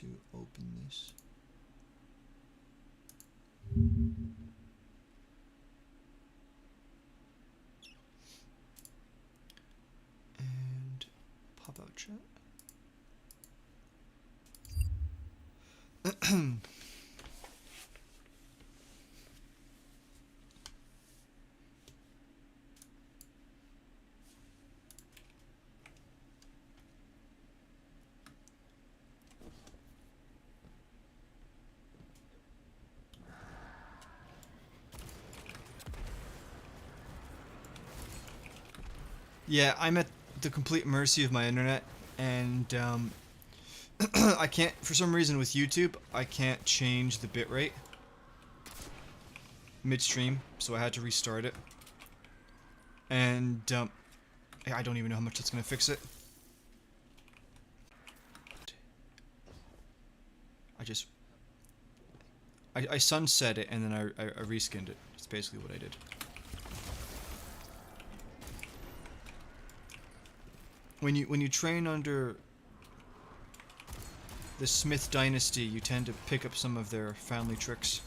to open this. And pop out chat. Yeah, I'm at the complete mercy of my internet, and I can't, for some reason with YouTube, I can't change the bitrate midstream, so I had to restart it. And I don't even know how much that's gonna fix it. I sunset it and then I reskinned it. That's basically what I did. When you train under the Smith dynasty, you tend to pick up some of their family tricks.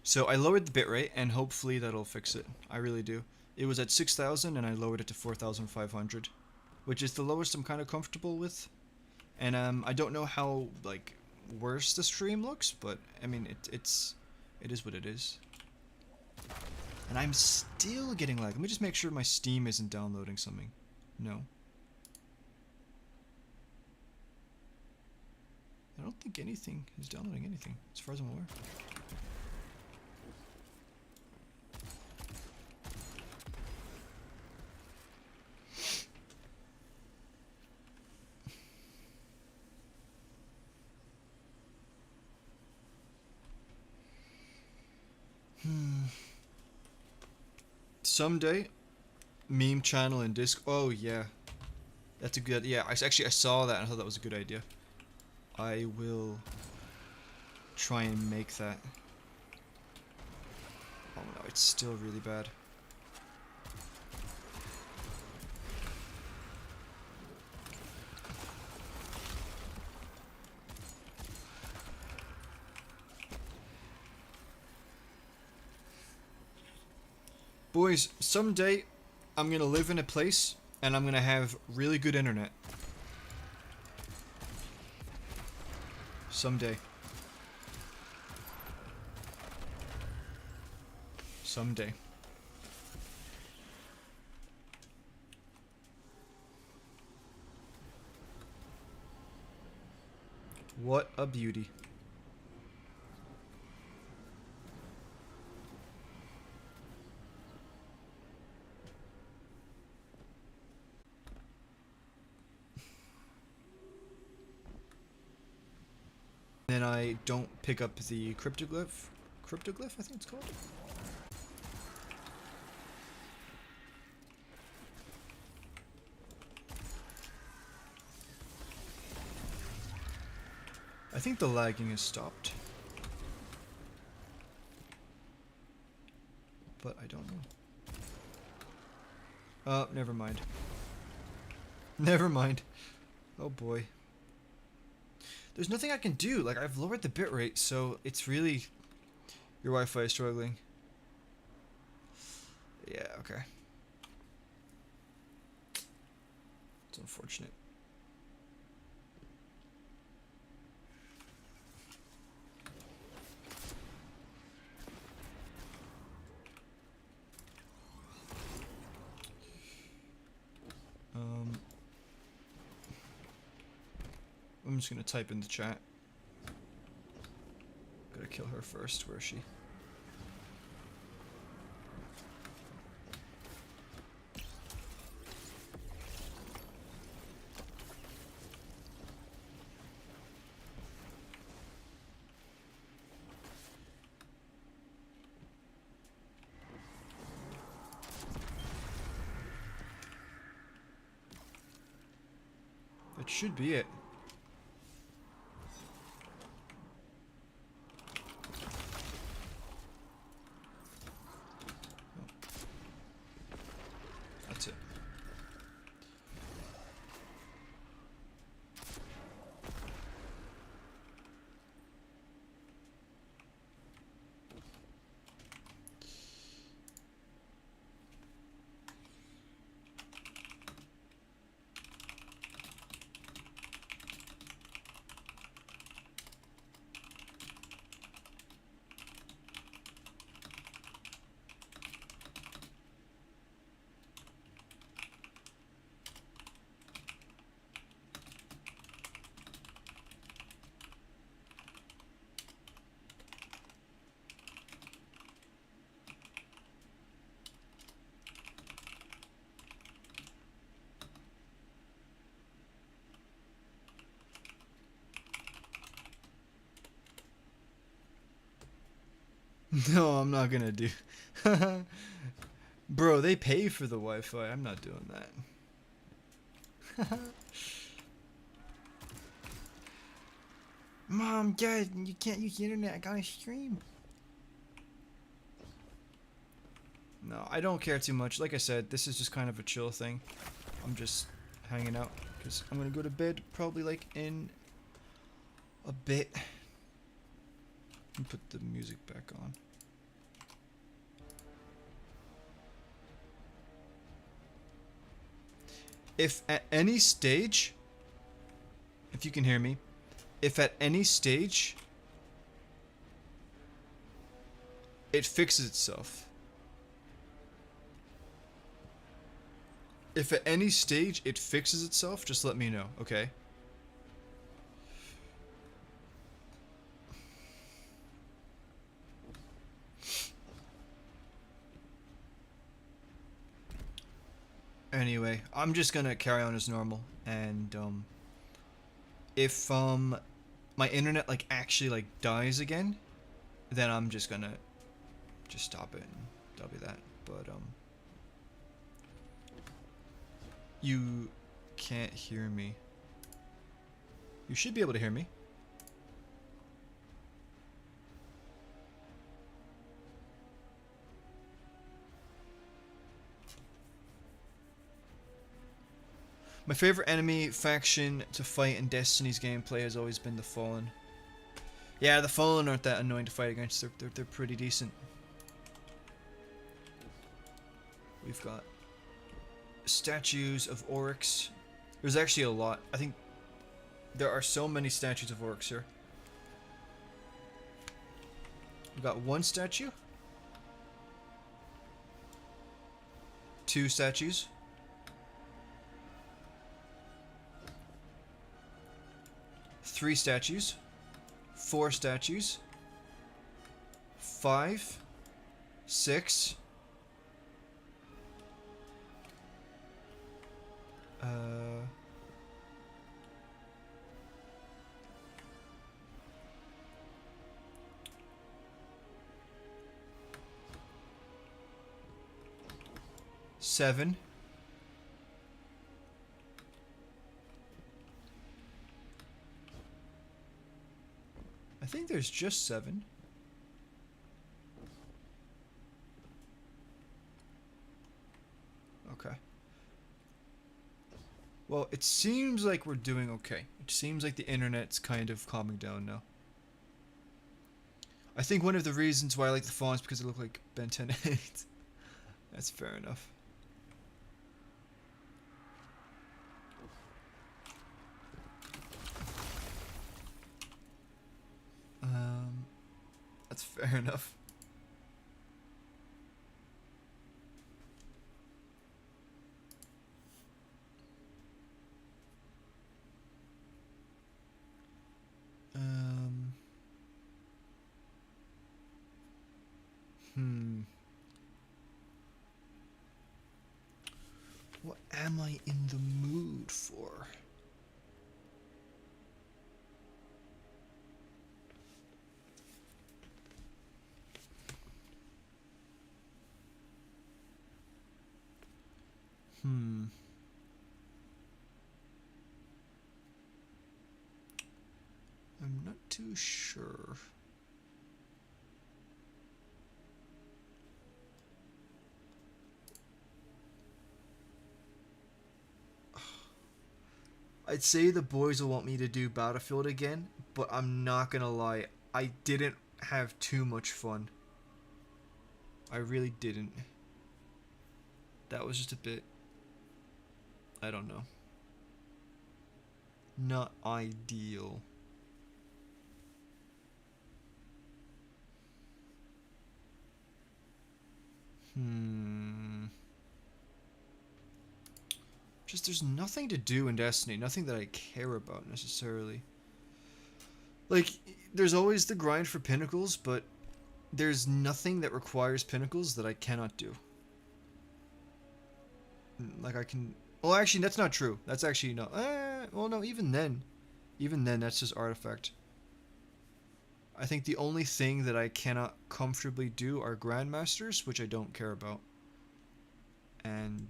So I lowered the bitrate, and hopefully that'll fix it. I really do. It was at 6,000 and I lowered it to 4,500, which is the lowest I'm kind of comfortable with. And I don't know how like worse the stream looks, but I mean it is what it is. And I'm still getting lag. Let me just make sure my Steam isn't downloading something. No. I don't think anything is downloading anything, as far as I'm aware. Someday, meme channel and disc. Oh yeah, that's a good. Yeah, I saw that and I thought that was a good idea. I will try and make that. Oh no, it's still really bad. Boys, someday I'm gonna live in a place and I'm gonna have really good internet. Someday. Someday. What a beauty. Then I don't pick up the cryptoglyph. Cryptoglyph, I think it's called. I think the lagging has stopped. But I don't know. Oh, never mind. Never mind. Oh boy. There's nothing I can do. Like, I've lowered the bitrate, so it's really... Your Wi-Fi is struggling. Yeah, okay. It's unfortunate. I'm just gonna type in the chat. Gotta kill her first. Where is she? That should be it. No, I'm not gonna do. Bro, they pay for the Wi-Fi. I'm not doing that. Mom, Dad, you can't use the internet. I gotta stream. No, I don't care too much. Like I said, this is just kind of a chill thing. I'm just hanging out because I'm gonna go to bed probably like in a bit. And put the music back on. If at any stage, if you can hear me, if at any stage it fixes itself. If at any stage it fixes itself, just let me know, okay? Anyway, I'm just gonna carry on as normal, and if my internet like actually like dies again, then I'm just gonna just stop it and that'll be that. But you can't hear me. You should be able to hear me. My favorite enemy faction to fight in Destiny's gameplay has always been the Fallen. Yeah, the Fallen aren't that annoying to fight against. They're pretty decent. We've got statues of Oryx. There's actually a lot. I think there are so many statues of Oryx here. We've got one statue. Two statues. Three statues. Four statues. 5. 6. 7. I think there's just 7. Okay. Well, it seems like we're doing okay. It seems like the internet's kind of calming down now. I think one of the reasons why I like the fonts is because they look like Ben 10.8. That's fair enough. That's fair enough. What am I in the mood for? I'm not too sure. I'd say the boys will want me to do Battlefield again, but I'm not gonna lie, I didn't have too much fun. I really didn't. That was just a bit, I don't know, not ideal. Just there's nothing to do in Destiny, nothing that I care about necessarily. Like, there's always the grind for pinnacles, but there's nothing that requires pinnacles that I cannot do. Like I can, well actually that's not true. That's actually not, well no, even then that's just artifact. I think the only thing that I cannot comfortably do are Grandmasters, which I don't care about. And,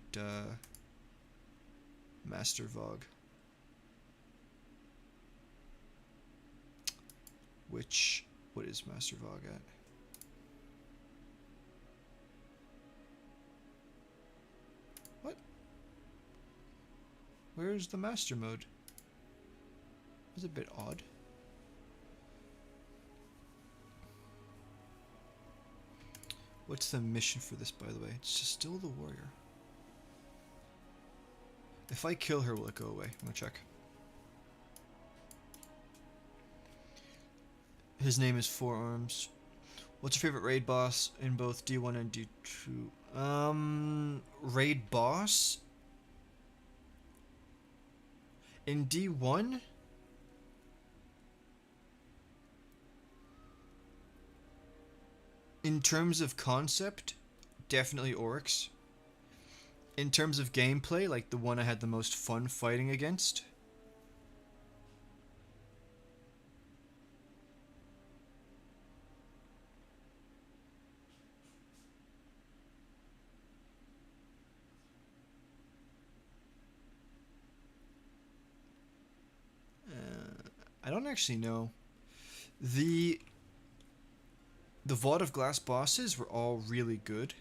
Master Vogue. What is Master Vogue at? What? Where's the Master Mode? It's a bit odd. What's the mission for this, by the way? It's just still the warrior. If I kill her, will it go away? I'm gonna check. His name is Forearms. What's your favorite raid boss in both D1 and D2? Raid boss? In D1? In terms of concept, definitely Oryx. In terms of gameplay, like the one I had the most fun fighting against. I don't actually know. The Vault of Glass bosses were all really good.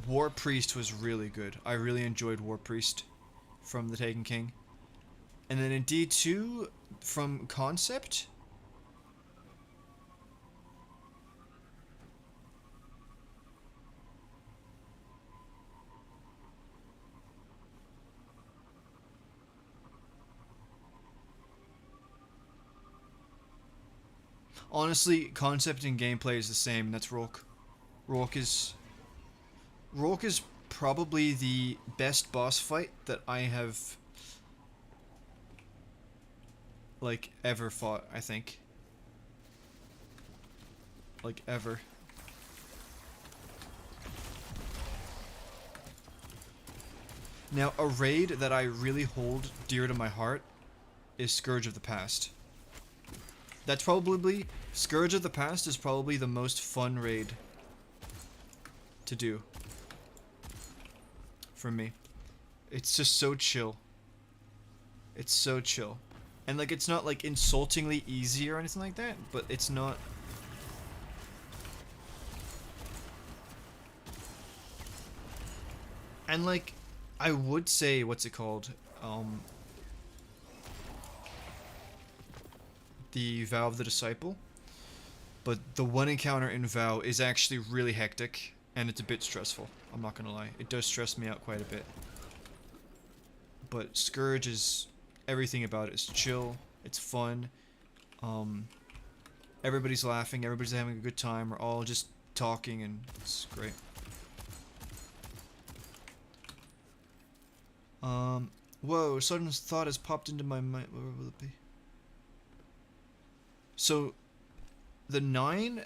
War Priest was really good. I really enjoyed War Priest from the Taken King. And then in D2, from concept, honestly, concept and gameplay is the same, and that's Rourke. Rourke is probably the best boss fight that I have, like, ever fought, I think. Like, ever. Now, a raid that I really hold dear to my heart is Scourge of the Past. That's probably... Scourge of the Past is probably the most fun raid to do. For me. It's just so chill. It's so chill. And, like, it's not, like, insultingly easy or anything like that, but it's not... And, like, I would say, what's it called? The Vow of the Disciple. But the one encounter in Vow is actually really hectic, and it's a bit stressful. I'm not gonna lie. It does stress me out quite a bit. But Scourge is... everything about it is chill. It's fun. Everybody's laughing. Everybody's having a good time. We're all just talking, and it's great. Whoa, a sudden thought has popped into my mind. Where will it be? So, the 9...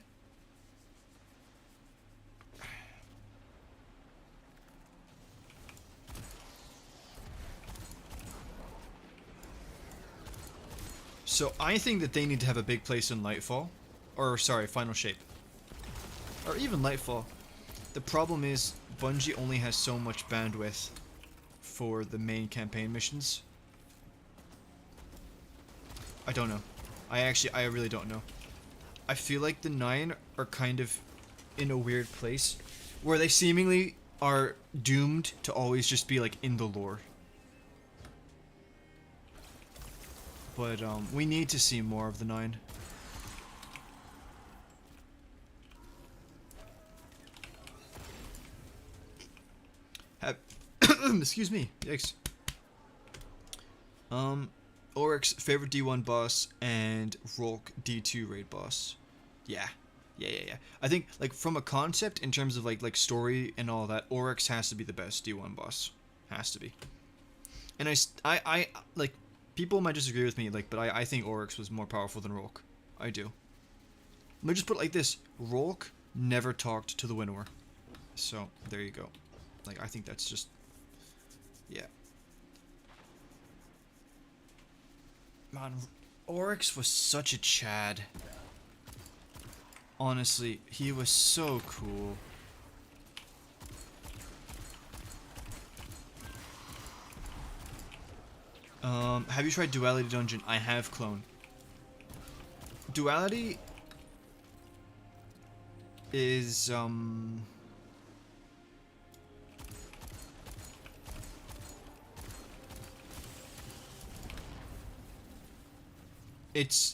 So, I think that they need to have a big place in Lightfall. Or, sorry, Final Shape. Or even Lightfall. The problem is, Bungie only has so much bandwidth for the main campaign missions. I don't know. I really don't know. I feel like the 9 are kind of in a weird place where they seemingly are doomed to always just be like in the lore. But we need to see more of the 9. Excuse me. Yikes. Oryx, favorite D1 boss, and Rourke, D2 raid boss. Yeah. Yeah. I think, like, from a concept, in terms of, like story and all that, Oryx has to be the best D1 boss. Has to be. And I like, people might disagree with me, like, but I think Oryx was more powerful than Rourke. I do. Let me just put it like this. Rourke never talked to the Winnower. So there you go. Like, I think that's just, yeah. Man, Oryx was such a Chad. Honestly, he was so cool. Have you tried Duality Dungeon? I have, Clone. Duality is,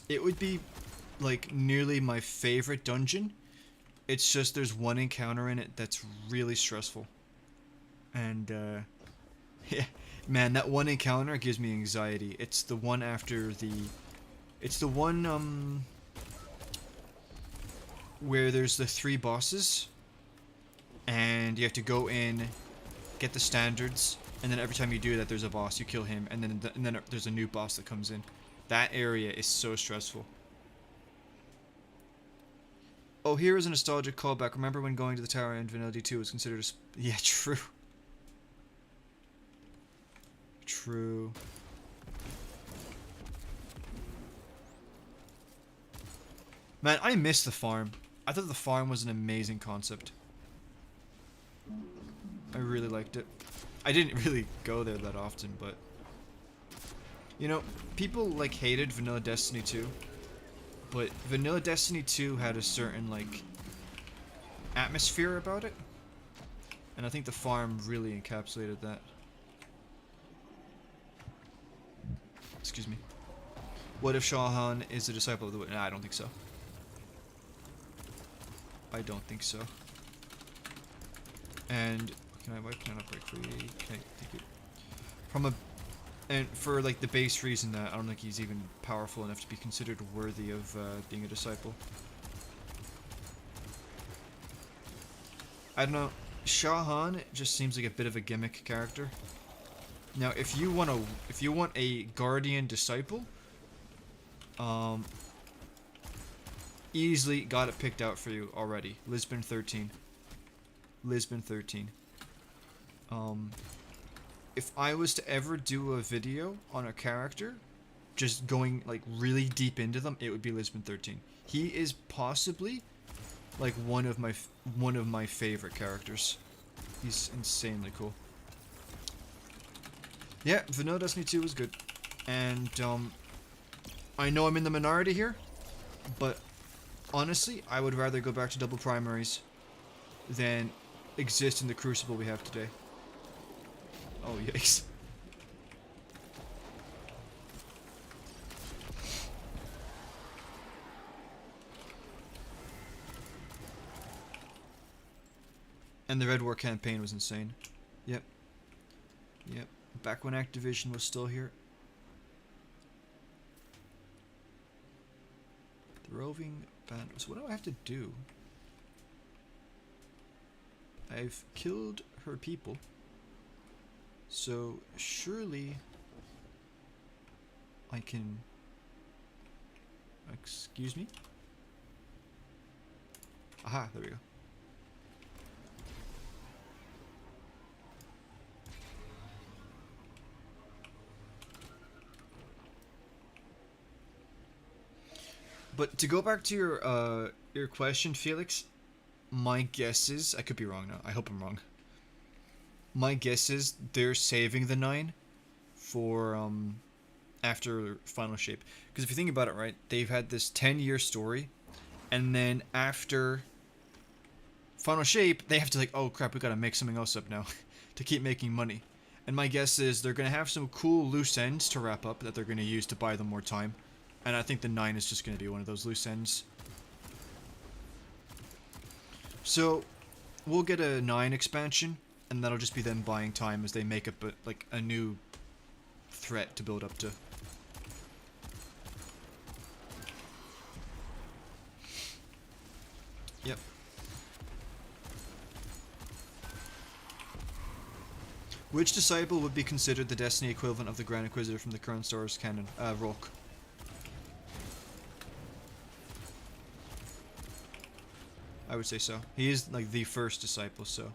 it would be like nearly my favorite dungeon. It's just there's one encounter in it that's really stressful. And yeah, man, that one encounter gives me anxiety. It's the one after the it's the one where there's the 3 bosses and you have to go in, get the standards, and then every time you do that there's a boss, you kill him, and then there's a new boss that comes in. That area is so stressful. Oh, here is a nostalgic callback. Remember when going to the tower in Vanilla D2 was considered a yeah, true. True. Man, I miss the farm. I thought the farm was an amazing concept. I really liked it. I didn't really go there that often, but... You know, people, like, hated Vanilla Destiny 2. But Vanilla Destiny 2 had a certain, like, atmosphere about it. And I think the farm really encapsulated that. Excuse me. What if Shahan is a disciple of the... Nah, I don't think so. I don't think so. And... Can I wipe? Can I break free? Okay, thank you. From a... And for, like, the base reason that I don't think he's even powerful enough to be considered worthy of being a disciple. I don't know. Shahan just seems like a bit of a gimmick character. Now, if you want a guardian disciple, easily got it picked out for you already. Lisbon 13. Lisbon 13. If I was to ever do a video on a character, just going like really deep into them, it would be Lisbon 13. He is possibly like one of my favorite characters. He's insanely cool. Yeah, Vanilla Destiny 2 was good. And I know I'm in the minority here, but honestly, I would rather go back to double primaries than exist in the crucible we have today. Oh, yikes. And the Red War campaign was insane. Yep. Yep. Back when Activision was still here. The roving band. So what do I have to do? I've killed her people. So surely I can... Excuse me? Aha, there we go. But to go back to your question, Felix, my guess is, I could be wrong now, I hope I'm wrong. My guess is they're saving the 9 for after Final Shape. Because if you think about it, right, they've had this 10-year story, and then after Final Shape, they have to like, oh crap, we gotta make something else up now to keep making money. And my guess is they're gonna have some cool loose ends to wrap up that they're gonna use to buy them more time. And I think the 9 is just gonna be one of those loose ends. So we'll get a 9 expansion. And that'll just be them buying time as they make up like a new threat to build up to. Yep. Which disciple would be considered the Destiny equivalent of the Grand Inquisitor from the current Star Wars canon? Rock. I would say so. He is like the first disciple, so.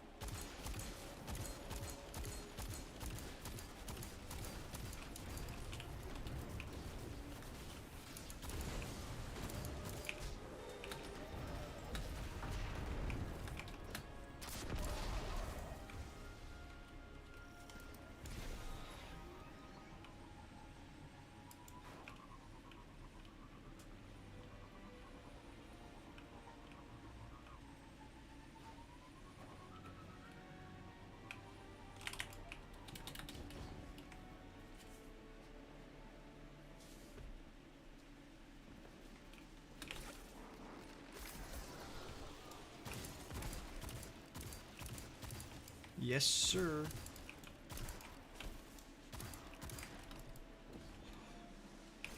Yes, sir.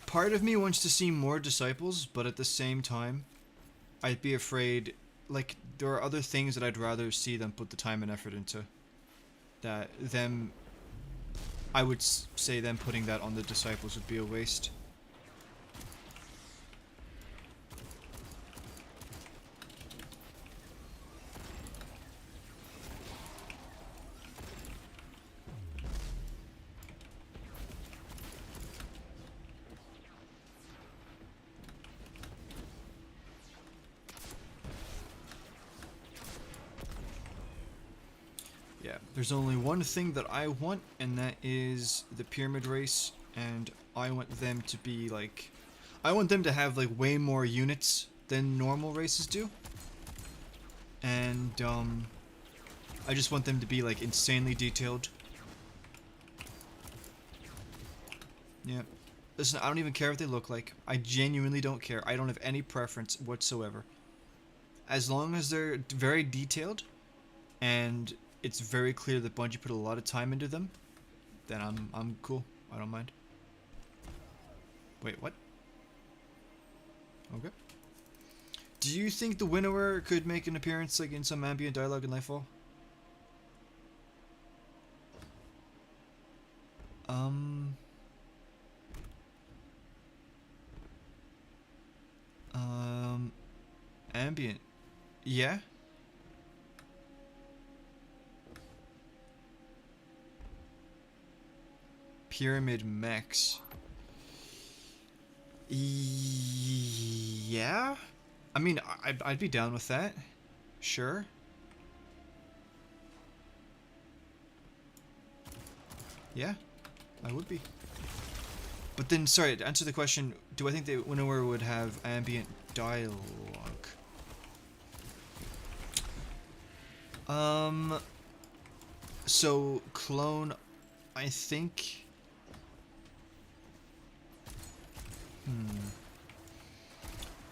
Part of me wants to see more disciples, but at the same time, I'd be afraid, like, there are other things that I'd rather see them put the time and effort into. I would say them putting that on the disciples would be a waste. Yeah, there's only one thing that I want, and that is the pyramid race, and I want them to be like... I want them to have like way more units than normal races do. And I just want them to be like insanely detailed. Yeah. Listen, I don't even care what they look like. I genuinely don't care. I don't have any preference whatsoever. As long as they're very detailed, and it's very clear that Bungie put a lot of time into them, then I'm cool. I don't mind. Wait, what? Okay. Do you think the Winnower could make an appearance like in some ambient dialogue in Nightfall? Ambient. Yeah? Pyramid mechs. Yeah? I mean, I'd be down with that. Sure. Yeah, I would be. But then, sorry, to answer the question, do I think the Winnower would have ambient dialogue? So, clone, I think...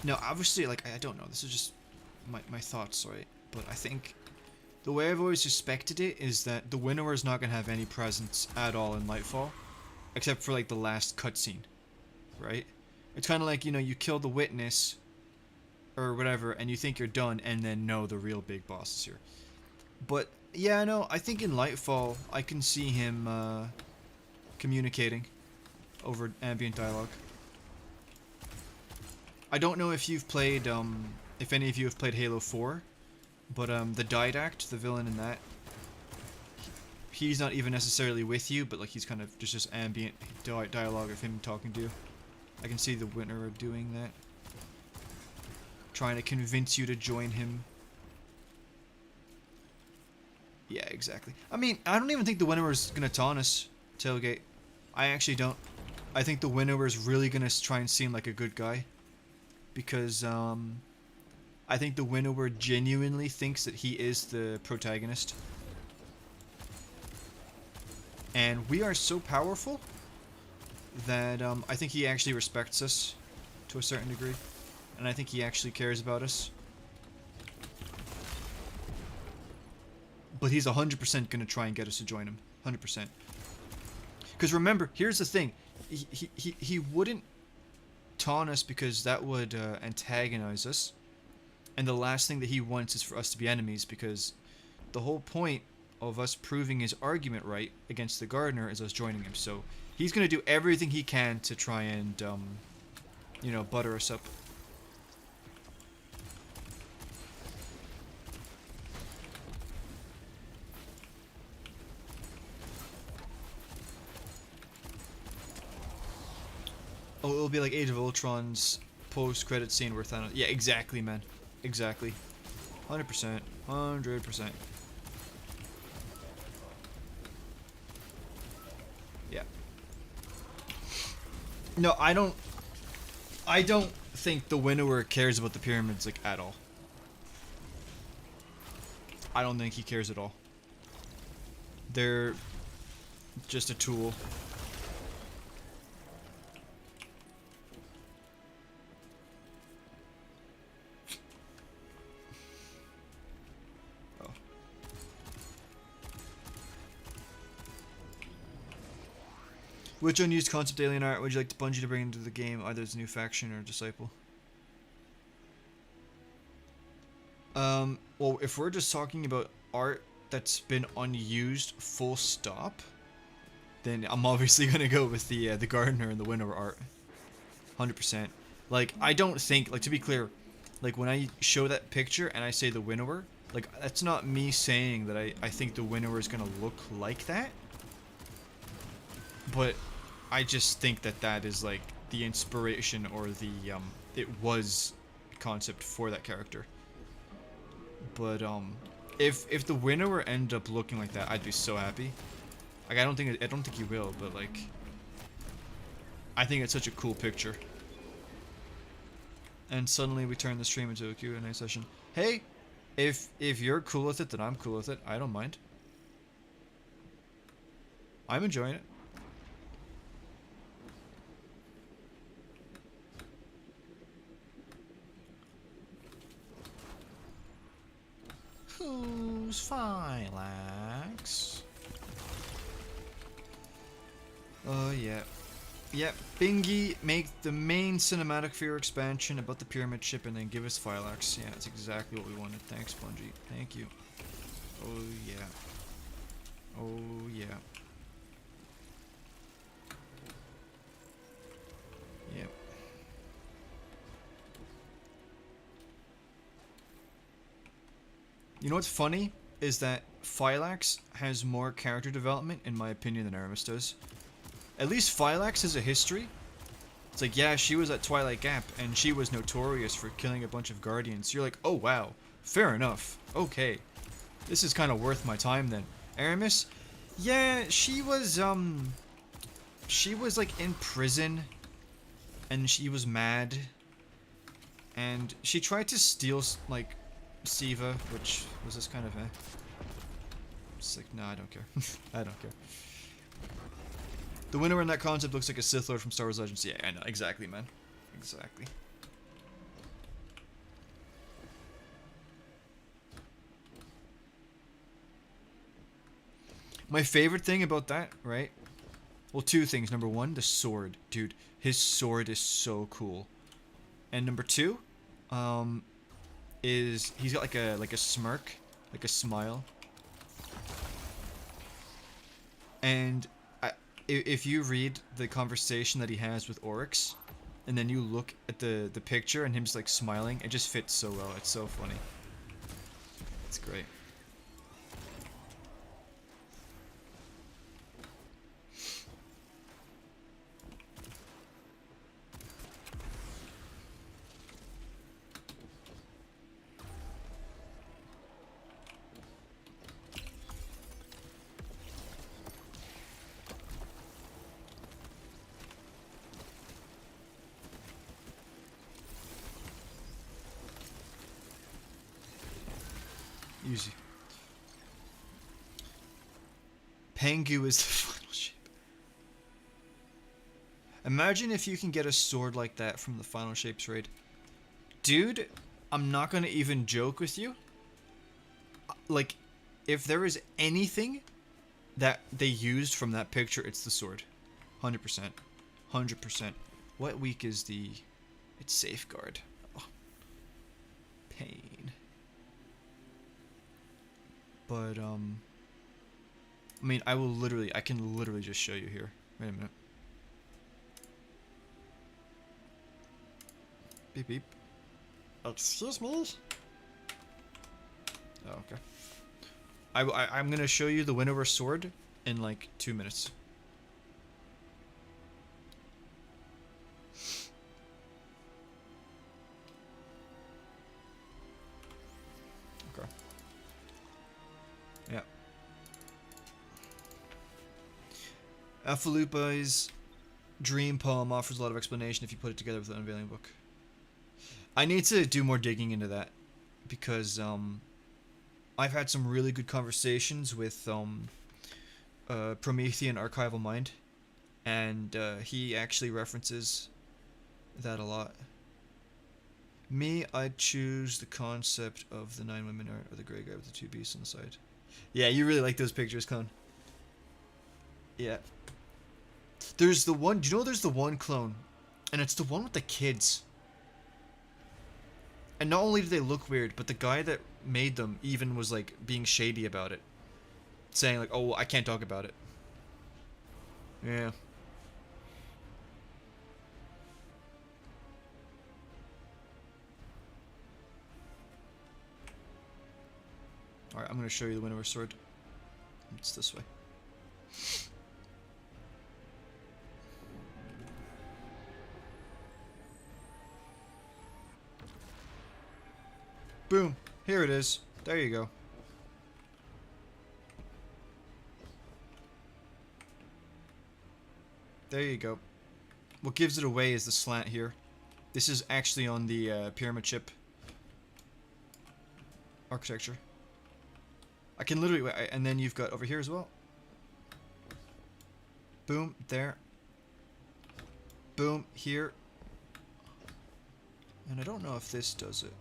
No, obviously, like, I don't know, this is just my thoughts, right? But I think the way I've always suspected it is that the Winnower is not going to have any presence at all in Lightfall, except for, like, the last cutscene, right? It's kind of like, you know, you kill the Witness, or whatever, and you think you're done, and then, no, the real big boss is here. But, yeah, no, I think in Lightfall, I can see him, communicating over ambient dialogue. I don't know if you've played, if any of you have played Halo 4, but the Didact, the villain in that, he's not even necessarily with you, but like he's kind of just ambient dialogue of him talking to you. I can see the Winnower doing that. Trying to convince you to join him. Yeah, exactly. I mean, I don't even think the Winnower's gonna taunt us, Tailgate. I actually don't. I think the Winnower's really gonna try and seem like a good guy. Because, I think the Winnower genuinely thinks that he is the protagonist. And we are so powerful that, I think he actually respects us to a certain degree. And I think he actually cares about us. But he's 100% going to try and get us to join him. 100%. Because remember, here's the thing. He wouldn't taunt us because that would antagonize us. And the last thing that he wants is for us to be enemies, because the whole point of us proving his argument right against the Gardener is us joining him. So he's going to do everything he can to try and, you know, butter us up. Oh, it'll be like Age of Ultron's post-credit scene where Thanos... Yeah, exactly, man. Exactly. 100%. 100%. Yeah. No, I don't think the Winnower cares about the pyramids, like, at all. I don't think he cares at all. They're just a tool. Oh. Which unused concept alien art would you like Bungie to bring into the game, either as a new faction or disciple? Well, if we're just talking about art that's been unused, full stop, then I'm obviously gonna go with the Gardener and the Winnower art. 100%. Like, I don't think, like, to be clear, like, when I show that picture and I say the Winnower, like, that's not me saying that I think the Winnower is gonna look like that. But I just think that that is, like, the inspiration or the, it was concept for that character. But, if the Winnower ended up looking like that, I'd be so happy. Like, I don't think he will, but, like, I think it's such a cool picture. And suddenly we turn the stream into a Q&A session. Hey, if you're cool with it, then I'm cool with it. I don't mind. I'm enjoying it. Who's Phylax? Oh, yeah. Yep, Bingy, make the main cinematic for your expansion about the pyramid ship and then give us Phylax. Yeah, that's exactly what we wanted. Thanks, Bungie. Thank you. Oh, yeah. Oh, yeah. Yep. You know what's funny? Is that Phylax has more character development, in my opinion, than Aramis does. At least Phylax has a history. It's like, yeah, she was at Twilight Gap, and she was notorious for killing a bunch of Guardians. You're like, oh wow, fair enough. Okay. This is kind of worth my time then. Aramis? Yeah, she was like in prison, and she was mad. And she tried to steal, like, Siva, which was just kind of, It's like, no, I don't care. I don't care. The Winnower in that concept looks like a Sith Lord from Star Wars Legends. Yeah, I know. Exactly, man. Exactly. My favorite thing about that, right? Well, two things. Number one, the sword. Dude, his sword is so cool. And number two, is he's got like a smirk, like a smile. And if you read the conversation that he has with Oryx, and then you look at the picture and him just like smiling, it just fits so well. It's so funny. It's great. Easy. Pengu is the final shape. Imagine if you can get a sword like that from the Final Shapes raid. Dude, I'm not gonna even joke with you. Like, if there is anything that they used from that picture, it's the sword. 100%. 100%. What week is the... It's Safeguard. Oh. Pain. But, I mean, I can literally just show you here. Wait a minute. Beep beep. Excuse me? Oh, okay. I'm gonna show you the Winnower sword in like 2 minutes. Afalupa's dream poem offers a lot of explanation if you put it together with an unveiling book. I need to do more digging into that because I've had some really good conversations with Promethean Archival Mind, and he actually references that a lot. Me, I'd choose the concept of the 9 women or the grey guy with the 2 beasts on the side. Yeah, you really like those pictures, Clone. Yeah. There's the one, do you know there's the one clone? And it's the one with the kids. And not only do they look weird, but the guy that made them even was like being shady about it. Saying like, oh, I can't talk about it. Yeah. Alright, I'm going to show you the Winnower Sword. It's this way. Boom. Here it is. There you go. There you go. What gives it away is the slant here. This is actually on the pyramid chip architecture. I can literally, and then you've got over here as well. Boom, there. Boom, here. And I don't know if this does it.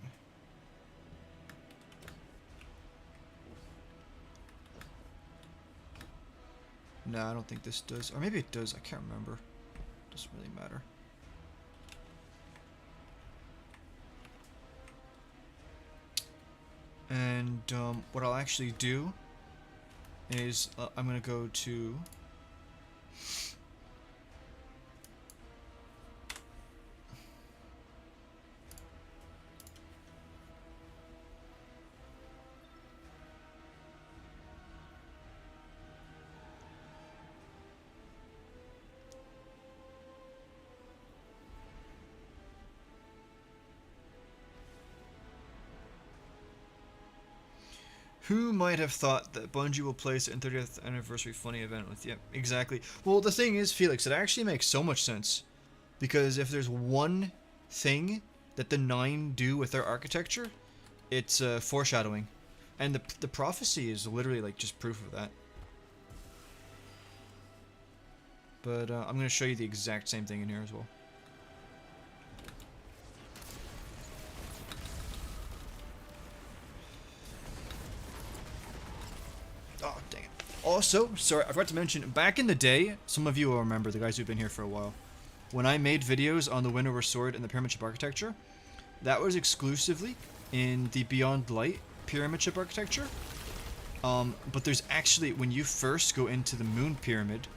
No, I don't think this does. Or maybe it does, I can't remember. Doesn't really matter. And what I'll actually do is I'm going to go to who might have thought that Bungie will place it in 30th anniversary funny event with, yeah, exactly. Well, the thing is, Felix, it actually makes so much sense. Because if there's one thing that the 9 do with their architecture, it's foreshadowing. And the prophecy is literally like just proof of that. But I'm going to show you the exact same thing in here as well. Oh, dang it. Also, sorry, I forgot to mention, back in the day, some of you will remember, the guys who've been here for a while, when I made videos on the Winnower Sword and the Pyramid Ship architecture, that was exclusively in the Beyond Light Pyramid Ship architecture. But there's actually, when you first go into the Moon Pyramid,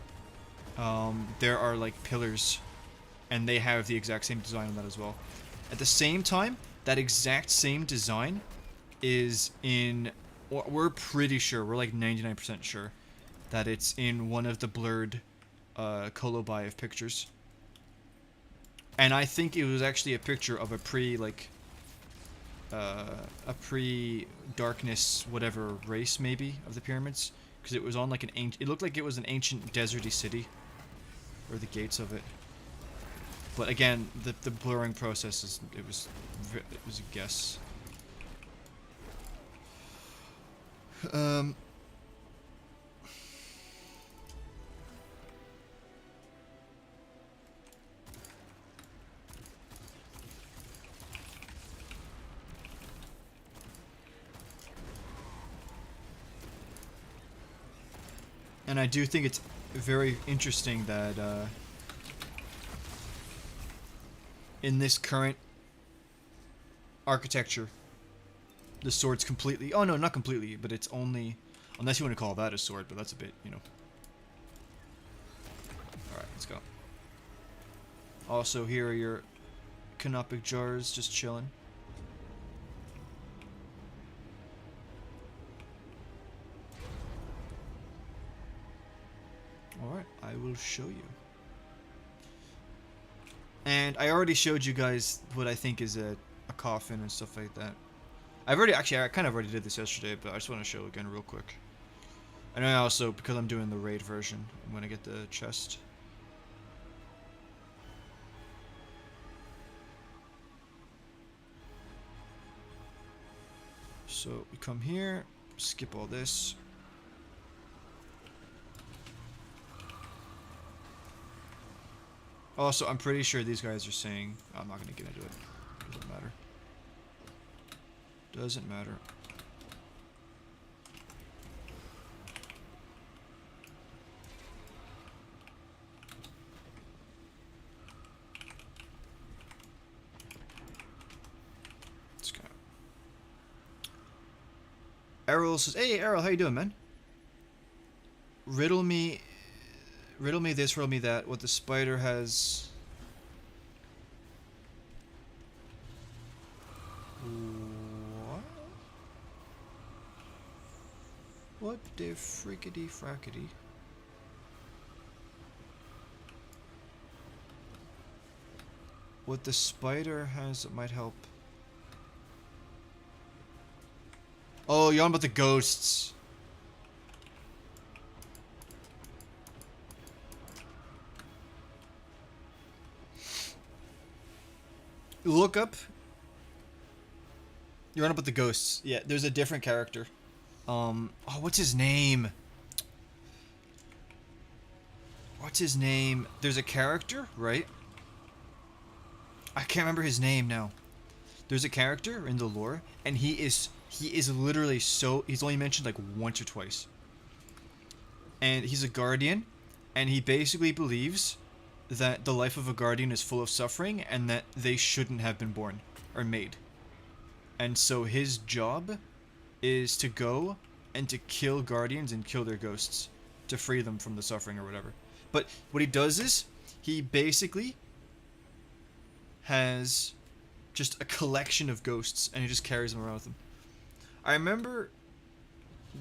there are like pillars, and they have the exact same design on that as well. At the same time, that exact same design is in, we're pretty sure, we're like 99% sure, that it's in one of the blurred Colobi of pictures. And I think it was actually a picture of a pre-darkness whatever race maybe of the pyramids, because it was on like an ancient, it looked like it was an ancient deserty city, or the gates of it. But again, the blurring process is, it was a guess. And I do think it's very interesting that in this current architecture, the sword's completely, oh no, not completely, but it's only, unless you want to call that a sword, but that's a bit, you know. Alright, let's go. Also, here are your canopic jars just chilling. Alright, I will show you. And I already showed you guys what I think is a coffin and stuff like that. I've already, actually, I kind of already did this yesterday, but I just want to show again real quick. And I also, because I'm doing the raid version, I'm gonna get the chest. So we come here, skip all this. Also, I'm pretty sure these guys are saying, I'm not gonna get into it. Doesn't matter. Doesn't matter. Let's go. Errol says, "Hey, Errol, how you doing, man? Riddle me this, riddle me that. What the spider has." What? What the frickety frackety? What the spider has that might help. Oh, you're on about the ghosts. Look up. You're on about the ghosts. Yeah, there's a different character. Oh, what's his name? What's his name? There's a character, right? I can't remember his name now. There's a character in the lore, and he is literally so... He's only mentioned like once or twice. And he's a guardian, and he basically believes that the life of a guardian is full of suffering, and that they shouldn't have been born, or made. And so his job is to go and to kill guardians and kill their ghosts, to free them from the suffering or whatever. But what he does is, he basically has just a collection of ghosts, and he just carries them around with him. I remember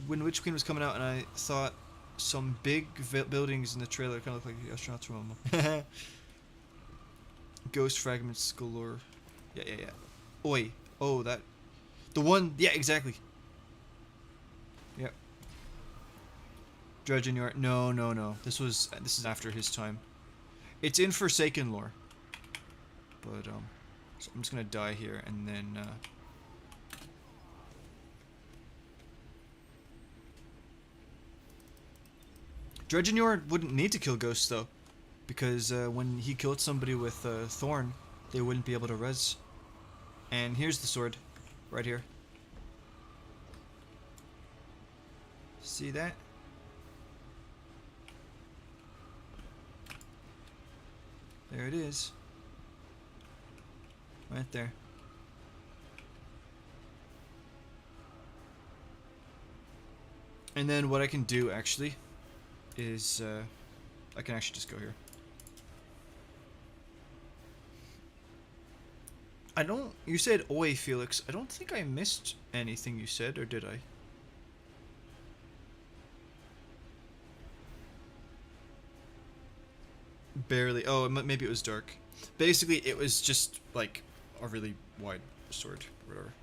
when Witch Queen was coming out, and I thought some big buildings in the trailer kind of look like the astronauts from them. Ghost fragments galore. Yeah. Oi. Oh, that. The one. Yeah, exactly. Yep. Dredge in your... No. This is after his time. It's in Forsaken lore. But, so I'm just gonna die here, and then, Dredgenyor wouldn't need to kill ghosts, though. Because, when he killed somebody with, Thorn, they wouldn't be able to res. And here's the sword. Right here. See that? There it is. Right there. And then what I can do, actually, is, I can actually just go here. I don't... You said oi, Felix. I don't think I missed anything you said, or did I? Barely. Oh, maybe it was dark. Basically, it was just, like, a really wide sword, or whatever.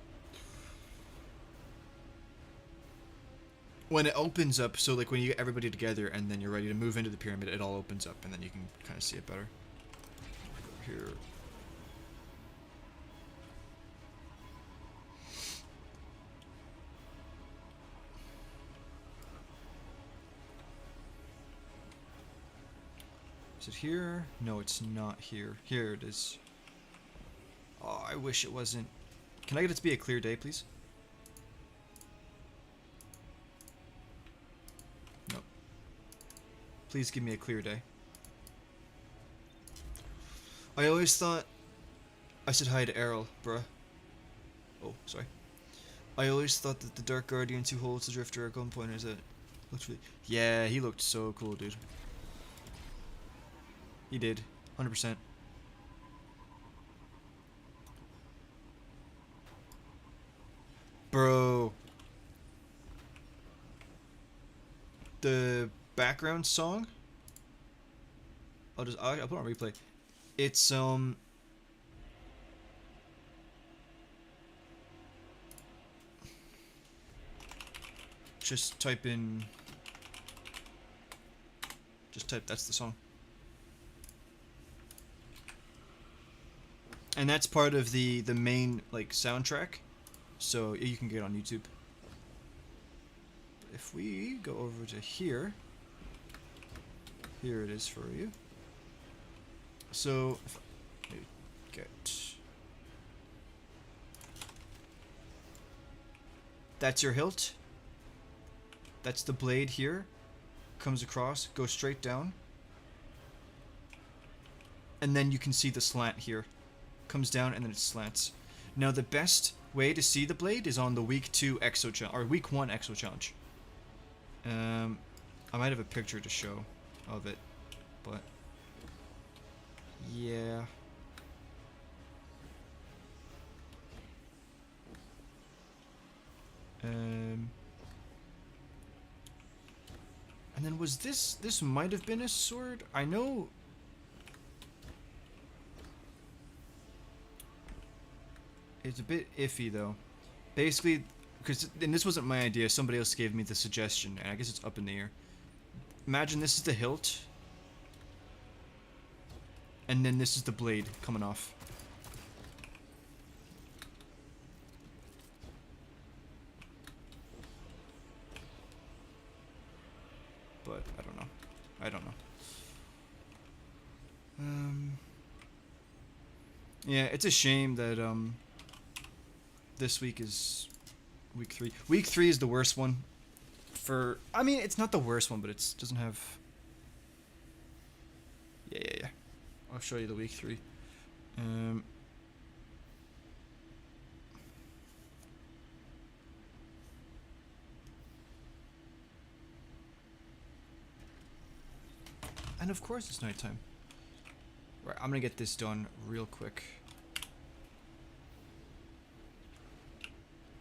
When it opens up, so, like, when you get everybody together and then you're ready to move into the pyramid, it all opens up, and then you can kind of see it better. Go here. Is it here? No, it's not here. Here it is. Oh, I wish it wasn't. Can I get it to be a clear day, please? No. Please give me a clear day. I always thought... I said hi to Errol, bruh. Oh, sorry. I always thought that the Dark Guardians who holds the Drifter at gunpoint is it. Looked really... Yeah, he looked so cool, dude. He did. 100%. Bro. The background song? I'll put it on replay. It's, just type in Prototype, that's the song. And that's part of the main like soundtrack, so you can get it on YouTube. If we go over to here, here it is for you. So if I get, that's your hilt. That's the blade here. Comes across, goes straight down, and then you can see the slant here. Comes down and then it slants. Now the best way to see the blade is on the week 2 exo challenge, or week 1 exo challenge. I might have a picture to show of it, but yeah. And then was this might have been a sword? I know. It's a bit iffy though. Basically, and this wasn't my idea, somebody else gave me the suggestion, and I guess it's up in the air. Imagine this is the hilt, and then this is the blade coming off. But I don't know. I don't know. Yeah, it's a shame that this week is week 3. Week 3 is the worst one. I mean, it's not the worst one, but it doesn't have. Yeah. I'll show you the week 3. And of course it's nighttime. Right, I'm gonna get this done real quick.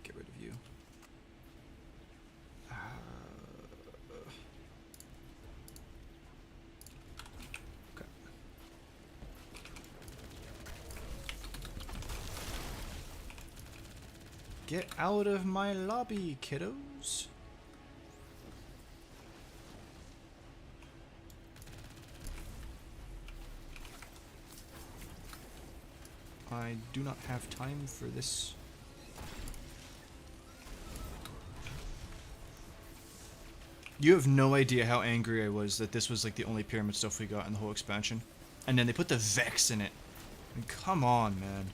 Get rid of you. Okay. Get out of my lobby, kiddos. I do not have time for this. You have no idea how angry I was that this was like the only pyramid stuff we got in the whole expansion. And then they put the Vex in it. I mean, come on, man.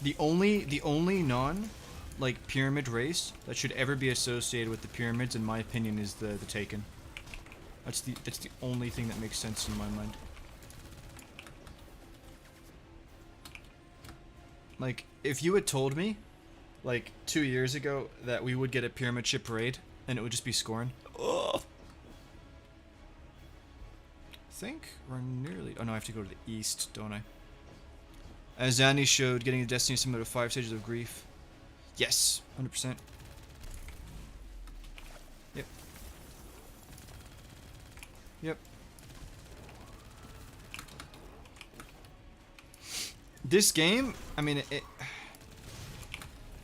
The only non like pyramid race that should ever be associated with the pyramids, in my opinion, is the Taken. That's the only thing that makes sense in my mind. Like, if you had told me, like, 2 years ago that we would get a pyramid ship raid, and it would just be Scorn. Ugh. I think we're nearly... Oh no, I have to go to the east, don't I? As Zanny showed, getting the Destiny Summit of 5 Stages of Grief. Yes, 100%. Yep. This game, I mean,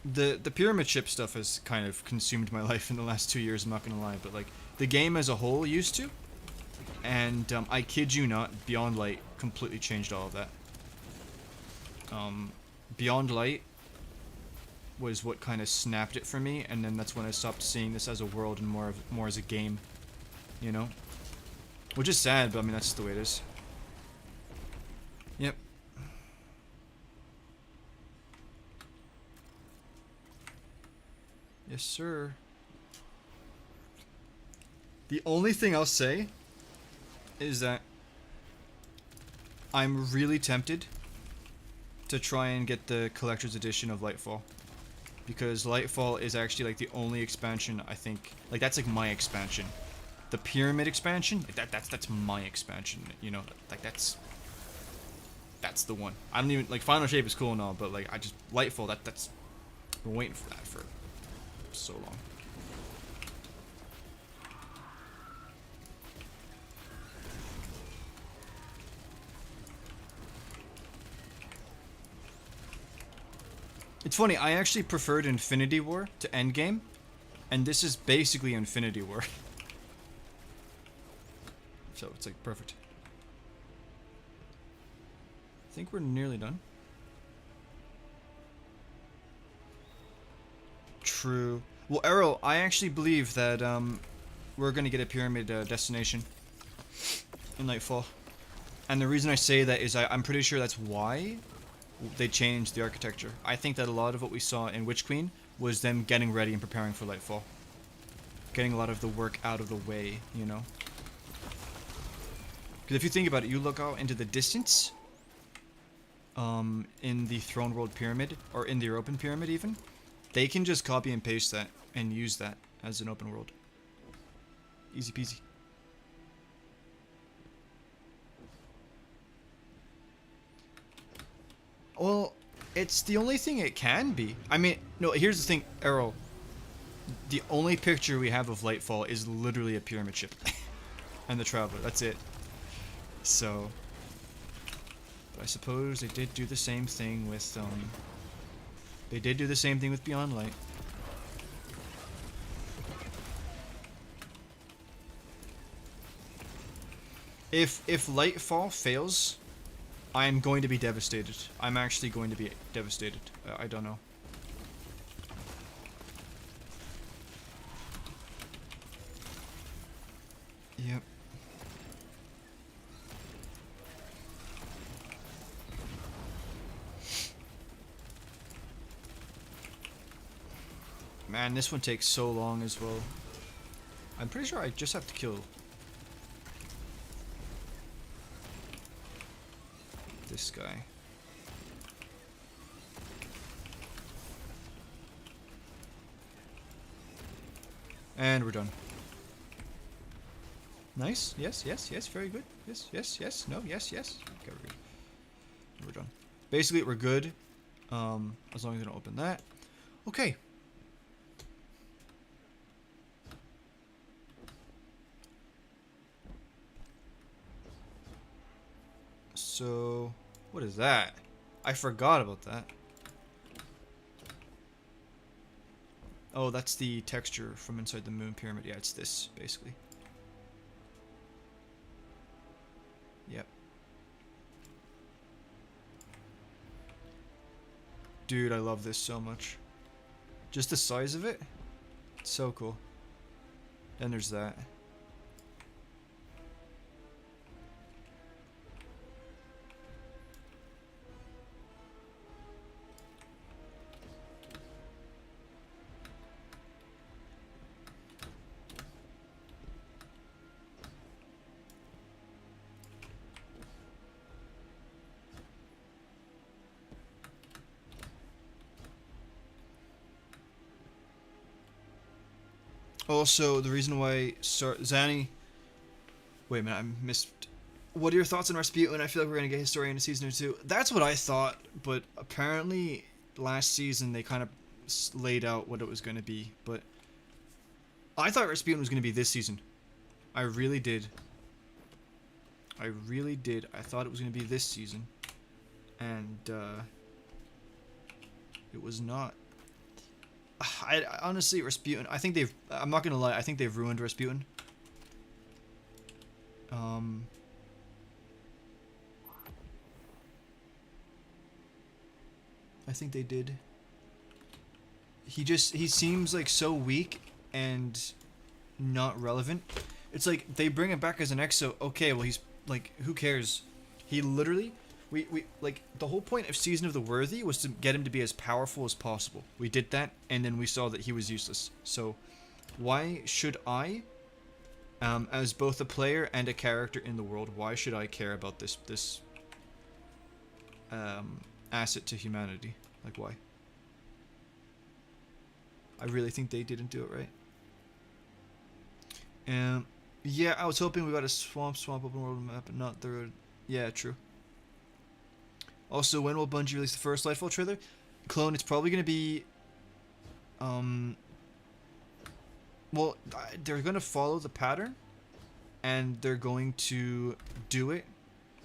the pyramid ship stuff has kind of consumed my life in the last 2 years, I'm not gonna lie, but like, the game as a whole used to, and I kid you not, Beyond Light completely changed all of that. Beyond Light was what kind of snapped it for me, and then that's when I stopped seeing this as a world and more as a game, you know? Which is sad, but I mean, that's just the way it is. Yep. Yes, sir. The only thing I'll say is that I'm really tempted to try and get the collector's edition of Lightfall. Because Lightfall is actually like the only expansion I think, like that's like my expansion. The pyramid expansion, that's my expansion, you know, like that's the one. I don't even, like, Final Shape is cool and all, but like, I just, Lightfall, that's, I've been waiting for that for so long. It's funny, I actually preferred Infinity War to Endgame, and this is basically Infinity War. So it's like perfect. I think we're nearly done. True. Well, Errol, I actually believe that we're gonna get a pyramid destination in Nightfall, and the reason I say that is I'm pretty sure that's why they changed the architecture. I think that a lot of what we saw in Witch Queen was them getting ready and preparing for Lightfall, getting a lot of the work out of the way, you know. Because if you think about it, you look out into the distance, in the Throne World Pyramid, or in the Open Pyramid even, they can just copy and paste that and use that as an open world. Easy peasy. Well, it's the only thing it can be. I mean, no, here's the thing, Errol. The only picture we have of Lightfall is literally a pyramid ship. And the Traveler, that's it. So, but I suppose they did do the same thing with, they did do the same thing with Beyond Light. If Lightfall fails, I'm going to be devastated. I'm actually going to be devastated. I don't know. Yep. Man, this one takes so long as well. I'm pretty sure I just have to kill this guy. And we're done. Nice. Yes, yes, yes. Very good. Yes, yes, yes. No, yes, yes. Okay, we're good. We're done. Basically, we're good. As long as I don't open that. Okay. So, what is that? I forgot about that. Oh, that's the texture from inside the moon pyramid. Yeah, it's this, basically. Yep. Dude, I love this so much. Just the size of it? It's so cool. Then there's that. Also, the reason why Zanny... Wait a minute, I missed... What are your thoughts on Rasputin? I feel like we're going to get Historian in season 2. That's what I thought, but apparently last season they kind of laid out what it was going to be, but I thought Rasputin was going to be this season. I really did. I really did. I thought it was going to be this season, and it was not. I honestly, Rasputin, I think they've, I'm not gonna lie, I think they've ruined Rasputin. I think they did. He seems like so weak and not relevant. It's like, they bring him back as an exo, okay, well he's, like, who cares? He literally, we like, the whole point of Season of the Worthy was to get him to be as powerful as possible. We did that, and then we saw that he was useless. So, why should I, as both a player and a character in the world, why should I care about this asset to humanity? Like, why? I really think they didn't do it right. Yeah, I was hoping we got a swamp open world map, and not the road. Yeah, true. Also, when will Bungie release the first Lightfall trailer? Clone, it's probably going to be... well, they're going to follow the pattern, and they're going to do it.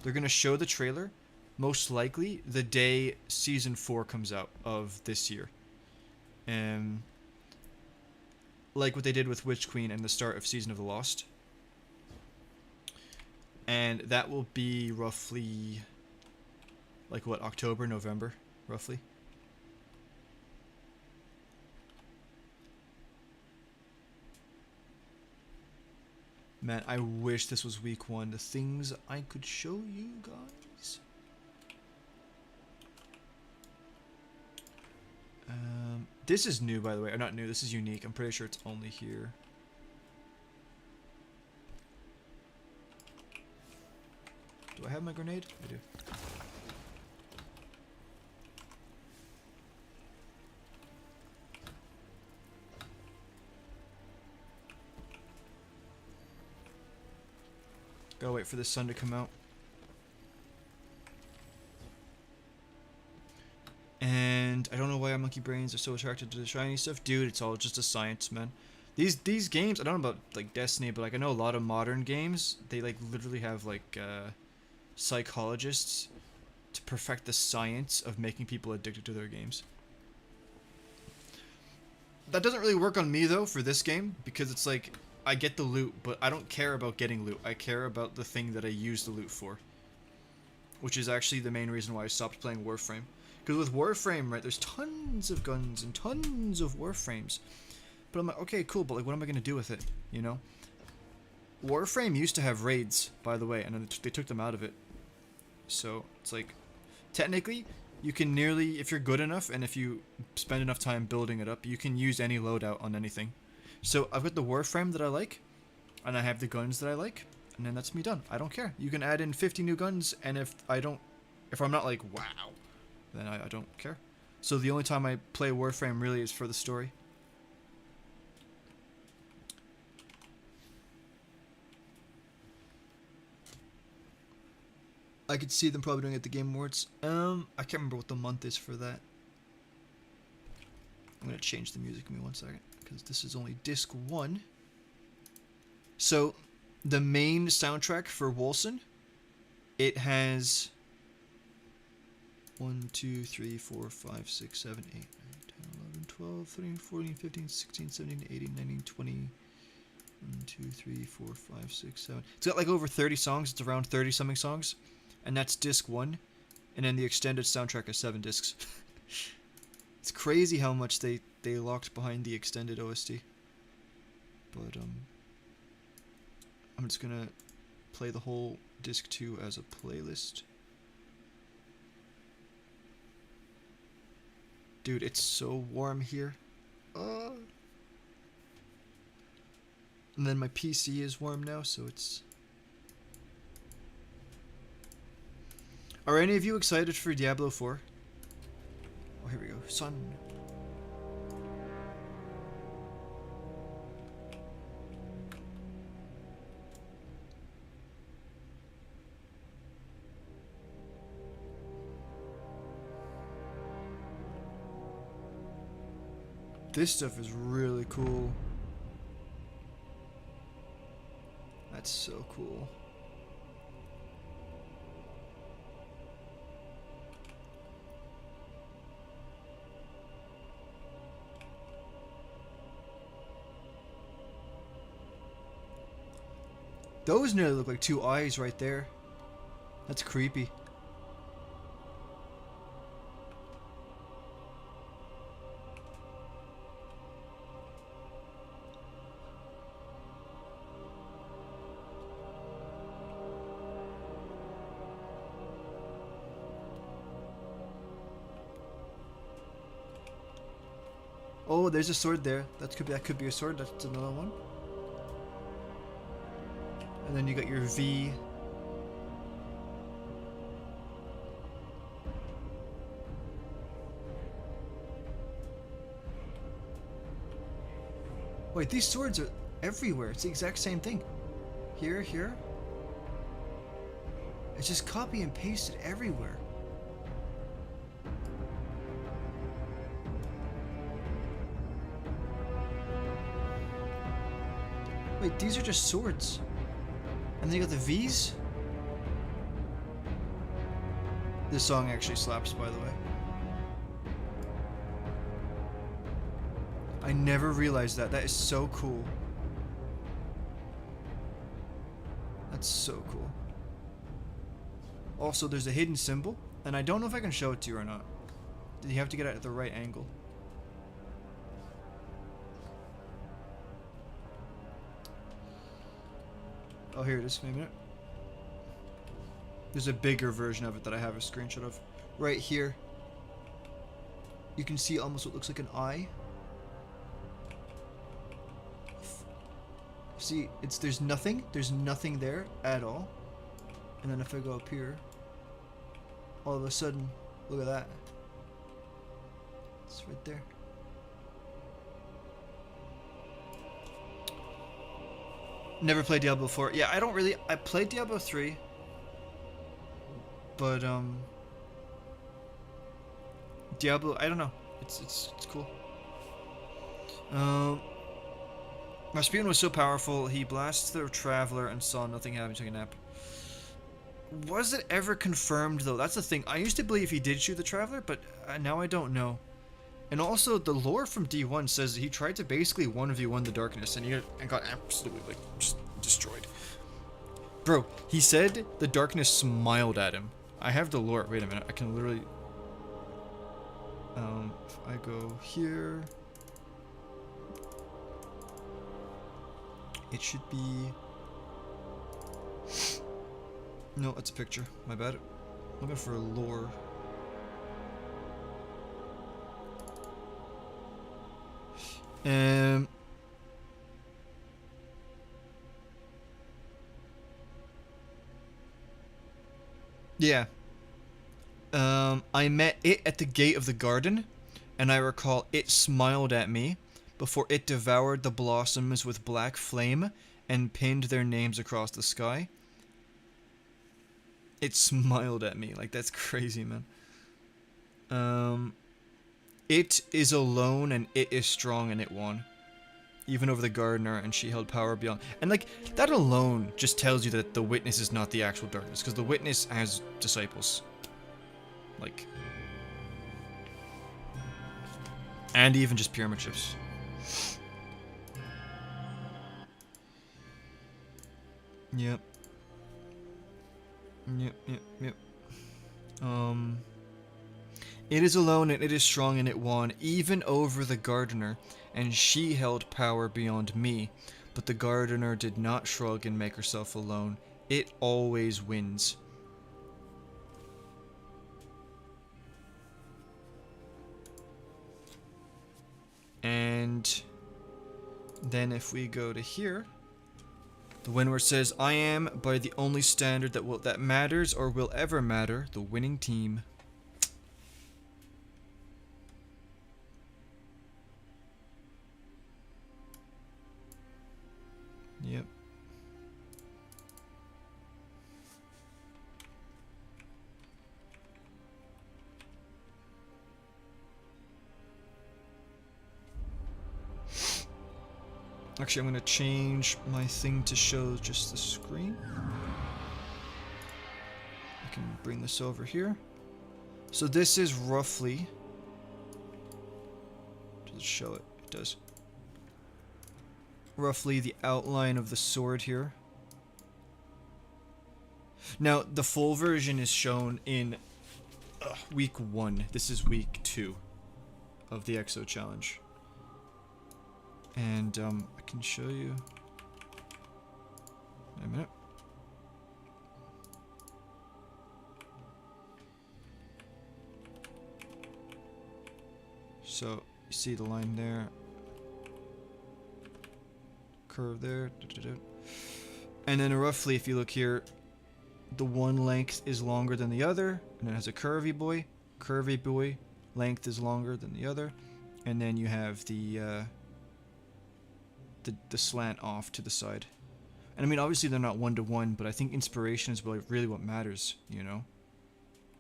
They're going to show the trailer, most likely the day season 4 comes out of this year. Um, like what they did with Witch Queen and the start of Season of the Lost. And that will be roughly, like what, October, November, roughly. Man, I wish this was week 1. The things I could show you guys. This is new, by the way. Or not new, this is unique. I'm pretty sure it's only here. Do I have my grenade? I do. Gotta wait for the sun to come out. And I don't know why our monkey brains are so attracted to the shiny stuff. Dude, it's all just a science, man. These games, I don't know about like Destiny, but like I know a lot of modern games, they like literally have like psychologists to perfect the science of making people addicted to their games. That doesn't really work on me though for this game, because it's like I get the loot, but I don't care about getting loot. I care about the thing that I use the loot for, which is actually the main reason why I stopped playing Warframe. Because with Warframe, right, there's tons of guns and tons of Warframes. But I'm like, okay, cool, but like, what am I going to do with it, you know? Warframe used to have raids, by the way, and then they took them out of it. So, it's like, technically, you can nearly, if you're good enough, and if you spend enough time building it up, you can use any loadout on anything. So, I've got the Warframe that I like, and I have the guns that I like, and then that's me done. I don't care. You can add in 50 new guns, and if I'm not like, wow, then I don't care. So the only time I play Warframe really is for the story. I could see them probably doing it at the Game Awards. I can't remember what the month is for that. I'm gonna change the music. Give me 1 second, because this is only disc 1. So the main soundtrack for Wolcen, it has 1, 2, 3, 4, 5, 6, 7, 8, 9, 10, 11, 12, 13, 14, 15, 16, 17, 18, 19, 20. 1, 2, 3, 4, 5, 6, 7. It's got like over 30 songs. It's around 30 something songs. And that's disc 1. And then the extended soundtrack is 7 discs. It's crazy how much they locked behind the extended OST. But I'm just gonna play the whole disc 2 as a playlist. Dude, it's so warm here. And then my PC is warm now, so it's... Are any of you excited for Diablo 4? Oh, here we go. Sun. This stuff is really cool. That's so cool. Those nearly look like 2 eyes right there. That's creepy. Oh, there's a sword there. That could be a sword. That's another one. And then you got your V. Wait, these swords are everywhere. It's the exact same thing. Here, here. It's just copy and pasted everywhere. Wait, these are just swords. And then you got the V's. This song actually slaps, by the way. I never realized that. That is so cool. That's so cool. Also, there's a hidden symbol, and I don't know if I can show it to you or not. You have to get it at the right angle. Oh, here it is. Wait a minute. There's a bigger version of it that I have a screenshot of. Right here. You can see almost what looks like an eye. See, there's nothing there at all. And then if I go up here, all of a sudden, look at that. It's right there. Never played Diablo 4. Yeah, I played Diablo 3. But Diablo, I don't know. It's cool. Rasputin was so powerful, he blasts the Traveler and saw nothing happen, took a nap. Was it ever confirmed, though? That's the thing. I used to believe he did shoot the Traveler, but now I don't know. And also, the lore from D1 says he tried to basically 1v1 the darkness, and he got absolutely, like, just destroyed. Bro, he said the darkness smiled at him. I have the lore. Wait a minute. I can literally... if I go here... It should be... No, it's a picture. My bad. I'm looking for a lore. Yeah. I met it at the gate of the garden, and I recall it smiled at me before it devoured the blossoms with black flame and pinned their names across the sky. It smiled at me. Like, that's crazy, man. It is alone and it is strong and it won. Even over the gardener, and she held power beyond. And, like, that alone just tells you that the witness is not the actual darkness, because the witness has disciples. Like... And even just pyramid ships. Yep. Yep. It is alone and it is strong and it won, even over the gardener, and she held power beyond me. But the gardener did not shrug and make herself alone. It always wins. And then if we go to here, the winner says, I am, by the only standard that matters or will ever matter, the winning team. Yep. Actually, I'm going to change my thing to show just the screen. I can bring this over here. So this is roughly... Does it show it? It does. Roughly the outline of the sword here. Now, the full version is shown in week 1. This is week 2 of the EXO challenge. And I can show you. Wait a minute. So you see the line there, curve there, and then roughly, if you look here, the one length is longer than the other, and it has a curvy boy length is longer than the other, and then you have the slant off to the side. And I mean, obviously they're not one-to-one, but I think inspiration is really what matters, you know?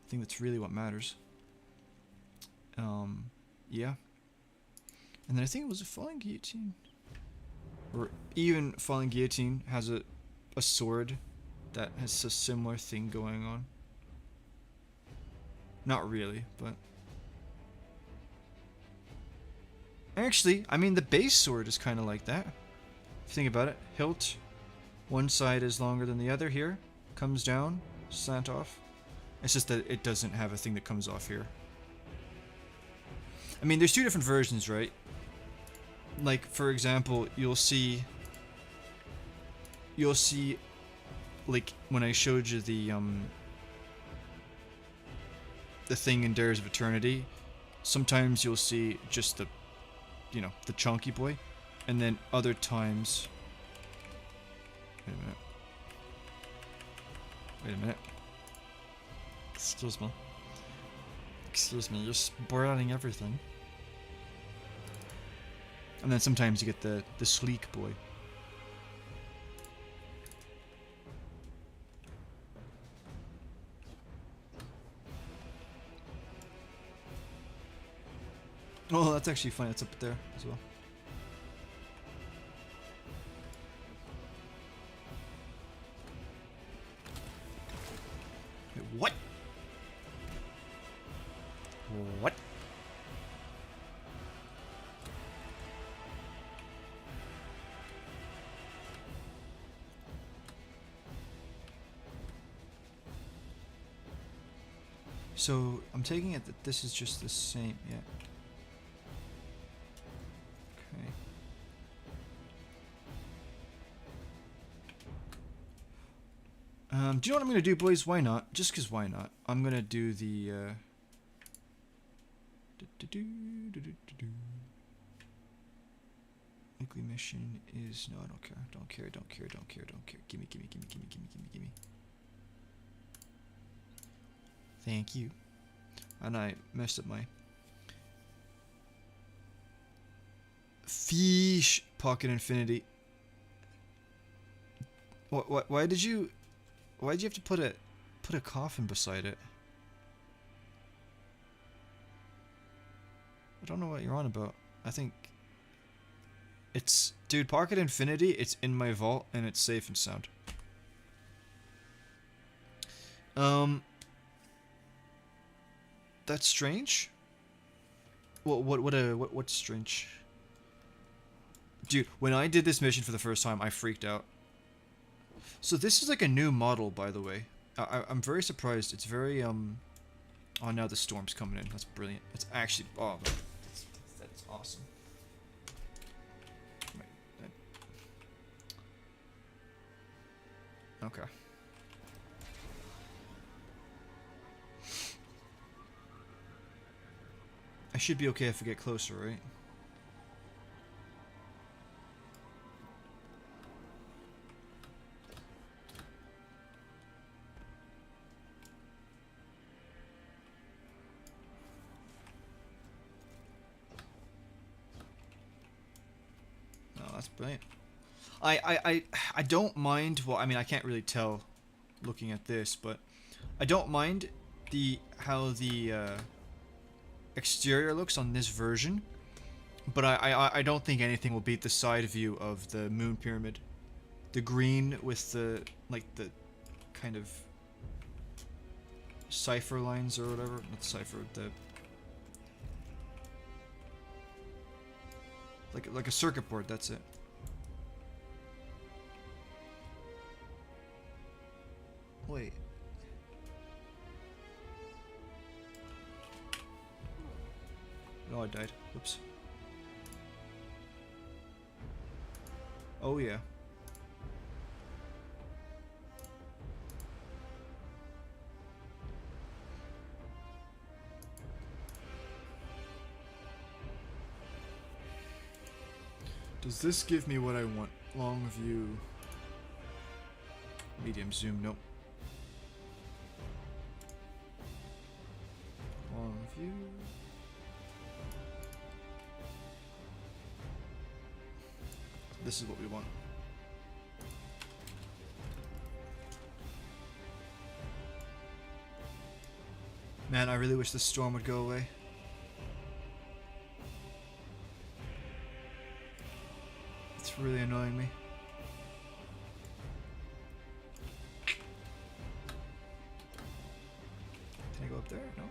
I think that's really what matters. Yeah. And then I think it was a falling guillotine. Or even falling guillotine has a sword that has a similar thing going on. Not really, but... Actually, I mean, the base sword is kind of like that. If you think about it. Hilt. One side is longer than the other here. Comes down. Slant off. It's just that it doesn't have a thing that comes off here. I mean, there's two different versions, right? Like, for example, you'll see, like, when I showed you the thing in Dares of Eternity, sometimes you'll see just the, you know, the chunky boy, and then other times, wait a minute, excuse me, you're spoiling everything. And then sometimes you get the sleek boy. Oh, that's actually funny. It's up there as well. Wait, what? What? So, I'm taking it that this is just the same, yeah. Okay. Do you know what I'm gonna do, boys? Why not? Just cause why not? I'm gonna do the, weekly mission is, no, I don't care. Don't care. Gimme. Thank you. And I messed up my fish pocket infinity. Why did you have to put a coffin beside it? I don't know what you're on about. I think it's, dude, pocket infinity, it's in my vault and it's safe and sound. That's strange. What's strange? Dude, when I did this mission for the first time, I freaked out. So this is like a new model, by the way. I'm very surprised. It's very oh, now the storm's coming in. That's brilliant. It's actually, oh, that's awesome. Wait, okay. I should be okay if I get closer, right? Oh, that's brilliant. I don't mind, well, I mean, I can't really tell looking at this, but I don't mind how the exterior looks on this version, but I don't think anything will beat the side view of the moon pyramid. The green with the, like, the kind of cipher lines or whatever, not cipher, the like a circuit board, that's it. Wait. Oh, I died. Whoops. Oh, yeah. Does this give me what I want? Long view. Medium zoom, nope. Long view. This is what we want. Man, I really wish this storm would go away. It's really annoying me. Can I go up there? No.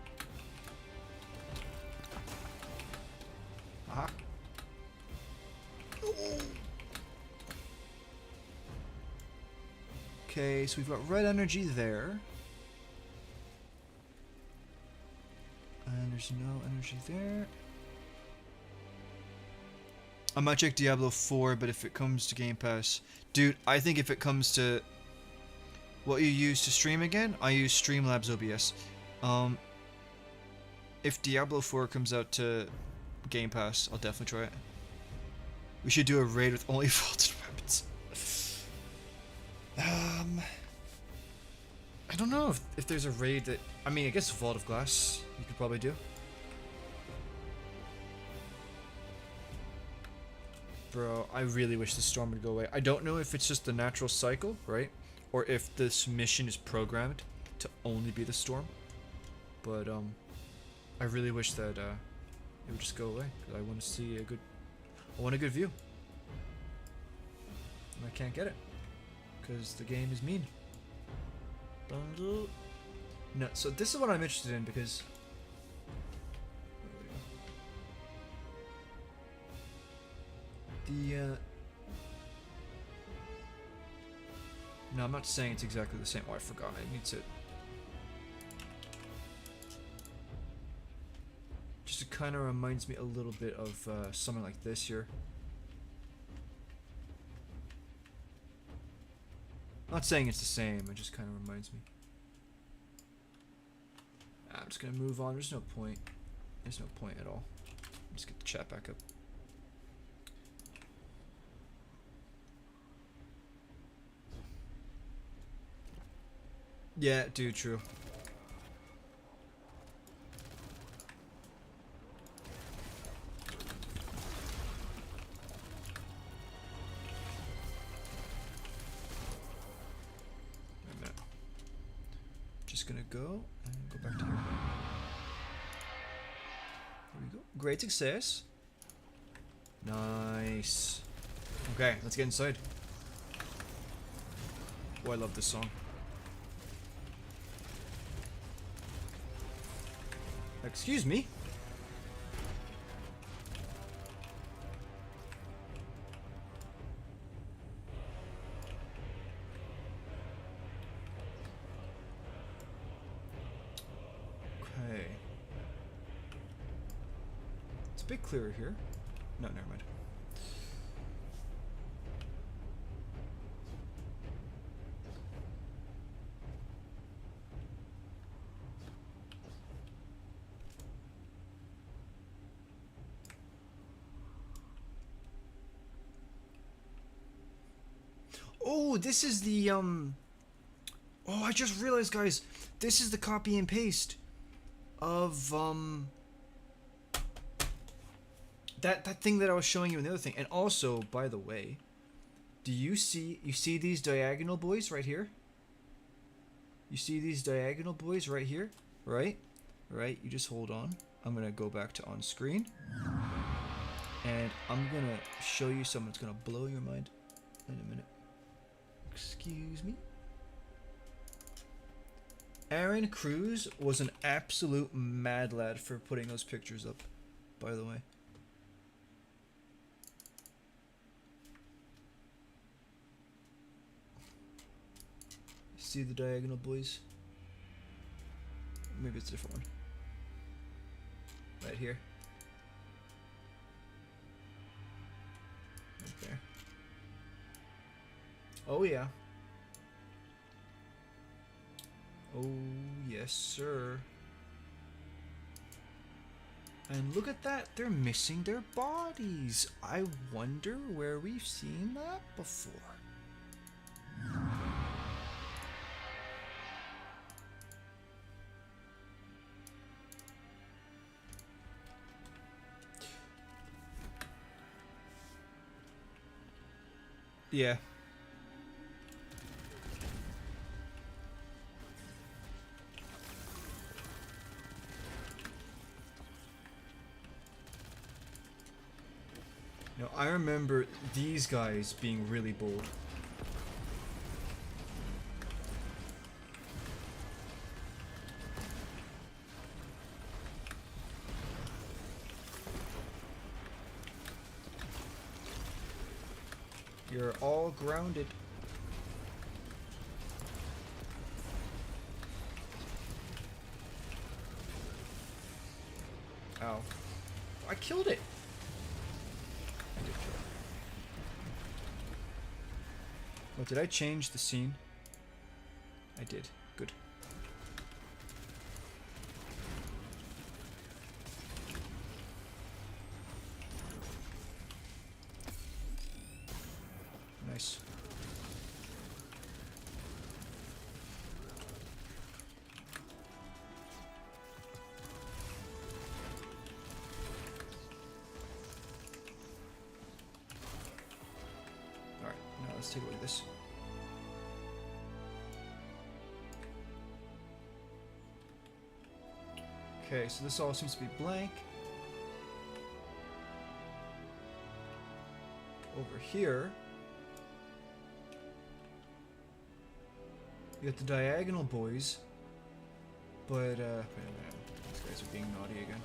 Okay, so we've got red energy there. And there's no energy there. I might check Diablo 4, but if it comes to Game Pass... Dude, I think if it comes to what you use to stream again, I use Streamlabs OBS. If Diablo 4 comes out to Game Pass, I'll definitely try it. We should do a raid with only vaulted weapons. I don't know if there's a raid that... I mean, I guess Vault of Glass you could probably do. Bro, I really wish the storm would go away. I don't know if it's just the natural cycle, right? Or if this mission is programmed to only be the storm. But, I really wish that, it would just go away. Because I want to see a good... I want a good view. And I can't get it. Because the game is mean. Bundle. No, so this is what I'm interested in because... No, I'm not saying it's exactly the same. Oh, I forgot. I need to... Just it kind of reminds me a little bit of something like this here. Not saying it's the same, it just kind of reminds me. I'm just gonna move on. There's no point. There's no point at all. Just get the chat back up. Yeah, dude, true. Wait a minute. Just gonna go and go back to here. There we go. Great success. Nice. Okay, let's get inside. Oh, I love this song. Excuse me? Okay. It's a bit clearer here. No, never mind. Oh, this is the, Oh, I just realized, guys. This is the copy and paste of, that thing that I was showing you in the other thing. And also, by the way, do you see these diagonal boys right here? You see these diagonal boys right here? Right? Right? You just hold on. I'm going to go back to on screen. And I'm going to show you something that's going to blow your mind in a minute. Excuse me. Aaron Cruz was an absolute mad lad for putting those pictures up, by the way. See the diagonal boys? Maybe it's a different one. Right here. Right there. Oh yeah. Oh yes, sir. And look at that, they're missing their bodies. I wonder where we've seen that before. Yeah. No, I remember these guys being really bold. You're all grounded. Ow. I killed it! I did kill it. What, did I change the scene? I did. Good. Nice. Alright, now let's take a look at this. Okay, so this all seems to be blank. Over here, you got the diagonal boys, but wait a minute, these guys are being naughty again.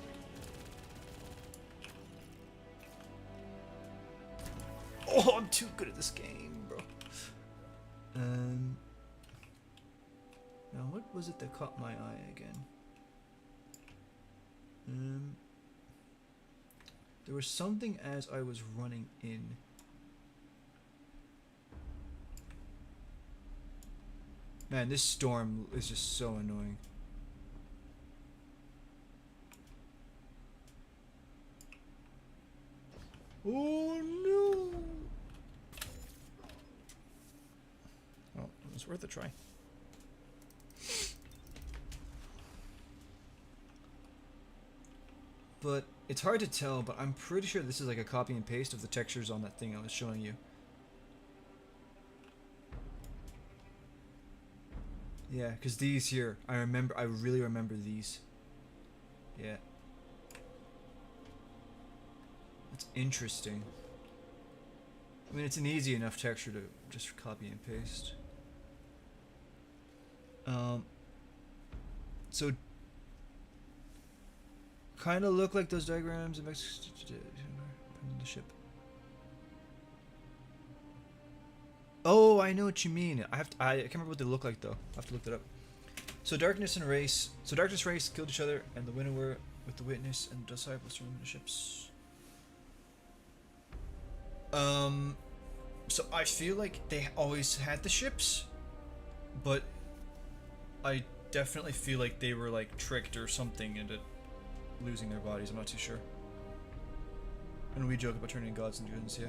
Oh, I'm too good at this game, bro. Now what was it that caught my eye again? There was something as I was running in. Man, this storm is just so annoying. Oh no! Well, it was worth a try. But it's hard to tell, but I'm pretty sure this is like a copy and paste of the textures on that thing I was showing you. Yeah, because these here, I really remember these. Yeah. That's interesting. I mean, it's an easy enough texture to just copy and paste. So kind of look like those diagrams of the ship. Oh, I know what you mean. I can't remember what they look like though. I have to look that up. So darkness and race. So darkness race killed each other, and the winner were with the witness and the disciples from the ships. So I feel like they always had the ships, but I definitely feel like they were like tricked or something into losing their bodies. I'm not too sure. And we joke about turning gods into humans, yeah.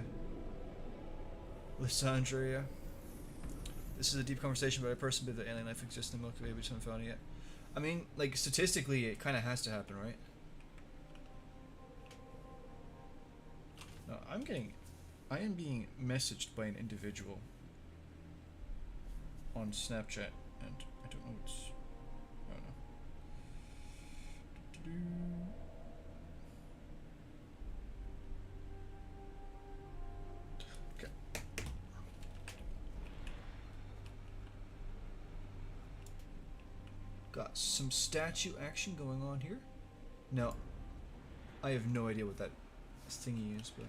Lysandra, yeah. This is a deep conversation about a person believe that alien life exists in the Milky Way, but haven't found it yet. I mean, like, statistically, it kind of has to happen, right? No, I am being messaged by an individual on Snapchat, and I don't know what's, I don't know. Okay. Got some statue action going on here. No, I have no idea what that thingy is, but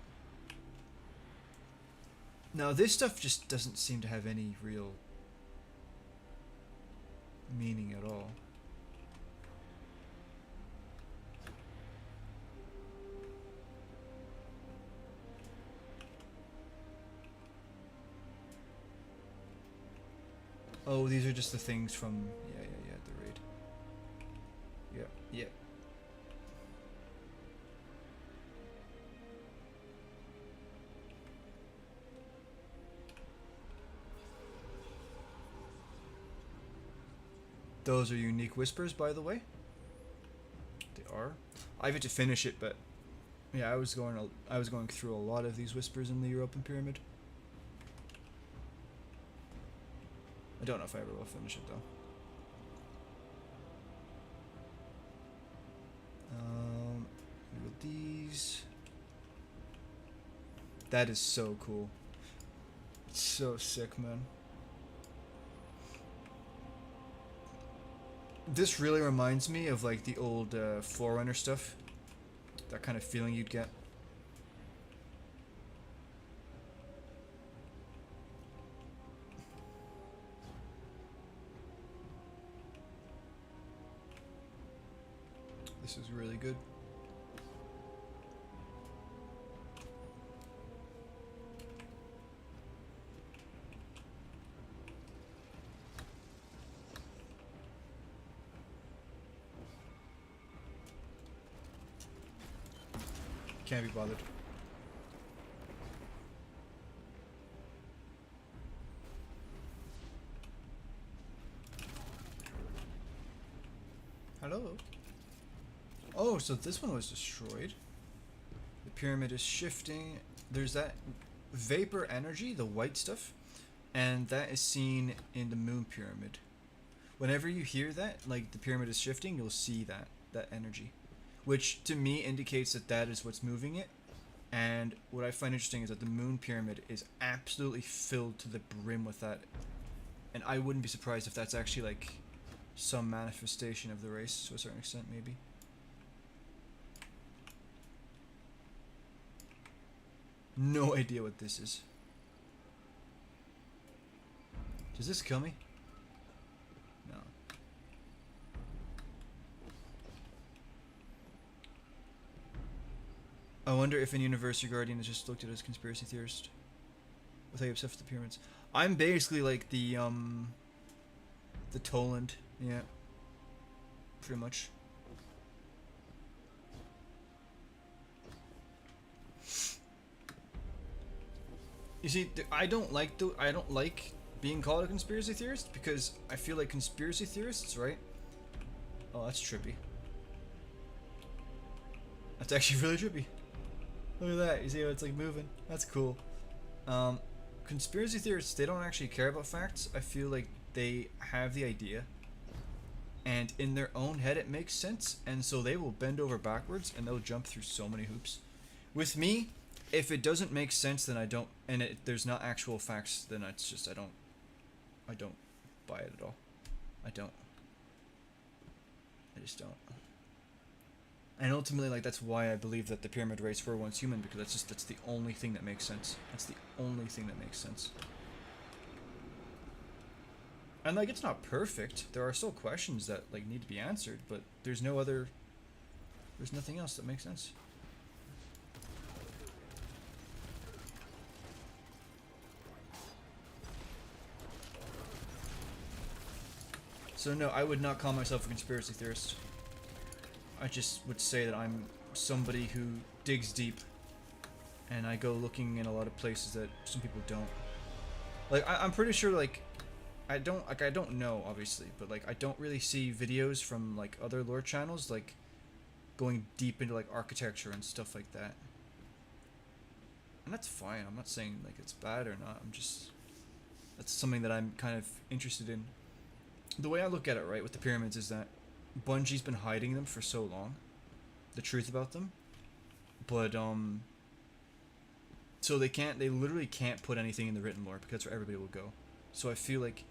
now this stuff just doesn't seem to have any real meaning at all. Oh, these are just the things from yeah, the raid. Yeah. Those are unique whispers, by the way. They are. I've yet to finish it, but yeah, I was going through a lot of these whispers in the European pyramid. I don't know if I ever will finish it though. With these, that is so cool. It's so sick, man. This really reminds me of like the old Forerunner stuff. That kind of feeling you'd get. This is really good. Can't be bothered. Hello? Oh, so this one was destroyed. The pyramid is shifting. There's that vapor energy, the white stuff, and that is seen in the moon pyramid. Whenever you hear that, like the pyramid is shifting, you'll see that energy, which to me indicates that that is what's moving it. And what I find interesting is that the moon pyramid is absolutely filled to the brim with that, and I wouldn't be surprised if that's actually like some manifestation of the race to a certain extent, maybe. No idea what this is. Does this kill me? No. I wonder if in universe your guardian is just looked at as conspiracy theorist. With how you obsessed with the pyramids. I'm basically like the Toland, yeah. Pretty much. You see, I don't like being called a conspiracy theorist because I feel like conspiracy theorists, right? Oh, that's trippy. That's actually really trippy. Look at that. You see how it's like moving? That's cool. Conspiracy theorists, they don't actually care about facts. I feel like they have the idea, and in their own head it makes sense, and so they will bend over backwards and they'll jump through so many hoops. With me, if it doesn't make sense, then I don't, and there's not actual facts, then it's just I don't buy it at all. I just don't. And ultimately, like, that's why I believe that the pyramid race were once human, because that's the only thing that makes sense. That's the only thing that makes sense. And like, it's not perfect. There are still questions that like need to be answered, but there's nothing else that makes sense. So no, I would not call myself a conspiracy theorist. I just would say that I'm somebody who digs deep, and I go looking in a lot of places that some people don't. Like, I'm pretty sure, like, I don't know, obviously, but like, I don't really see videos from like other lore channels like going deep into like architecture and stuff like that. And that's fine. I'm not saying like it's bad or not. That's something that I'm kind of interested in. The way I look at it, right, with the pyramids is that Bungie's been hiding them for so long, the truth about them, but so they literally can't put anything in the written lore because that's where everybody will go. So I feel like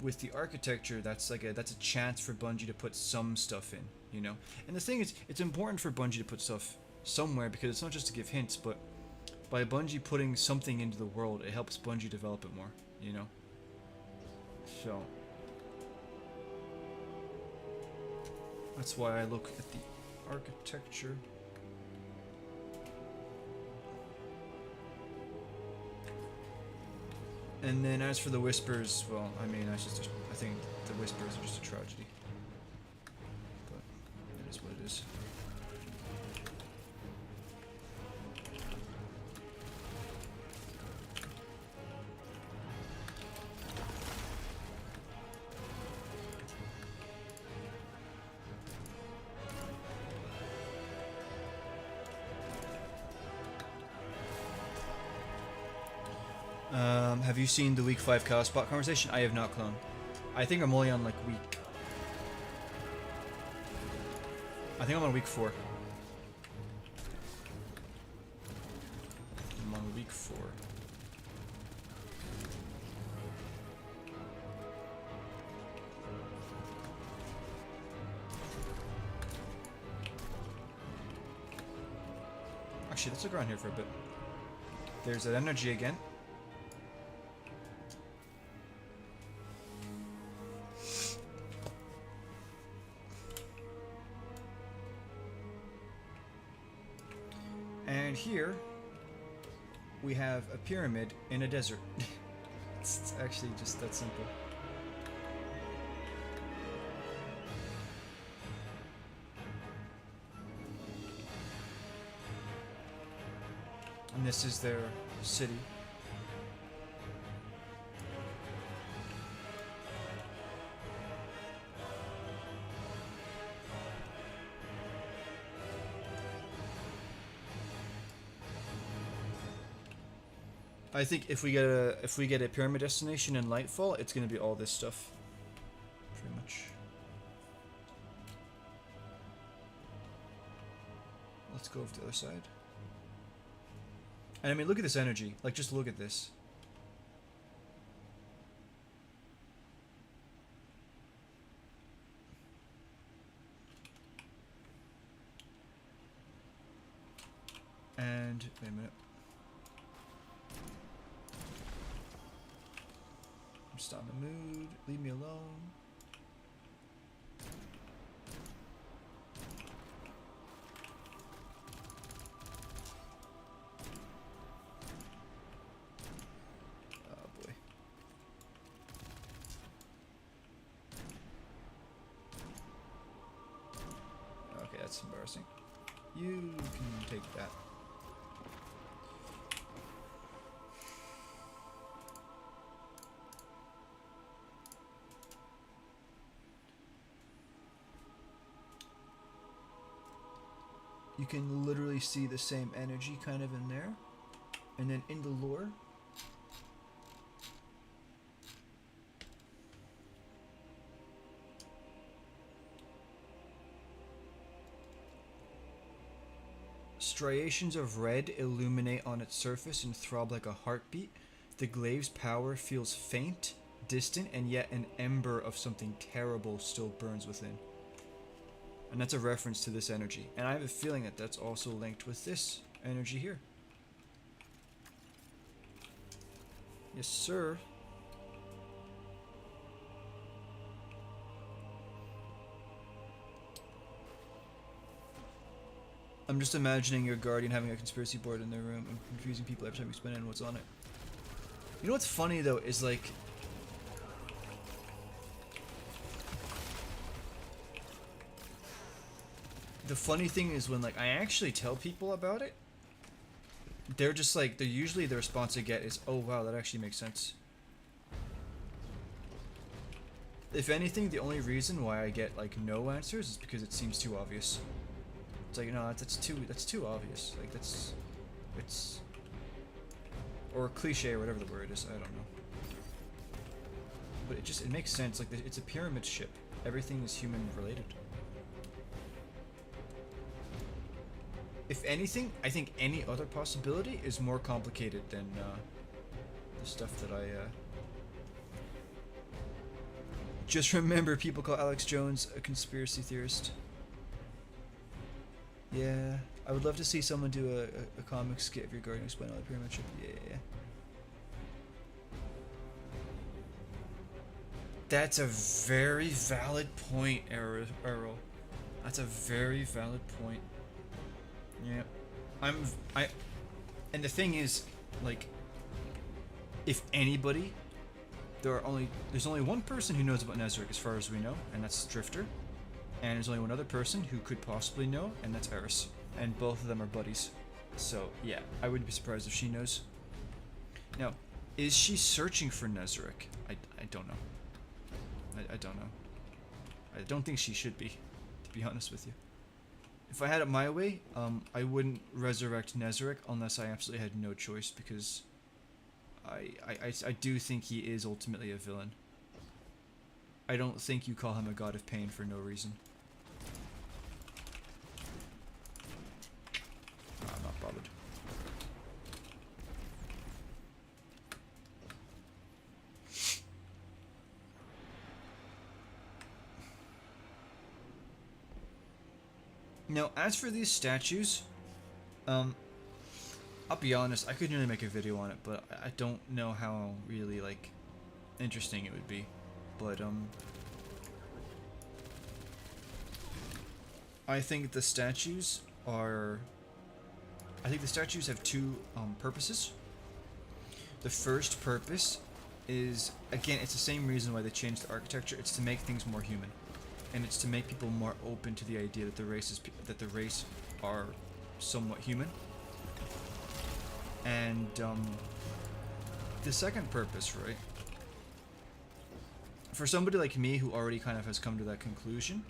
with the architecture, that's a chance for Bungie to put some stuff in, you know. And the thing is, it's important for Bungie to put stuff somewhere because it's not just to give hints, but by Bungie putting something into the world, it helps Bungie develop it more, you know. So that's why I look at the architecture. And then as for the whispers, well, I mean, I think the whispers are just a tragedy. But it is what it is. Have you seen the week 5 chaos spot conversation? I have not, Clone. I think I'm only on like week... I think I'm on week 4. I'm on week 4. Actually, let's look around here for a bit. There's that energy again. And here we have a pyramid in a desert. It's actually just that simple. And this is their city. I think if we get a pyramid destination in Lightfall, it's gonna be all this stuff, pretty much. Let's go over to the other side. And I mean, look at this energy. Like, just look at this. And wait a minute. I'm just not in the mood. Leave me alone. Oh boy. Okay, that's embarrassing. You can take that. You can literally see the same energy kind of in there. And then in the lore, striations of red illuminate on its surface and throb like a heartbeat. The glaive's power feels faint, distant, and yet an ember of something terrible still burns within. And that's a reference to this energy. And I have a feeling that that's also linked with this energy here. Yes, sir. I'm just imagining your guardian having a conspiracy board in their room and confusing people every time you spin in what's on it. You know what's funny though is like, the funny thing is when like I actually tell people about it, they're just like, usually the response I get is, oh wow, that actually makes sense. If anything, the only reason why I get like no answers is because it seems too obvious. It's like, no, that's too obvious. Like it's or cliche or whatever the word is, I don't know. But it makes sense. Like it's a pyramid ship. Everything is human related. If anything, I think any other possibility is more complicated than the stuff that I. Just remember, people call Alex Jones a conspiracy theorist. Yeah, I would love to see someone do a comic skit of your guardian explain all the pyramid ship. Yeah. That's a very valid point, Errol. That's a very valid point. Yeah, and the thing is, like, if anybody, there's only one person who knows about Nezarec as far as we know, and that's Drifter, and there's only one other person who could possibly know, and that's Eris, and both of them are buddies. So yeah, I wouldn't be surprised if she knows. Now, is she searching for Nezarec? I don't know. I don't know. I don't think she should be, to be honest with you. If I had it my way, I wouldn't resurrect Nezarec unless I absolutely had no choice, because I do think he is ultimately a villain. I don't think you call him a god of pain for no reason. I'm not bothered. Now, as for these statues, I'll be honest, I couldn't really make a video on it, but I don't know how really, like, interesting it would be. But, I think the statues are I think the statues have two purposes. The first purpose is, again, it's the same reason why they changed the architecture. It's to make things more human, and it's to make people more open to the idea that the race are somewhat human. And the second purpose, right? For somebody like me who already kind of has come to that conclusion,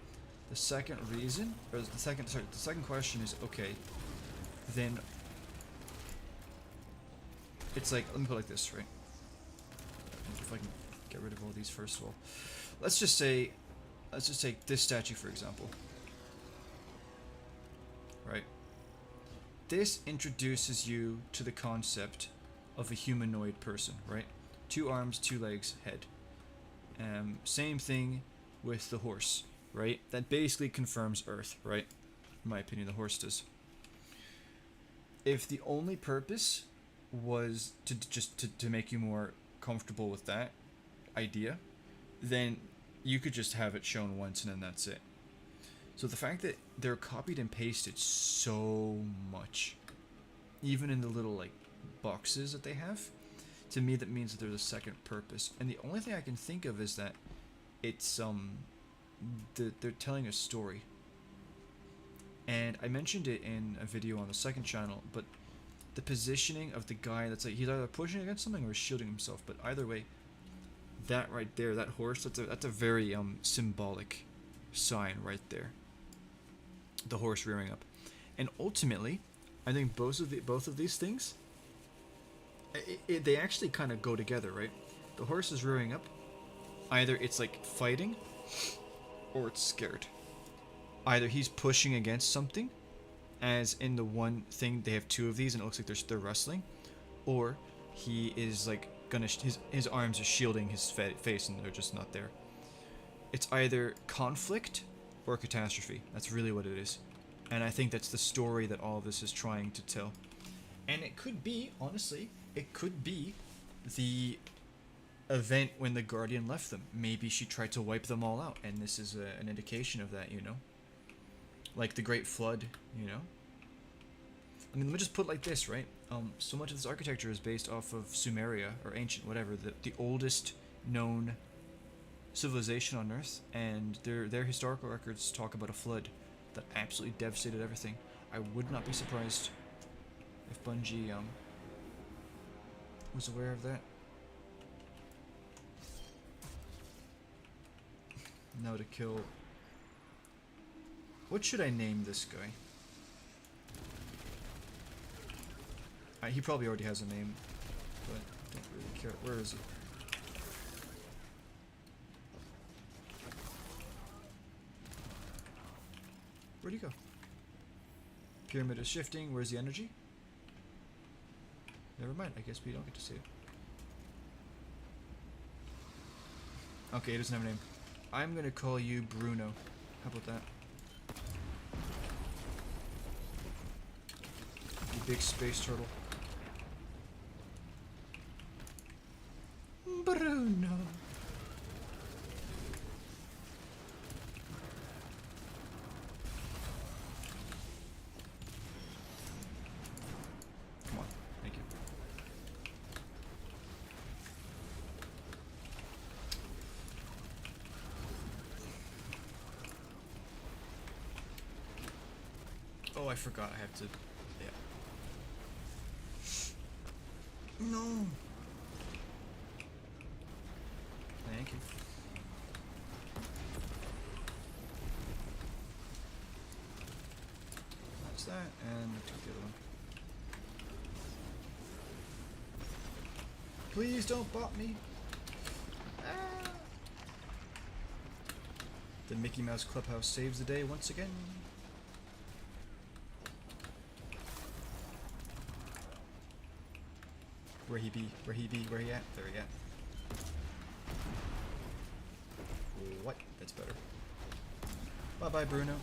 the second reason, or the second question is, okay, then it's like, let me put it like this, right? If I can get rid of all these first of all. Let's just take this statue for example. Right? This introduces you to the concept of a humanoid person, right? 2 arms, 2 legs, head. Same thing with the horse, right? That basically confirms Earth, right? In my opinion, the horse does. If the only purpose was to make you more comfortable with that idea, then you could just have it shown once and then that's it. So the fact that they're copied and pasted so much, even in the little like boxes that they have, to me that means that there's a second purpose. And the only thing I can think of is that it's they're telling a story. And I mentioned it in a video on the second channel, but the positioning of the guy, that's like he's either pushing against something or shielding himself, but either way, that right there, that horse, that's a very symbolic sign right there. The horse rearing up. And ultimately, I think both of these things, they actually kind of go together, right? The horse is rearing up. Either it's like fighting, or it's scared. Either he's pushing against something, as in the one thing they have 2 of these and it looks like they're wrestling, or he is like gonna his arms are shielding his face and they're just not there. It's either conflict or catastrophe. That's really what it is. And I think that's the story that all of this is trying to tell. And it could be, honestly, it could be the event when the Guardian left them. Maybe she tried to wipe them all out, and this is an indication of that, you know? Like the Great Flood, you know? I mean, let me just put it like this, right? So much of this architecture is based off of Sumeria, or ancient, whatever, the oldest known civilization on Earth, and their historical records talk about a flood that absolutely devastated everything. I would not be surprised if Bungie was aware of that. Now to kill... What should I name this guy? He probably already has a name, but I don't really care. Where is he? Where'd he go? Pyramid is shifting. Where's the energy? Never mind. I guess we don't get to see it. Okay, it doesn't have a name. I'm gonna call you Bruno. How about that? You big space turtle. Bruno. Come on, thank you. Oh, I forgot I have to... Yeah. No! Thank you. That's that, and I took the other one. Please don't bot me! Ah. The Mickey Mouse Clubhouse saves the day once again. Where he be? Where he be? Where he at? There he at. What? That's better. Bye-bye, Bruno.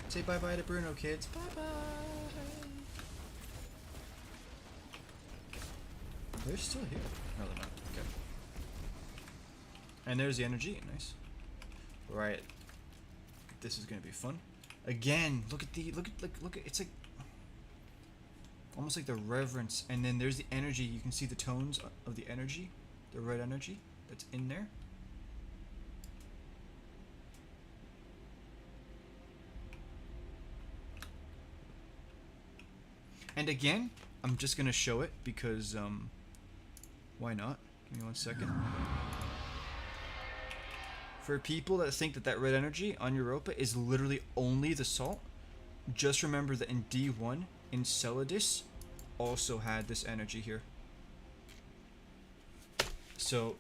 Say bye-bye to Bruno, kids. Bye-bye. They're still here. No, they're not. Okay. And there's the energy. Nice. Right. This is gonna be fun. Again, look at it's like almost like the reverence, and then there's the energy. You can see the tones of the energy, the red energy that's in there. And again, I'm just gonna show it because why not? Give me 1 second. For people that think that that red energy on Europa is literally only the salt, just remember that in D1, Enceladus also had this energy here. So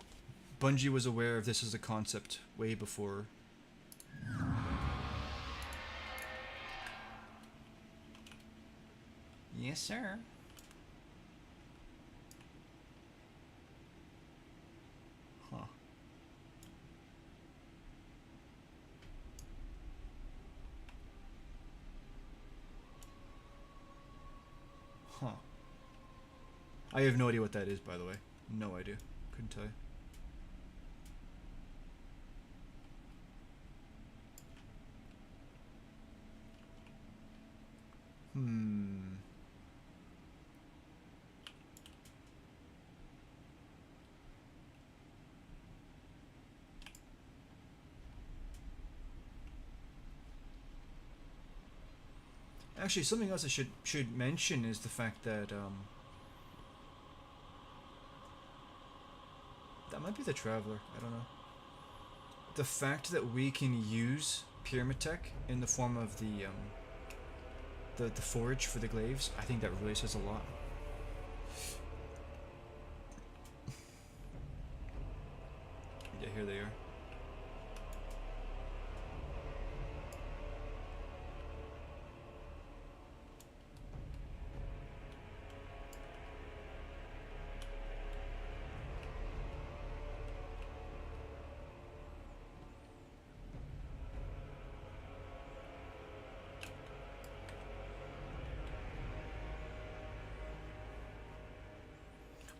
Bungie was aware of this as a concept way before. Yes, sir. Huh. Huh. I have no idea what that is, by the way. No idea. Couldn't tell you. Actually, something else I should mention is the fact that that might be the Traveler. I don't know. The fact that we can use pyramid tech in the form of the forge for the glaives, I think that really says a lot. Yeah, here they are.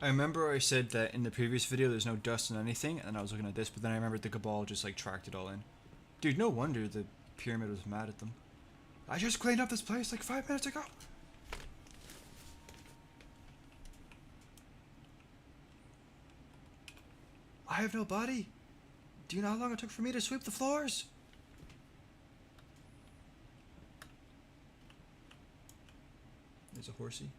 I remember I said that in the previous video there's no dust in anything, and I was looking at this, but then I remembered the Cabal just like tracked it all in. Dude, no wonder the pyramid was mad at them. I just cleaned up this place like 5 minutes ago. I have no body. Do you know how long it took for me to sweep the floors? There's a horsey.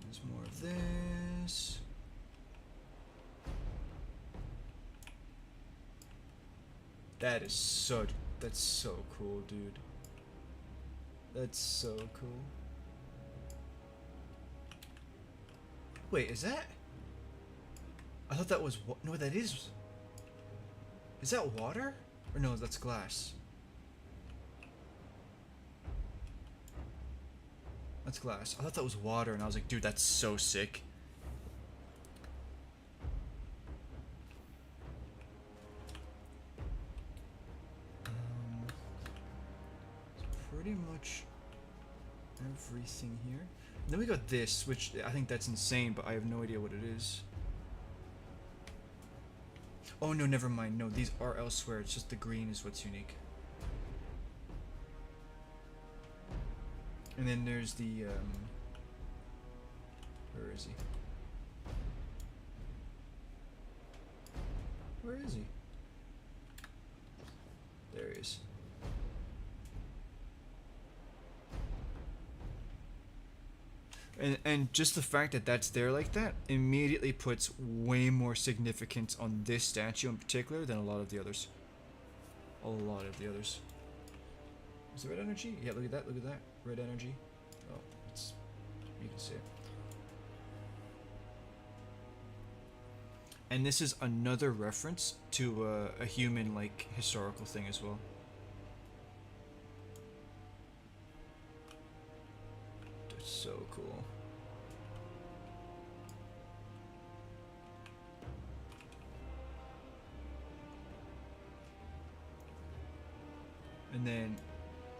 There's more of this. That's so cool, dude. That's so cool. Wait, is that? I thought that was no, that is. Is that water? Or no, that's glass. That's glass. I thought that was water, and I was like, dude, that's so sick. Pretty much everything here. And then we got this, which I think that's insane, but I have no idea what it is. Oh no, never mind. No, these are elsewhere. It's just the green is what's unique. And then there's the where is he? Where is he? There he is. And just the fact that that's there like that immediately puts way more significance on this statue in particular than a lot of the others. A lot of the others. Is it red energy? Yeah, look at that, look at that. Red energy. Oh, it's, you can see it. And this is another reference to a human, like, historical thing as well. That's so cool. And then,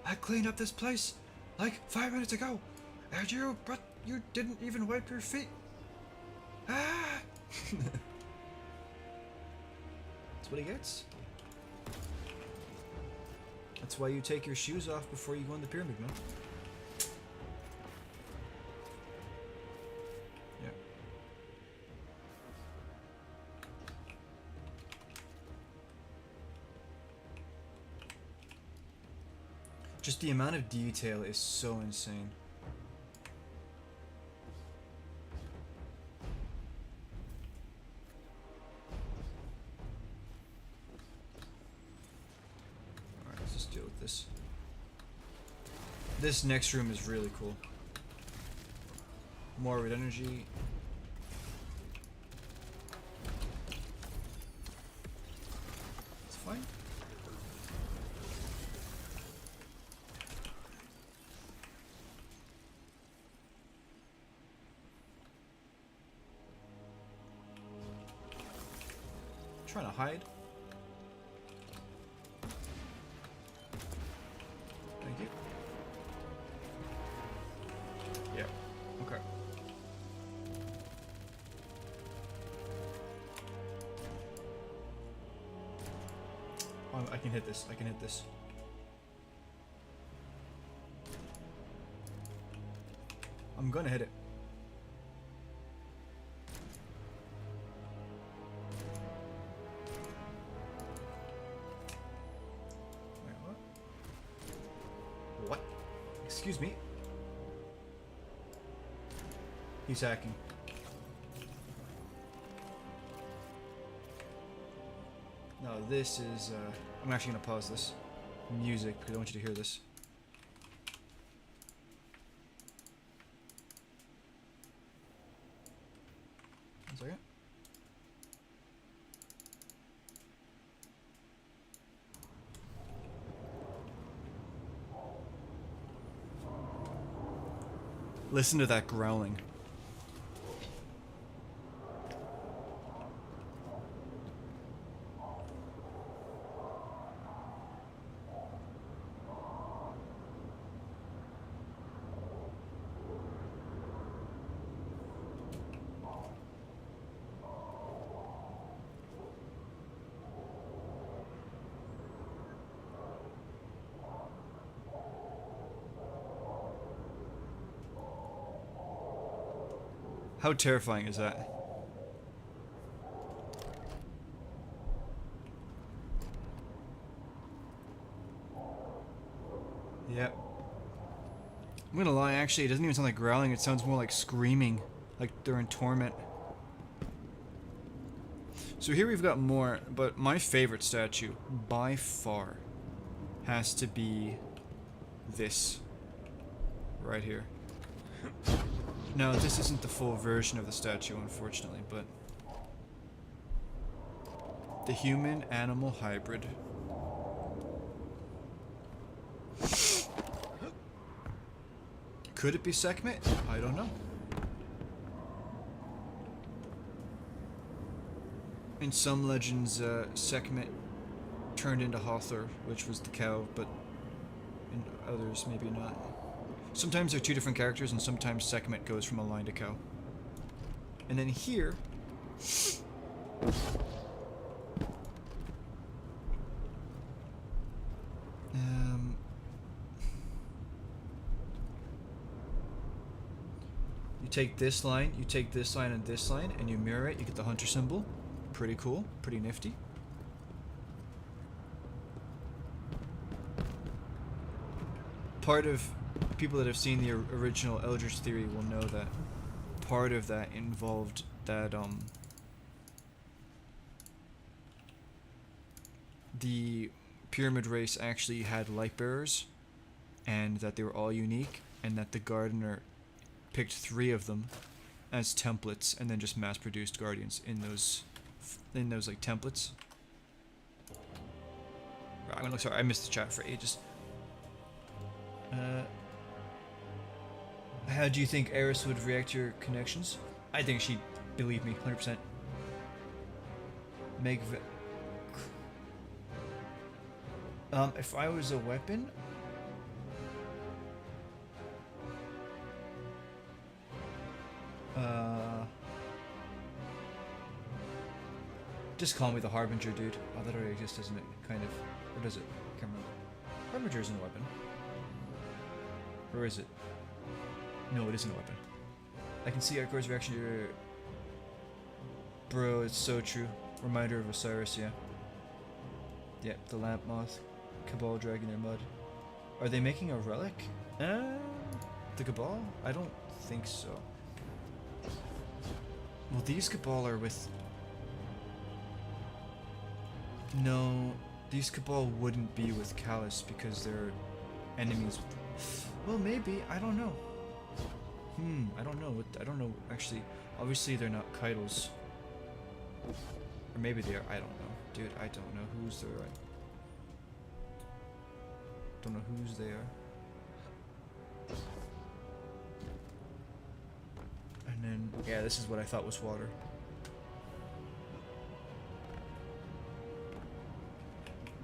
I cleaned up this place like 5 minutes ago, and but you didn't even wipe your feet. Ah! That's what he gets. That's why you take your shoes off before you go in the pyramid, man. Yeah. Just the amount of detail is so insane. Alright, let's just deal with this. This next room is really cool. More red energy. It's fine. Trying to hide. Thank you. Yeah. Okay. Oh, I can hit this. I can hit this. I'm gonna hit it. What? Excuse me. He's hacking. No, this is, I'm actually gonna pause this music because I want you to hear this. One second. Listen to that growling. How terrifying is that? Yep. I'm gonna lie, actually, it doesn't even sound like growling, it sounds more like screaming, like they're in torment. So here we've got more, but my favorite statue, by far, has to be this. Right here. No, this isn't the full version of the statue, unfortunately, but the human-animal hybrid. Could it be Sekhmet? I don't know. In some legends, Sekhmet turned into Hathor, which was the cow, but in others, maybe not. Sometimes they're two different characters, and sometimes Sekhmet goes from a lion to cow. And then here... you take this line, you take this line and this line, and you mirror it, you get the hunter symbol. Pretty cool, pretty nifty. Part of people that have seen the original Eldritch Theory will know that part of that involved that the pyramid race actually had light bearers, and that they were all unique, and that the gardener picked 3 of them as templates and then just mass produced guardians in those like templates. I'm gonna look, sorry, I missed the chat for ages. How do you think Eris would react to your connections? I think she'd believe me, 100%. Meg. If I was a weapon, just call me the Harbinger, dude. Oh, that already exists, doesn't it? Kind of. Or does it? I can't remember. Armature isn't a weapon. Or is it? No, it isn't a weapon. I can see Arcor's reaction to your... Bro, it's so true. Reminder of Osiris, yeah. Yep, the lamp moth. Cabal dragging their mud. Are they making a relic? The Cabal? I don't think so. Well, these Cabal are with... No, these Cabal wouldn't be with Callus because they're enemies with... Well, maybe. I don't know. I don't know. I don't know. Actually, obviously they're not Kytles. Or maybe they are. I don't know. Dude, I don't know whose they are. Don't know whose they are. And then, yeah, this is what I thought was water.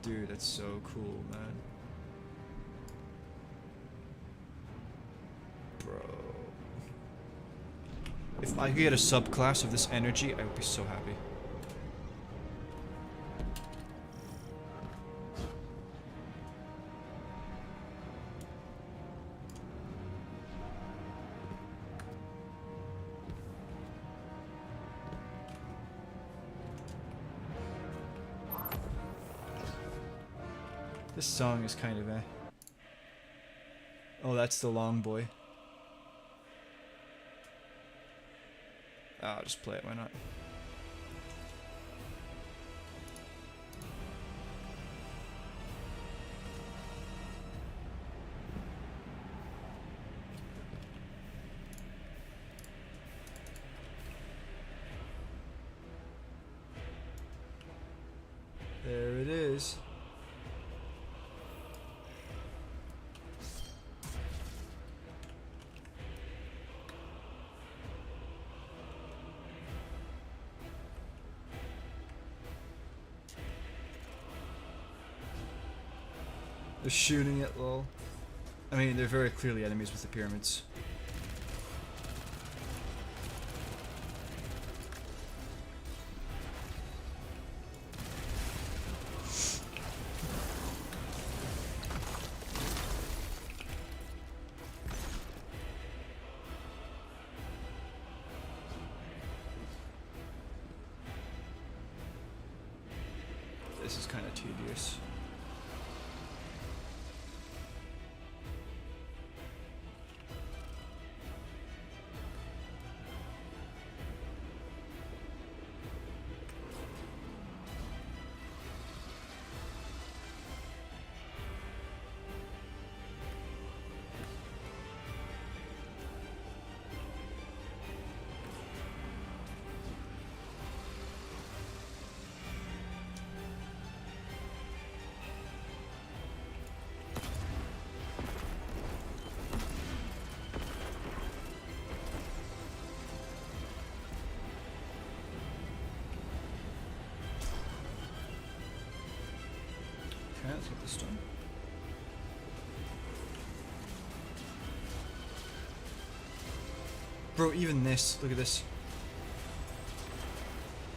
Dude, that's so cool, man. Bro. If I could get a subclass of this energy, I would be so happy. This song is kind of eh. Oh, that's the long boy. I'll just play it, why not? There it is. They're shooting it, lol. I mean, they're very clearly enemies with the pyramids. This is kind of tedious. Okay, let's get this done. Bro, even this, look at this.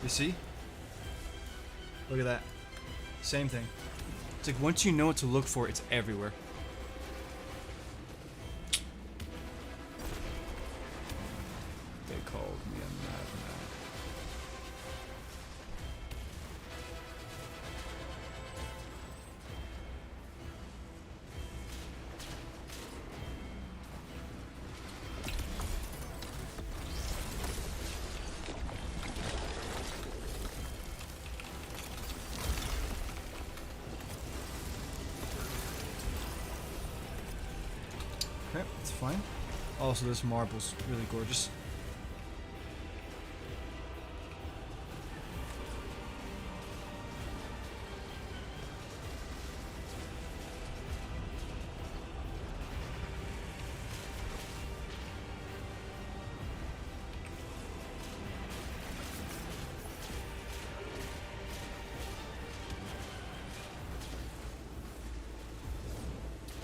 You see? Look at that. Same thing. It's like once you know what to look for, it's everywhere. They called me a madman. Okay, that's fine. Also, this marble's really gorgeous.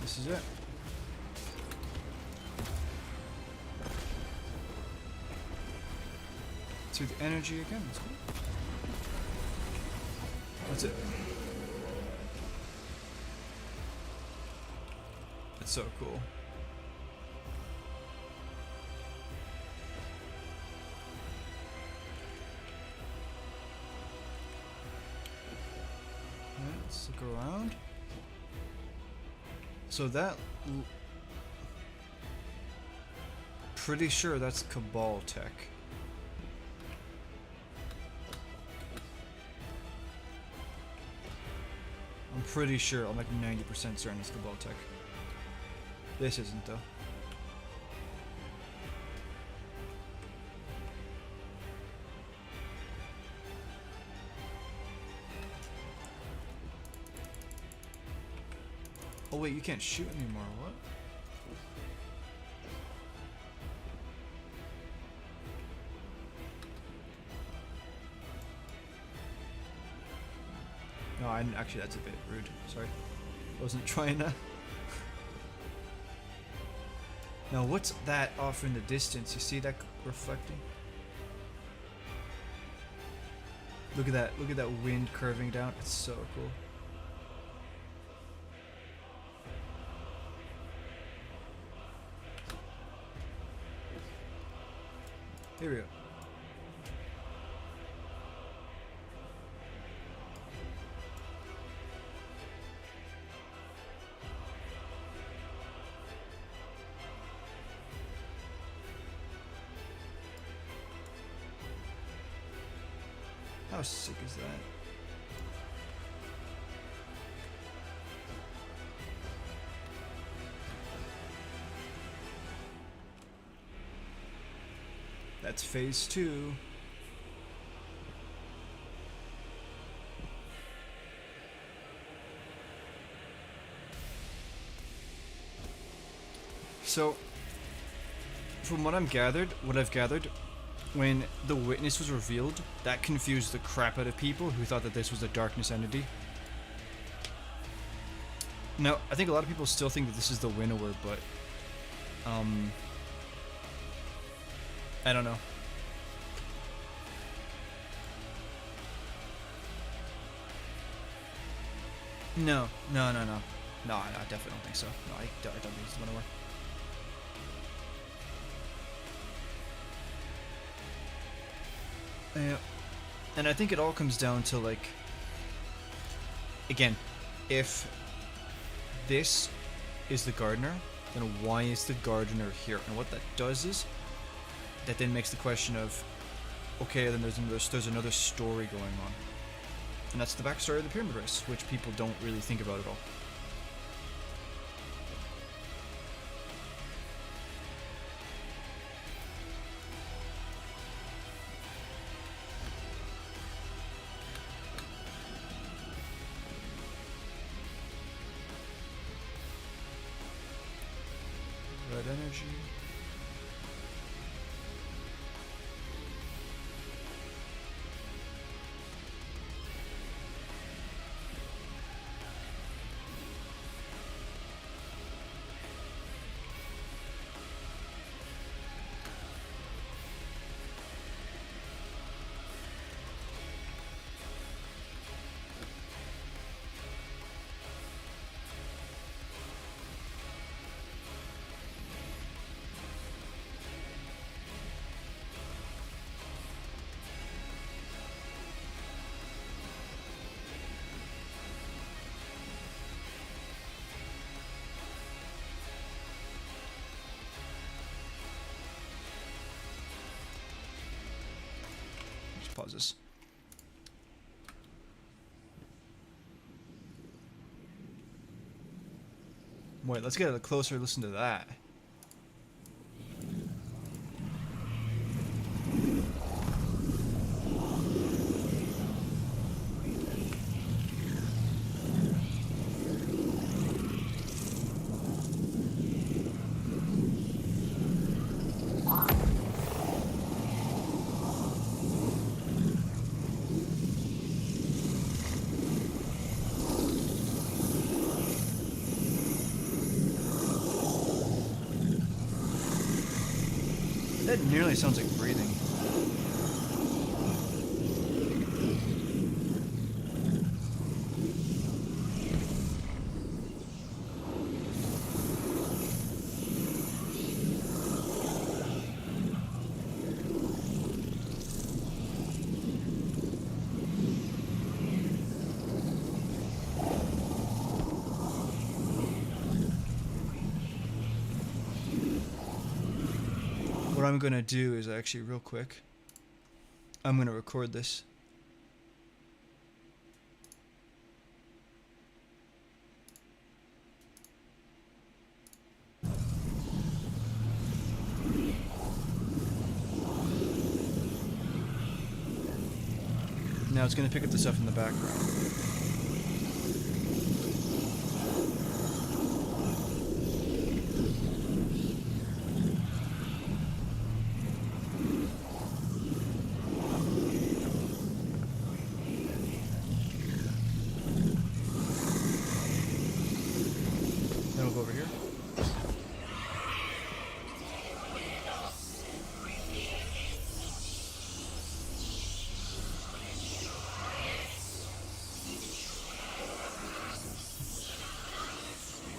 This is it. To the energy again. That's cool. That's it. It's so cool. Alright, let's look around. So that... Pretty sure that's Cabal tech. I'm pretty sure, I'm like 90% certain it's Cabal tech. This isn't though. Oh wait, you can't shoot anymore, what? No, actually that's a bit rude, sorry. Wasn't trying to. Now what's that off in the distance? You see that reflecting? Look at that wind curving down. It's so cool. Here we go. How sick is that? That's phase 2. So, from what I've gathered, when the witness was revealed, that confused the crap out of people who thought that this was a darkness entity. Now, I think a lot of people still think that this is the winnower, but I don't know. No, I definitely don't think so. No, I don't think it's the winnower. Yeah, and I think it all comes down to, like, again, if this is the gardener, then why is the gardener here? And what that does is, that then makes the question of, okay, then there's another story going on. And that's the backstory of the Pyramid Race, which people don't really think about at all. Red energy. Pause this. Wait, let's get a closer listen to that. That nearly sounds like breathing. What I'm gonna do is actually real quick, I'm gonna record this. Now it's going to pick up the stuff in the background. Then we'll go over here.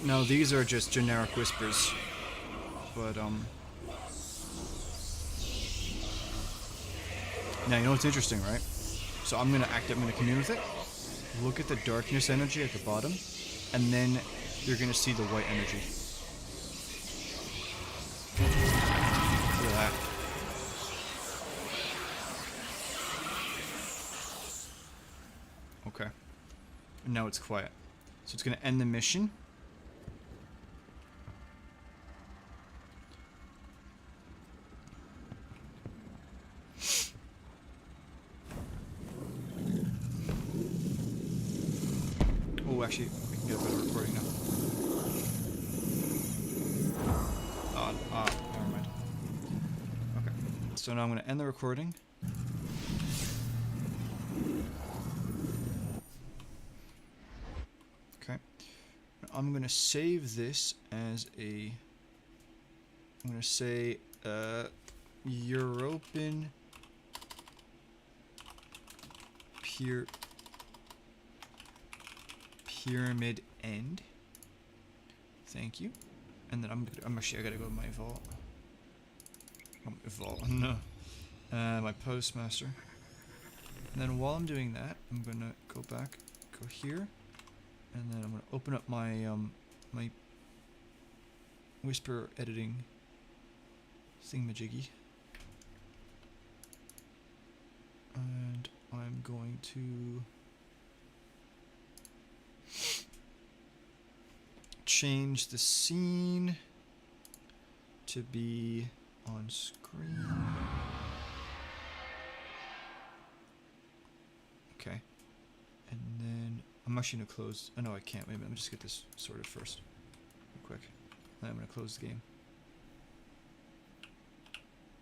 No, these are just generic whispers, but now you know what's interesting, right? So I'm gonna commune with it. Look at the darkness energy at the bottom, and then you're gonna see the white energy. Look at that. Okay. And now it's quiet. So it's gonna end the mission. Oh, actually, we can get a better recording now. Never mind. Okay. So now I'm going to end the recording. Okay. I'm going to save this as a... I'm going to say, European... Pyramid end. Thank you. And then I'm actually, I gotta go to my vault. No. My postmaster. And then while I'm doing that, I'm gonna go back, go here, and then I'm gonna open up my my whisper editing thingamajiggy. And I'm going to change the scene to be on screen. Okay. And then I'm actually going to close. Oh no, I can't. Wait a minute. Let me just get this sorted first. Real quick. Then I'm going to close the game.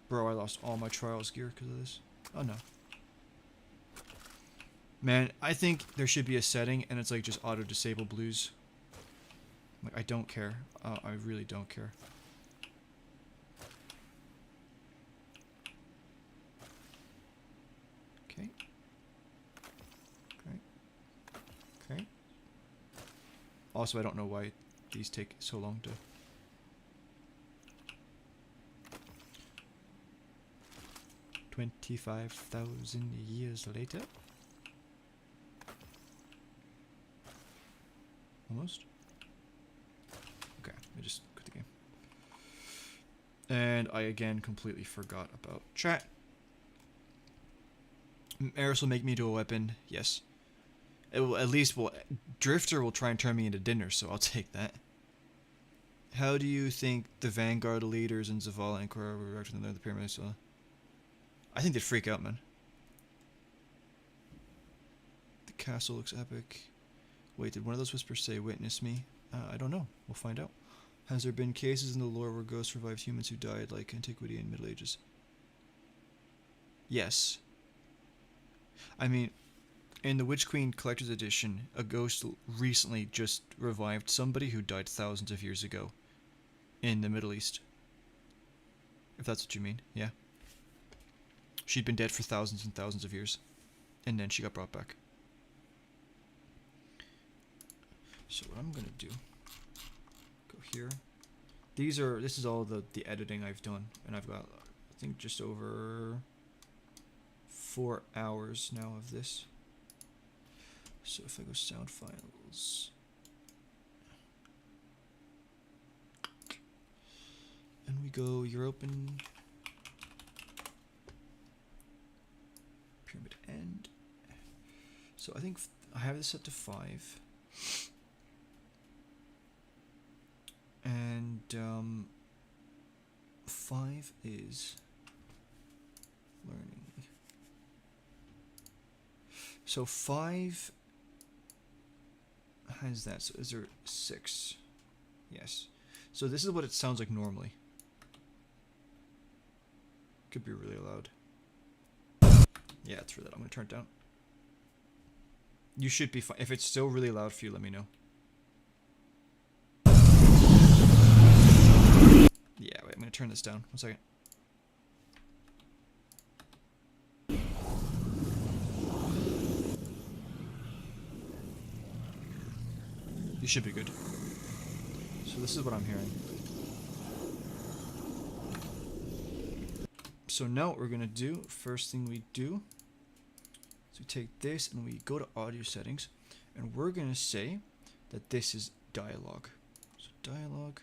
Bro, I lost all my trials gear because of this. Oh no. Man, I think there should be a setting and it's like just auto disable blues. Like, I don't care. I really don't care. Okay. Okay. Okay. Also, I don't know why these take so long to... 25,000 years later? Almost. Okay, I just quit the game. And I again completely forgot about chat. Eris will make me into a weapon. Yes. It will, at least Drifter will try and turn me into dinner, so I'll take that. How do you think the Vanguard leaders in Zavala and Korra will react when they're the pyramids? I think they'd freak out, man. The castle looks epic. Wait, did one of those whispers say, "Witness me"? I don't know. We'll find out. Has there been cases in the lore where ghosts revived humans who died, like Antiquity and Middle Ages? Yes. I mean, in the Witch Queen Collector's Edition, a ghost recently just revived somebody who died thousands of years ago in the Middle East. If that's what you mean, yeah. She'd been dead for thousands and thousands of years, and then she got brought back. So what I'm gonna do, go here. This is all the editing I've done, and I've got, I think, just over 4 hours now of this. So if I go sound files, and we go European So I think I have this set to 5. And 5 is learning. So 5 has that. So is there 6? Yes. So this is what it sounds like normally. Could be really loud. Yeah, it's for that. I'm going to turn it down. You should be fine. If it's still really loud for you, let me know. Yeah, wait, I'm going to turn this down. 1 second. You should be good. So this is what I'm hearing. So now what we're going to do, first thing we do, is we take this and we go to audio settings, and we're going to say that this is dialogue. So dialogue,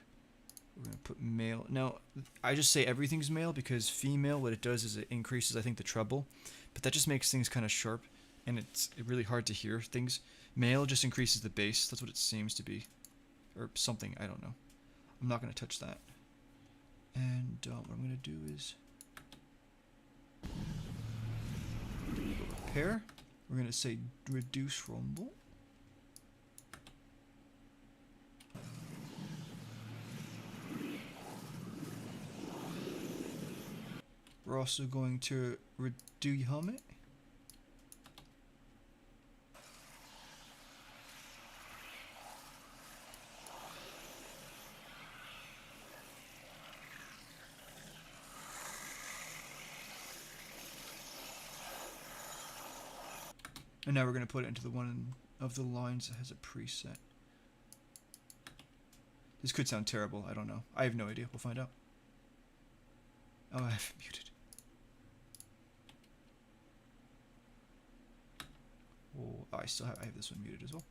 we're going to put male. Now, I just say everything's male because female, what it does is it increases, I think, the treble, but that just makes things kind of sharp, and it's really hard to hear things. Male just increases the bass, that's what it seems to be, or something, I don't know. I'm not going to touch that. And what I'm going to do is repair. We're going to say reduce rumble. We're also going to reduce hum it. And now we're going to put it into the one of the lines that has a preset. This could sound terrible. I don't know. I have no idea. We'll find out. Oh, I have it muted. Oh, I still have. I have this one muted as well.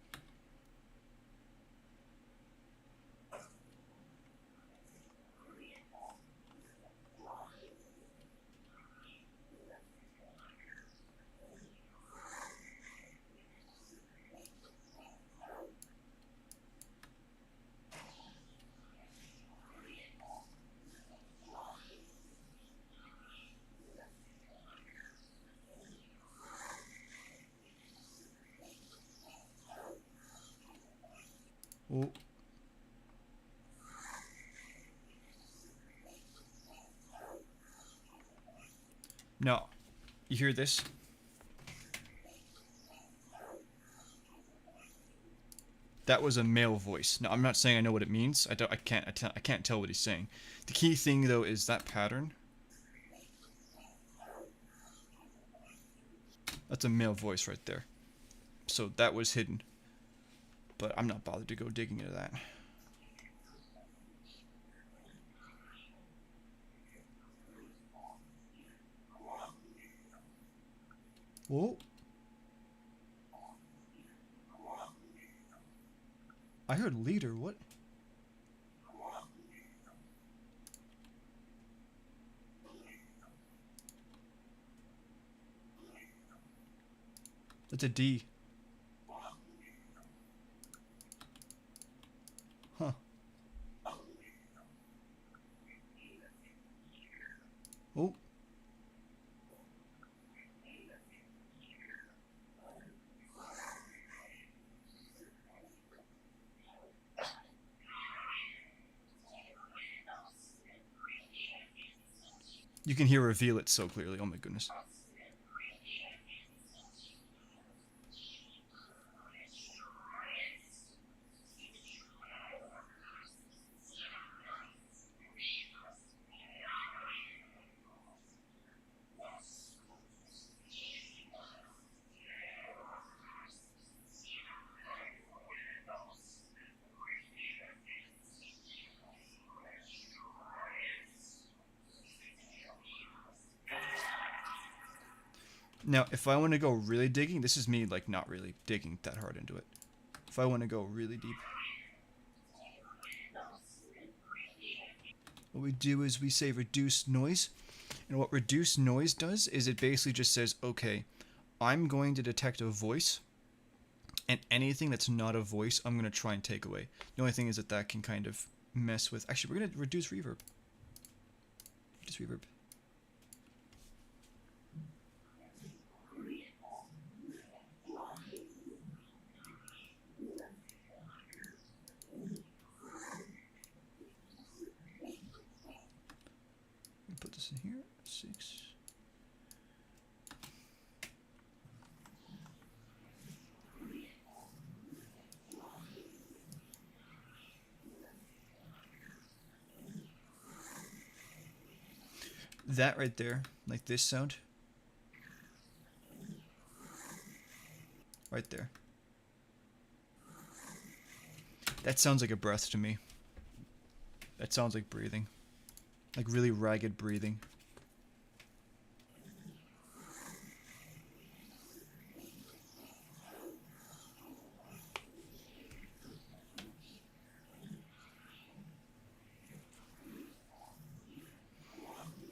Oh. Now, you hear this? That was a male voice. Now, I'm not saying I know what it means. I can't tell what he's saying. The key thing though is that pattern. That's a male voice right there. So that was hidden. But I'm not bothered to go digging into that. Whoa. I heard leader, what? That's a D. Huh. Oh. You can hear reveal it so clearly. Oh my goodness. Now, if I want to go really digging, this is me like not really digging that hard into it. If I want to go really deep, what we do is we say reduce noise. And what reduce noise does is it basically just says, okay, I'm going to detect a voice And anything that's not a voice, I'm going to try and take away. The only thing is that that can kind of mess with... Actually, we're going to reduce reverb. Reduce reverb. Put this in here. 6. That right there, like this sound. Right there. That sounds like a breath to me. That sounds like breathing. Like really ragged breathing.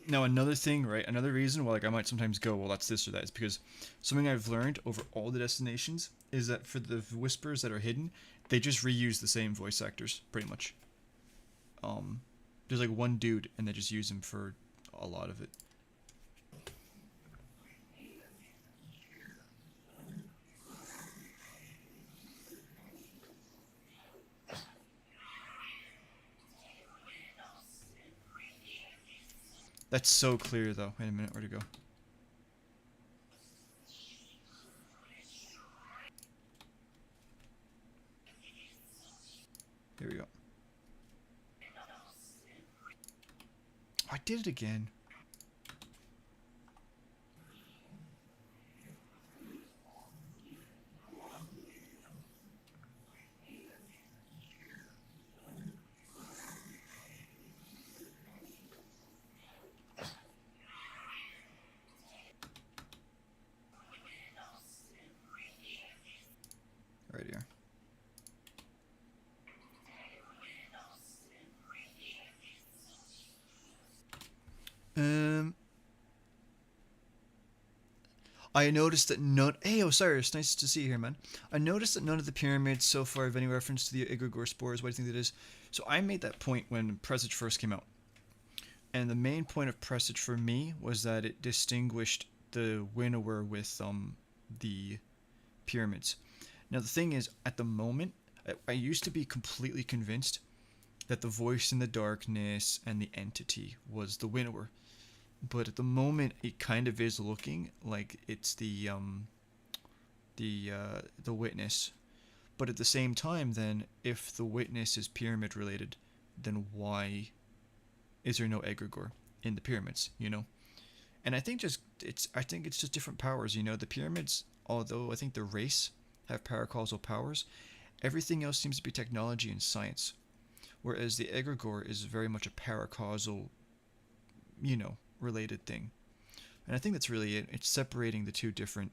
Now another thing, right? Another reason why like I might sometimes go, well, that's this or that, is because something I've learned over all the destinations is that for the whispers that are hidden, they just reuse the same voice actors pretty much. There's like one dude, and they just use him for a lot of it. That's so clear, though. Wait a minute, where'd it go? Here we go. I did it again. Right here. I noticed that none... Hey, Osiris, nice to see you here, man. I noticed that none of the pyramids so far have any reference to the Igorgor spores. What do you think that is? So I made that point when Presage first came out. And the main point of Presage for me was that it distinguished the Winnower with the pyramids. Now the thing is, at the moment, I used to be completely convinced that the voice in the darkness and the entity was the Winnower. But at the moment, it kind of is looking like it's the witness. But at the same time, then, if the witness is pyramid related, then why is there no egregore in the pyramids? You know, and I think it's just different powers. You know, the pyramids, although I think the race have paracausal powers, everything else seems to be technology and science, whereas the egregore is very much a paracausal, you know, related thing. And I think that's really it. It's separating the two different,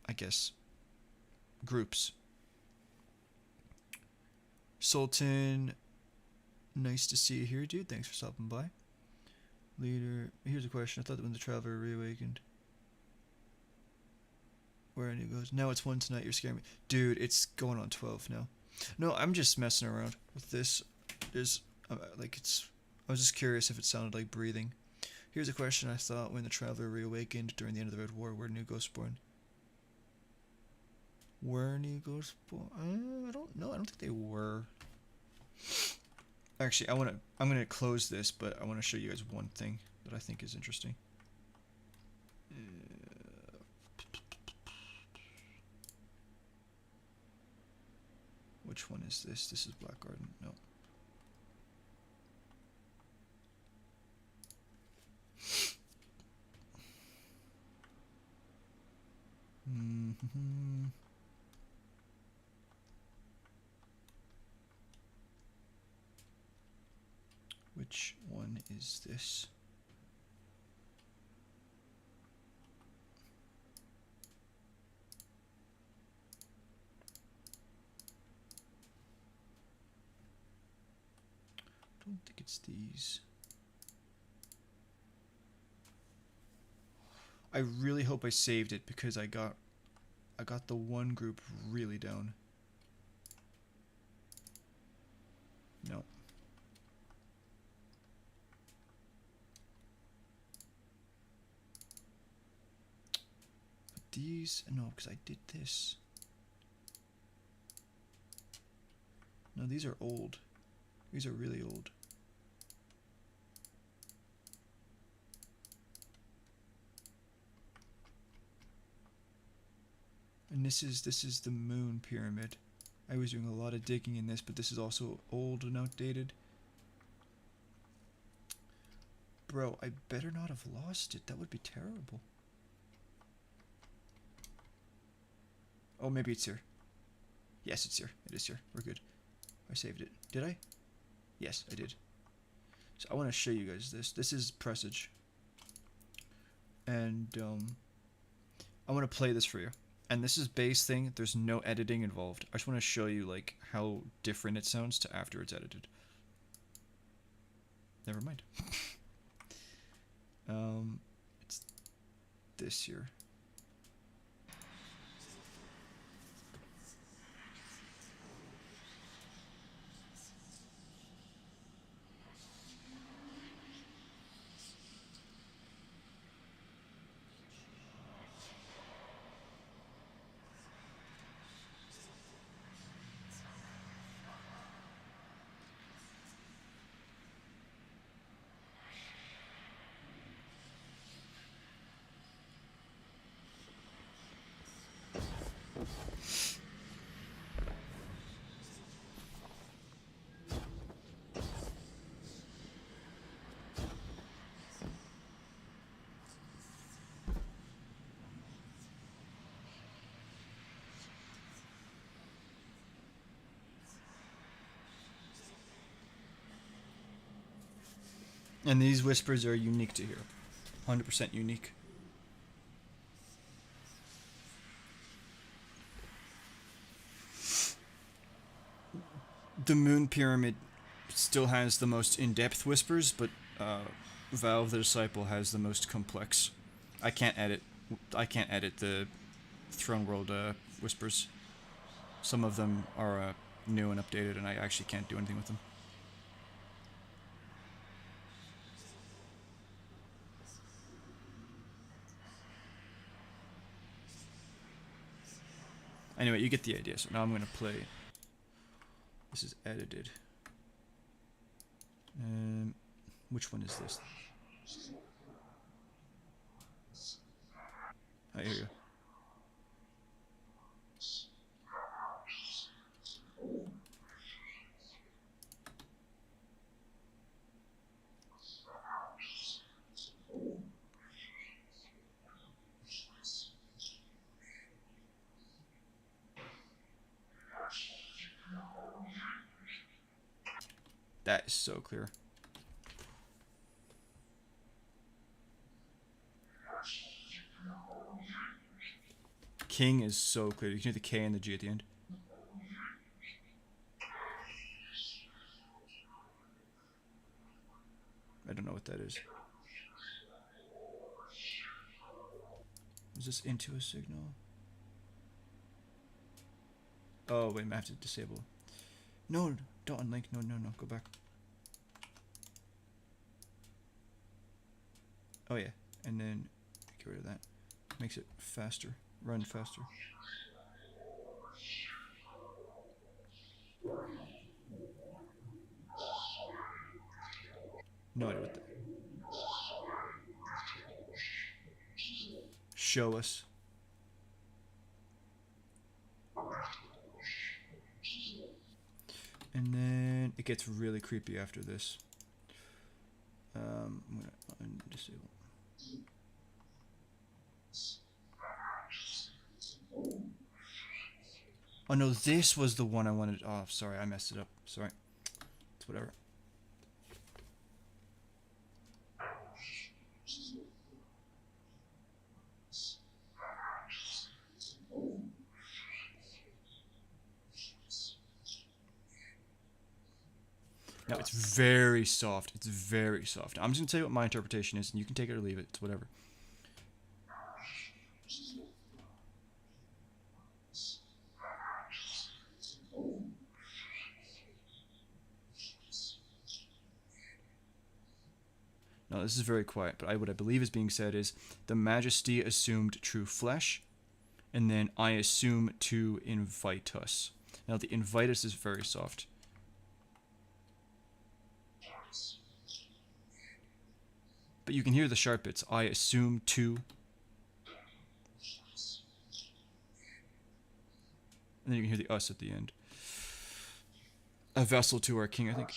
I guess, groups. Sultan, nice to see you here, dude. Thanks for stopping by. Leader, here's a question. I thought that when the Traveler reawakened, where any goes. Now it's 1 tonight. You're scaring me, dude. It's going on 12 now. No, I'm just messing around with this. There's like it's. I was just curious if it sounded like breathing. Here's a question. I thought when the Traveler reawakened during the end of the Red War, were new ghosts born? Were new ghosts born? I don't know. I don't think they were. Actually, I'm gonna close this, but I want to show you guys one thing that I think is interesting. Which one is this? This is Black Garden. No. Which one is this? I don't think it's these. I really hope I saved it because I got the one group really down. these? No, because I did this. No, these are old. These are really old. And this is the moon pyramid. I was doing a lot of digging in this, but this is also old and outdated. Bro, I better not have lost it. That would be terrible. Oh, maybe it's here. Yes, it's here. It is here. We're good. I saved it. Did I? Yes, I did. So I want to show you guys this. This is Presage. And I want to play this for you. And this is base thing. There's no editing involved. I just want to show you like how different it sounds to after it's edited. Never mind. It's this here. And these whispers are unique to here. 100% unique. The Moon Pyramid still has the most in-depth whispers, but Valve the Disciple has the most complex. I can't edit the Throne World whispers. Some of them are new and updated, and I actually can't do anything with them. Anyway, you get the idea. So now I'm going to play. This is edited. Which one is this? Oh, here you go. That is so clear. King is so clear. You can hear the K and the G at the end. I don't know what that is. Is this into a signal? Oh, wait, I have to disable. No, don't unlink. No, go back. Oh, yeah. And then get rid of that. Makes it faster. Run faster. No idea what that. Show us. And then it gets really creepy after this. I'm gonna disable. Oh no, this was the one I wanted. Oh, sorry, I messed it up. Sorry. It's whatever. No, it's very soft. It's very soft. I'm just going to tell you what my interpretation is, and you can take it or leave it. It's whatever. No, this is very quiet, but what I believe is being said is, the Majesty assumed true flesh, and then I assume to invite us. Now the invite us is very soft. But you can hear the sharp bits. I assume to. And then you can hear the us at the end. A vessel to our king, I think.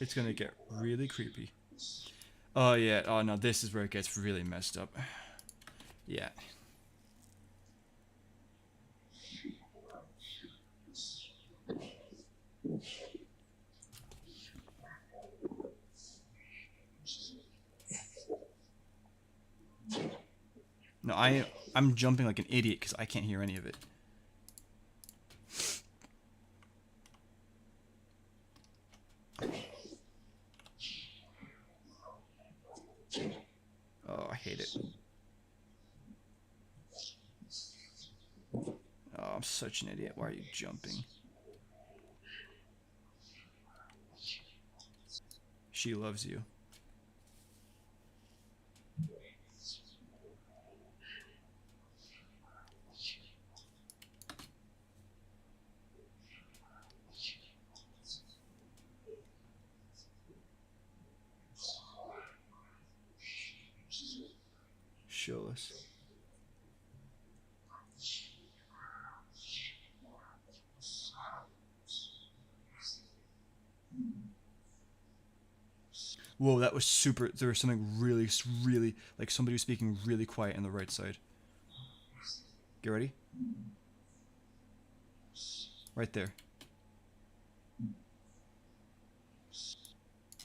It's gonna get really creepy. Oh yeah, oh no, this is where it gets really messed up. Yeah. No, I'm jumping like an idiot because I can't hear any of it. Oh, I hate it. Oh, I'm such an idiot. Why are you jumping? She loves you. Show us. Whoa, that was super. There was something really, really, like somebody was speaking really quiet on the right side. Get ready? Right there. I'm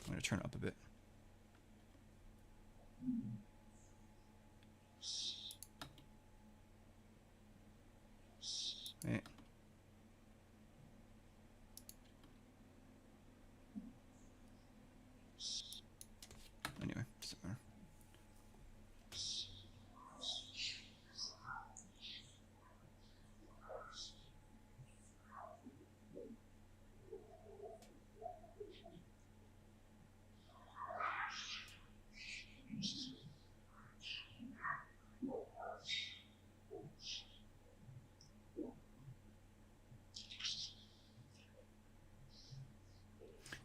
going to turn it up a bit. Right. Anyway, doesn't matter.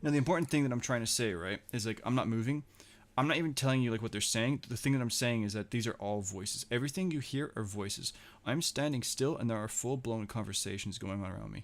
Now the important thing that I'm trying to say, right, is like I'm not moving. I'm not even telling you like what they're saying. The thing that I'm saying is that these are all voices. Everything you hear are voices. I'm standing still and there are full-blown conversations going on around me.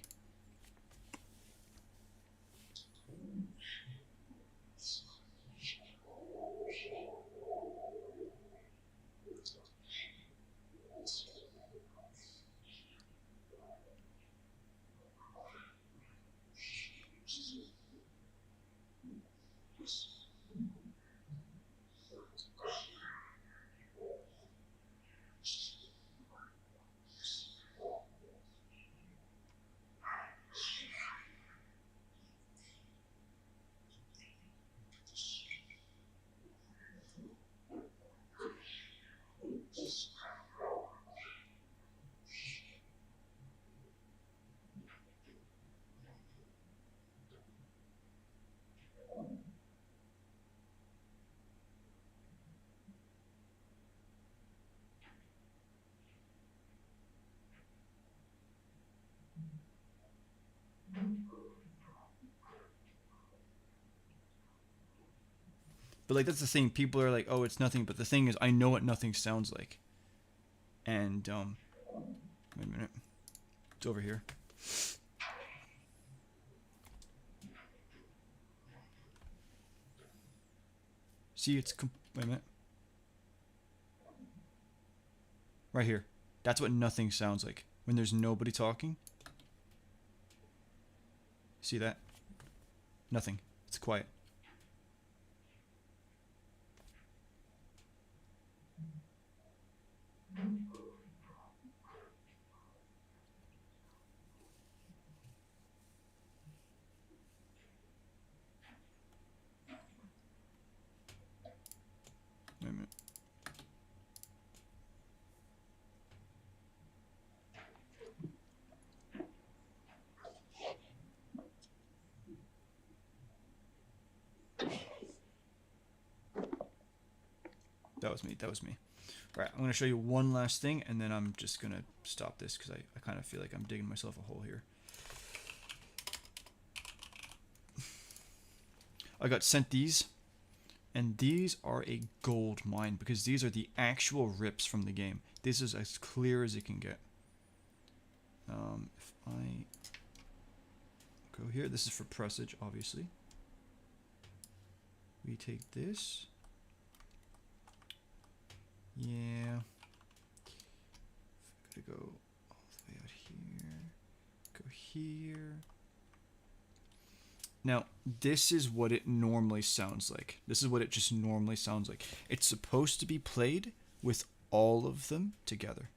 But like that's the thing. People are like, "Oh, it's nothing." But the thing is, I know what nothing sounds like. And wait a minute. It's over here. See, it's wait a minute. Right here. That's what nothing sounds like when there's nobody talking. See that? Nothing. It's quiet. Wait a minute. That was me. That was me. All right, I'm going to show you one last thing, and then I'm just going to stop this because I kind of feel like I'm digging myself a hole here. I got sent these, and these are a gold mine because these are the actual rips from the game. This is as clear as it can get. If I go here, this is for presage, obviously. We take this. Yeah. Gotta go all the way out here. Go here. Now, this is what it normally sounds like. This is what it just normally sounds like. It's supposed to be played with all of them together.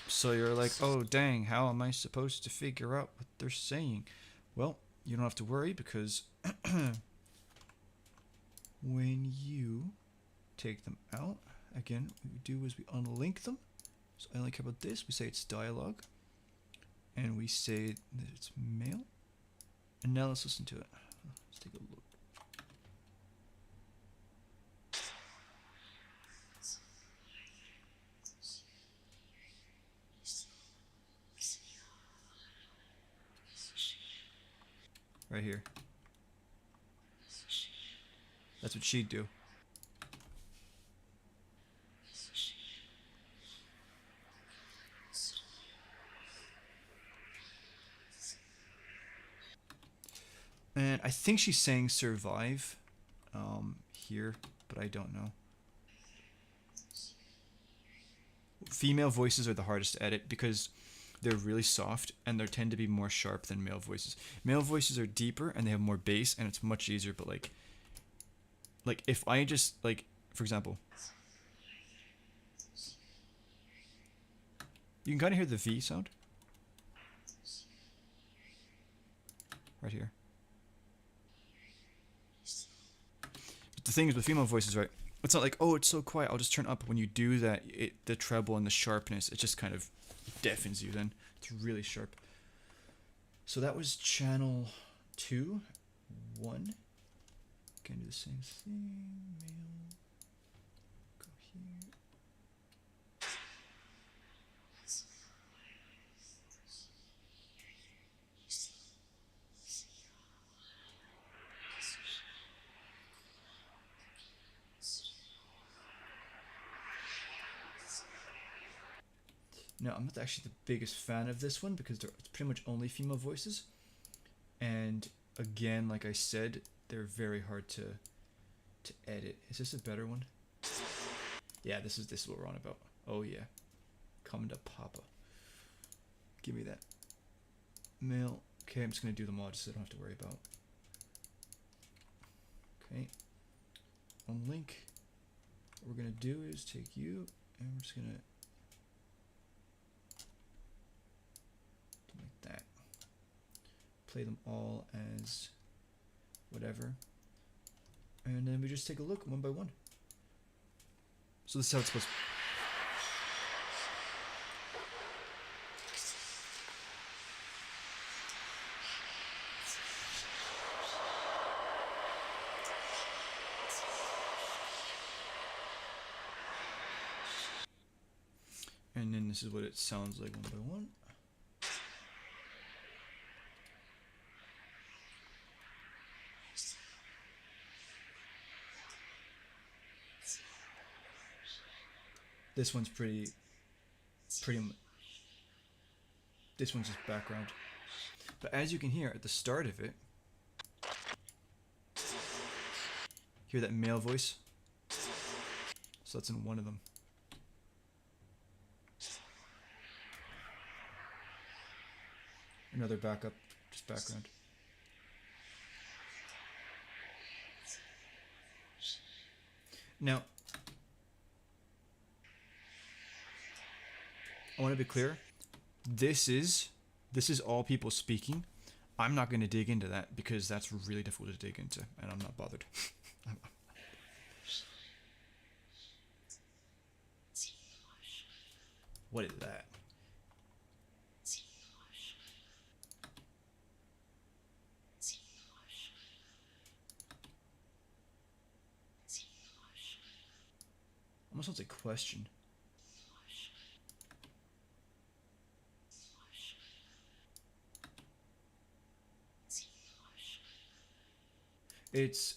So you're like, oh dang, how am I supposed to figure out what they're saying? Well, you don't have to worry because when you take them out, again, what we do is we unlink them. So I only care about this. We say it's dialogue. And we say that it's male. And now let's listen to it. Let's take a look. Right here. That's what she'd do. And I think she's saying survive here, but I don't know. Female voices are the hardest to edit because they're really soft and they tend to be more sharp than male voices. Male voices are deeper and they have more bass and it's much easier, but like if I just like, for example, you can kind of hear the V sound right here. But the thing is with female voices, right? It's not like, oh, it's so quiet, I'll just turn up. When you do that, the treble and the sharpness, it just kind of deafens you then. It's really sharp. So that was channel 2, 1. Can do the same thing. Male. Go here. Now, I'm not actually the biggest fan of this one because it's pretty much only female voices. And again, like I said, they're very hard to edit. Is this a better one? Yeah, this is what we're on about. Oh yeah. Coming to Papa. Give me that. Male. Okay, I'm just gonna do them all just so I don't have to worry about. Okay. Unlink. What we're gonna do is take you and we're just gonna like that. Play them all as whatever. And then we just take a look one by one. So this is how it's supposed to. And then this is what it sounds like one by one. This one's pretty. This one's just background. But as you can hear at the start of it, hear that male voice? So that's in one of them. Another backup, just background. Now, I want to be clear. This is all people speaking. I'm not going to dig into that because that's really difficult to dig into, and I'm not bothered. What is that? Almost sounds like a question. It's,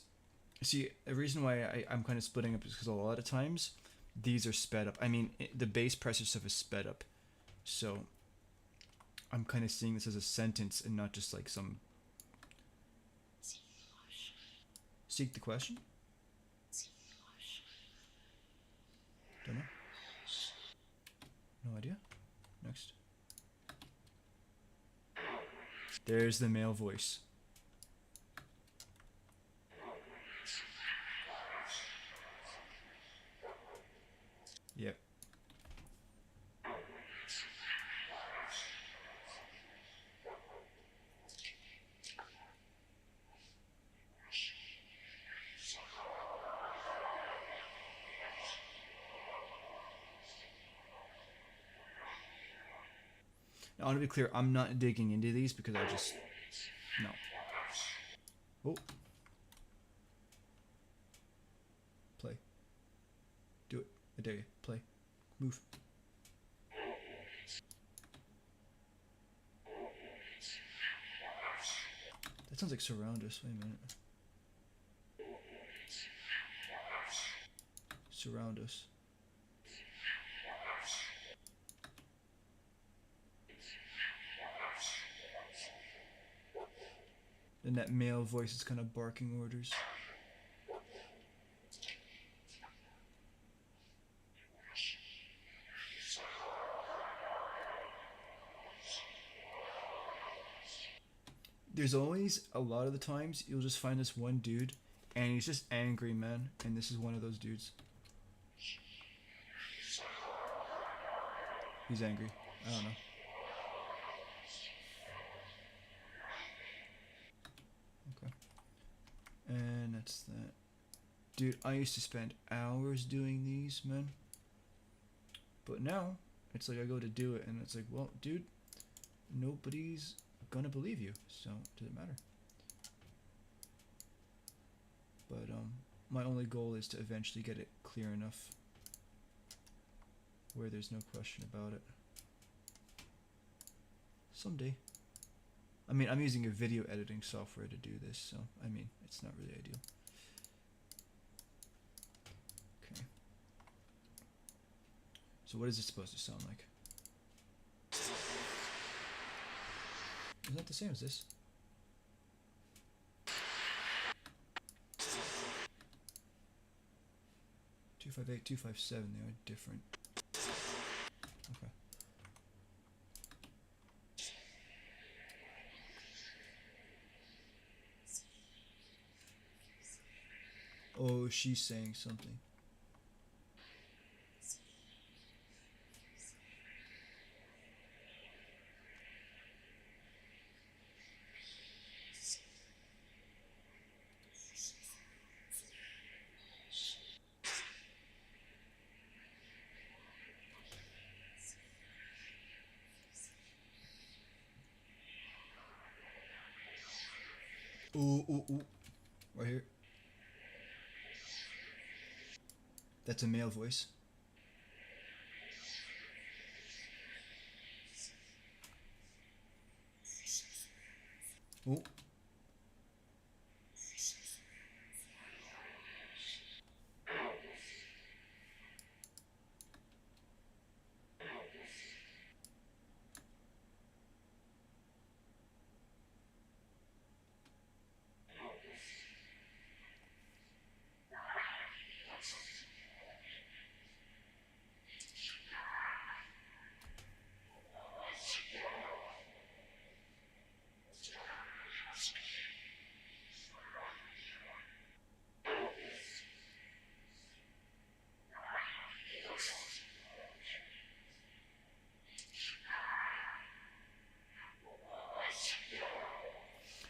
see, the reason why I'm kind of splitting up is because a lot of times these are sped up. I mean, the bass pressure stuff is sped up. So I'm kind of seeing this as a sentence and not just like some... Seek the question? Don't know. No idea. Next. There's the male voice. Yep. Now, I want to be clear, I'm not digging into these because I just... No. Oh. Play. Do it. I dare you. Play. Move. That sounds like surround us. Wait a minute. Surround us. And that male voice is kind of barking orders. There's always, a lot of the times, you'll just find this one dude, and he's just angry, man. And this is one of those dudes. He's angry. I don't know. Okay. And that's that. Dude, I used to spend hours doing these, man. But now, it's like I go to do it, and it's like, well, dude, nobody's gonna believe you, so it doesn't matter. But my only goal is to eventually get it clear enough where there's no question about it. Someday. I mean, I'm using a video editing software to do this, so I mean, it's not really ideal. Okay. So what is it supposed to sound like? Is that the same as this? .258, 257, they are different. Okay. Oh, she's saying something. Ooh, ooh, ooh. Right here. That's a male voice. Ooh.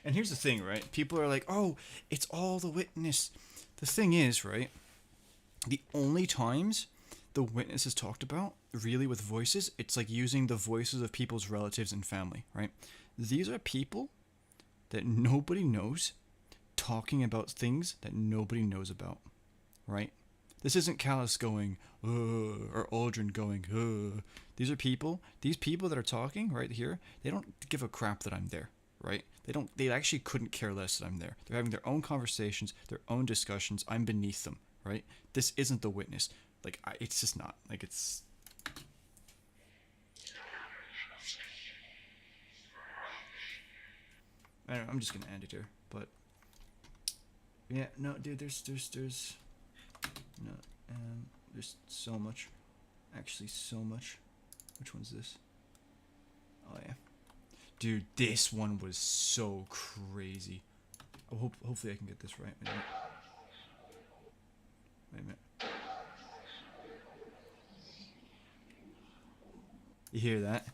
And here's the thing, right? People are like, oh, it's all the witness. The thing is, right? The only times the witness is talked about, really with voices, it's like using the voices of people's relatives and family, right? These are people that nobody knows talking about things that nobody knows about, right? This isn't Callus going, or Aldrin going, These people that are talking right here, they don't give a crap that I'm there, right? They actually couldn't care less that I'm there. They're having their own conversations, their own discussions. I'm beneath them, right? This isn't the witness. Like, it's just not. Like, it's... I don't know, I'm just gonna end it here, but... Yeah, no, dude, there's no, there's so much. Actually, so much. Which one's this? Oh, yeah. Dude, this one was so crazy. Hopefully I can get this right. Wait a minute. You hear that?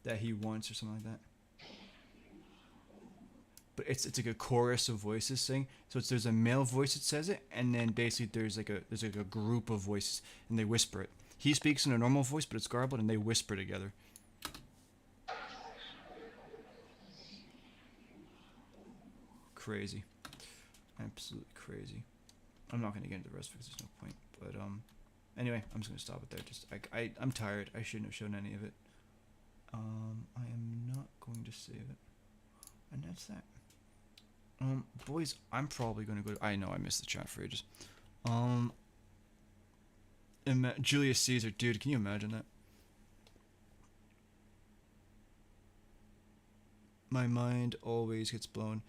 That he wants or something like that. But it's like a chorus of voices saying. So there's a male voice that says it, and then basically there's like a group of voices, and they whisper it. He speaks in a normal voice, but it's garbled, and they whisper together. Crazy, absolutely crazy. I'm not gonna get into the rest because there's no point. But anyway, I'm just gonna stop it there. Just I'm tired. I shouldn't have shown any of it. I am not going to save it, and that's that. Boys, I'm probably gonna go. I know I missed the chat for ages. Julius Caesar, dude, can you imagine that? My mind always gets blown.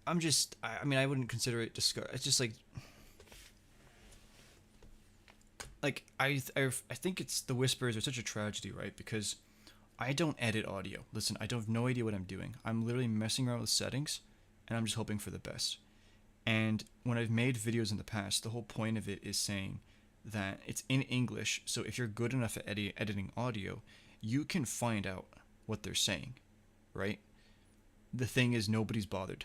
I mean, I wouldn't consider it discard. It's just like I think it's the whispers are such a tragedy, right? Because I don't edit audio. Listen, I don't have no idea what I'm doing. I'm literally messing around with settings, and I'm just hoping for the best. And when I've made videos in the past, the whole point of it is saying that it's in English, so if you're good enough at editing audio, you can find out what they're saying, right? The thing is, nobody's bothered.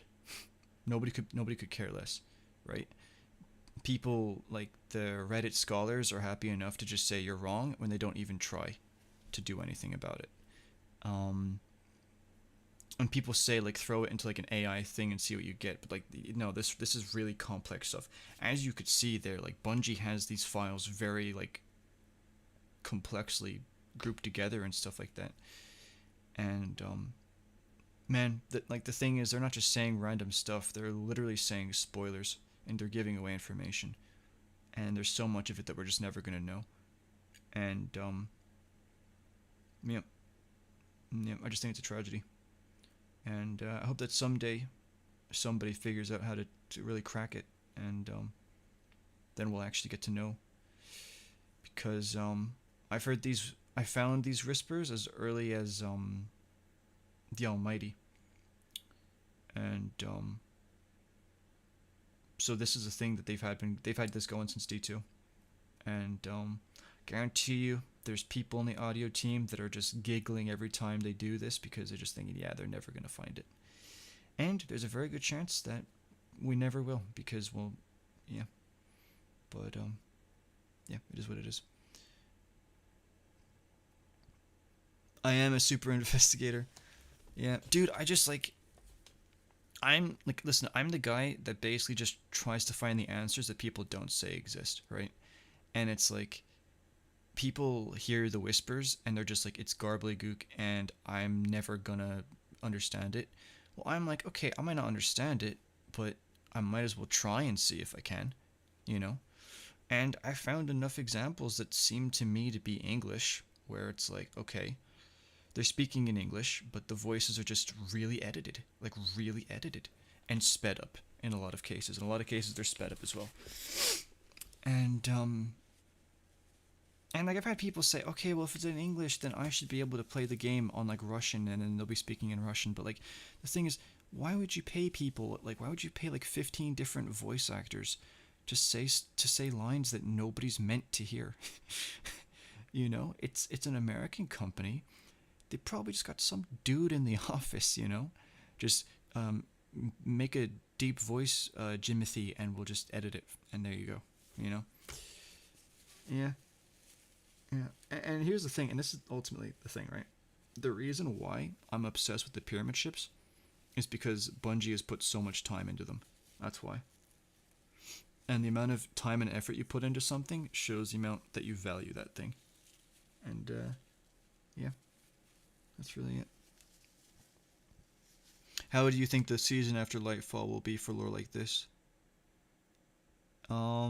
Nobody could care less, right? People like the Reddit scholars are happy enough to just say you're wrong when they don't even try to do anything about it. And people say like throw it into like an AI thing and see what you get, but like no, this is really complex stuff. As you could see there, like Bungie has these files very like complexly grouped together and stuff like that. And man, the thing is, they're not just saying random stuff, they're literally saying spoilers, and they're giving away information, and there's so much of it that we're just never gonna know. And yeah, I just think it's a tragedy. And I hope that someday somebody figures out how to really crack it, and then we'll actually get to know. Because I found these whispers as early as the Almighty, and so this is a thing that they've had this going since D2, and guarantee you there's people in the audio team that are just giggling every time they do this because they're just thinking, yeah, they're never going to find it. And there's a very good chance that we never will because, well, yeah. But, yeah, it is what it is. I am a super investigator. Yeah, dude, listen, I'm the guy that basically just tries to find the answers that people don't say exist, right? And it's like, people hear the whispers and they're just like, it's garbly-gook and I'm never gonna understand it. Well, I'm like, okay, I might not understand it, but I might as well try and see if I can, you know? And I found enough examples that seem to me to be English, where it's like, okay, they're speaking in English, but the voices are just really edited, and sped up in a lot of cases. In a lot of cases, they're sped up as well. And like I've had people say, okay, well if it's in English, then I should be able to play the game on like Russian, and then they'll be speaking in Russian. But like the thing is, why would you pay people? Like why would you pay like 15 different voice actors to say lines that nobody's meant to hear. You know, it's an American company. They probably just got some dude in the office, you know, just make a deep voice Jimothy, and we'll just edit it, and there you go, you know. Yeah, yeah. And here's the thing, and this is ultimately the thing, right? The reason why I'm obsessed with the pyramid ships is because Bungie has put so much time into them. That's why. And the amount of time and effort you put into something shows the amount that you value that thing. And yeah, that's really it. How do you think the season after Lightfall will be for lore like this? I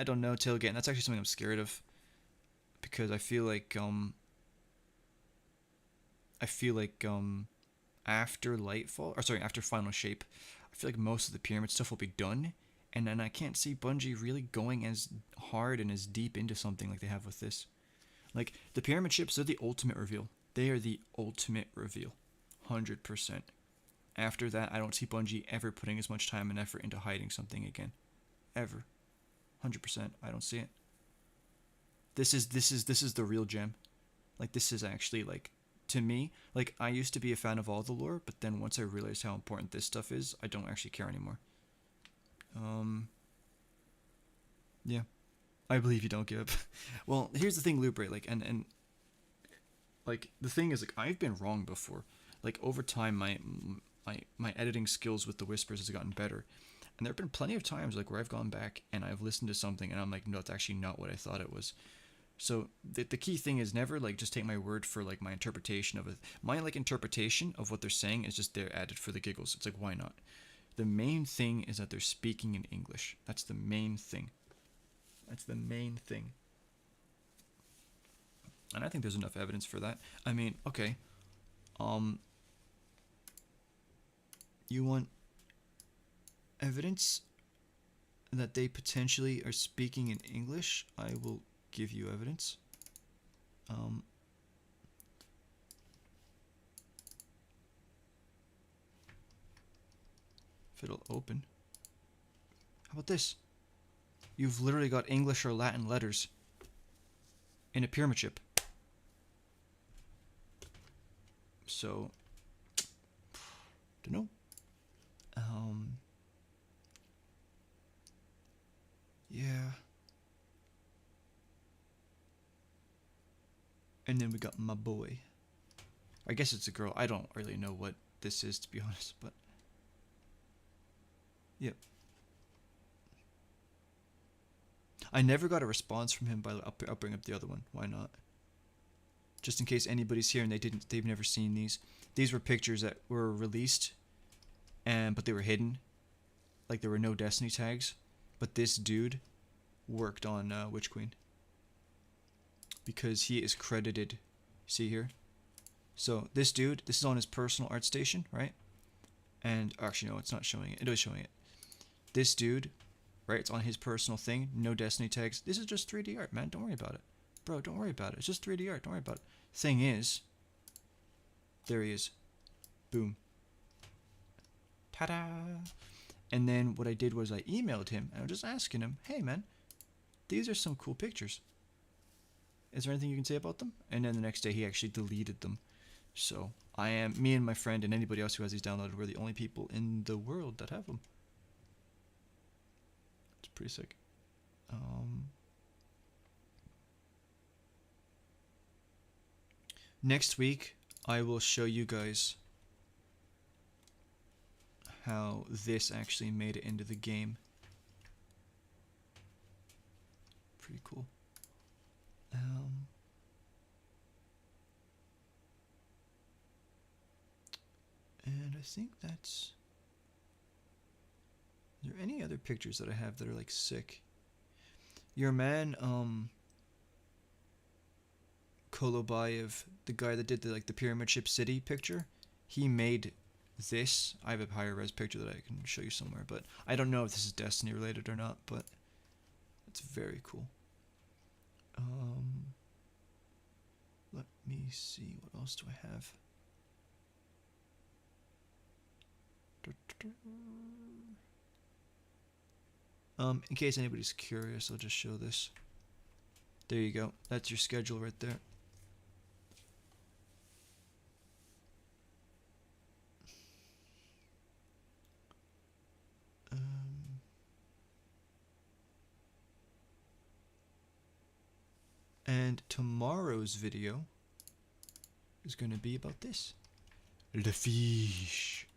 don't know, Tailgate. That's actually something I'm scared of, because I feel like after Lightfall, or sorry, after Final Shape, I feel like most of the pyramid stuff will be done, and then I can't see Bungie really going as hard and as deep into something like they have with this. Like, the pyramid ships are the ultimate reveal. They are the ultimate reveal. 100%. After that, I don't see Bungie ever putting as much time and effort into hiding something again. Ever. 100%. I don't see it. This is the real gem. Like, this is actually, like, to me, like, I used to be a fan of all the lore, but then once I realized how important this stuff is, I don't actually care anymore. Yeah. I believe you don't give up. Well, here's the thing, Lubre, like, and like, the thing is, like, I've been wrong before. Like, over time, my editing skills with the whispers has gotten better. And there have been plenty of times, like, where I've gone back and I've listened to something and I'm like, no, it's actually not what I thought it was. So the key thing is never, like, just take my word for, like, my interpretation of it. My, like, interpretation of what they're saying is just they're added for the giggles. It's like, why not? The main thing is that they're speaking in English. That's the main thing. That's the main thing. And I think there's enough evidence for that. I mean, okay. You want evidence that they potentially are speaking in English? I will give you evidence. If it'll open. How about this? You've literally got English or Latin letters in a pyramid ship. So, don't know. Yeah. And then we got my boy. I guess it's a girl. I don't really know what this is, to be honest, but yep. I never got a response from him, but I'll bring up the other one. Why not? Just in case anybody's here and they've never seen these. These were pictures that were released, but they were hidden. Like, there were no Destiny tags. But this dude worked on Witch Queen, because he is credited. See here? So this dude, this is on his personal art station, right? And actually, no, it's not showing it. It is showing it. This dude, right? It's on his personal thing. No Destiny tags. This is just 3D art, man. Don't worry about it. Bro, don't worry about it. It's just 3D art. Don't worry about it. Thing is, there he is. Boom. Ta-da! And then what I did was I emailed him, and I was just asking him, hey, man, these are some cool pictures. Is there anything you can say about them? And then the next day he actually deleted them. So me and my friend and anybody else who has these downloaded, we're the only people in the world that have them. It's pretty sick. Next week, I will show you guys how this actually made it into the game. Pretty cool. And I think that's... Are there any other pictures that I have that are, like, sick? Your man, Kolobayev, the guy that did the Pyramid Ship City picture, he made this. I have a higher res picture that I can show you somewhere, but I don't know if this is Destiny related or not, but it's very cool. Let me see, what else do I have? In case anybody's curious, I'll just show this. There you go. That's your schedule right there. And tomorrow's video is going to be about this. Le fiche.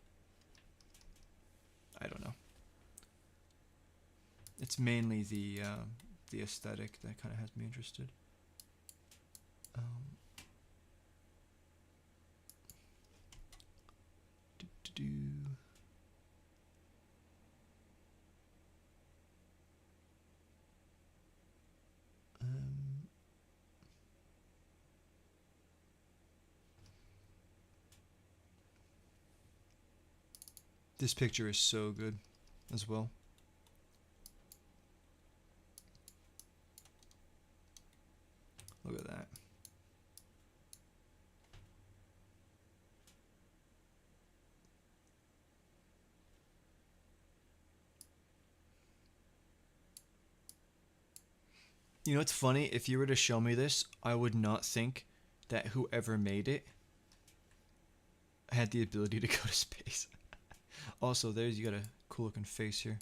I don't know. It's mainly the aesthetic that kind of has me interested. This picture is so good as well. Look at that. You know what's funny? If you were to show me this, I would not think that whoever made it had the ability to go to space. Also, there's, you got a cool looking face here.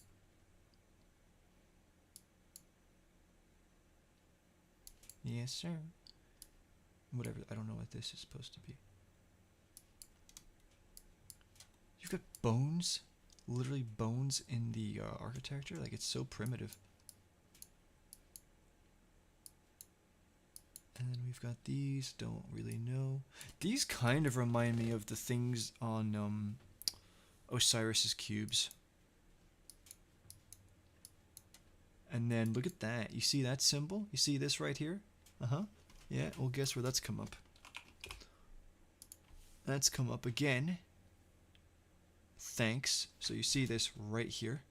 Yes, sir. Whatever, I don't know what this is supposed to be. You've got bones? Literally bones in the architecture? Like, it's so primitive. And then we've got these, don't really know. These kind of remind me of the things on Osiris's cubes. And then look at that. You see that symbol? You see this right here? Uh-huh. Yeah, well, guess where that's come up? That's come up again. Thanks. So you see this right here.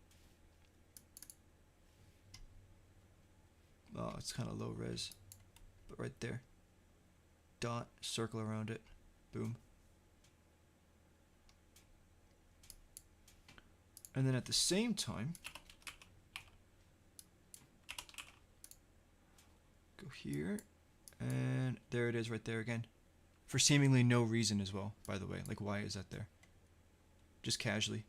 Oh, it's kind of low res. But right there. Dot, circle around it. Boom. And then at the same time, go here, and there it is right there again. For seemingly no reason as well, by the way. Like, why is that there? Just casually.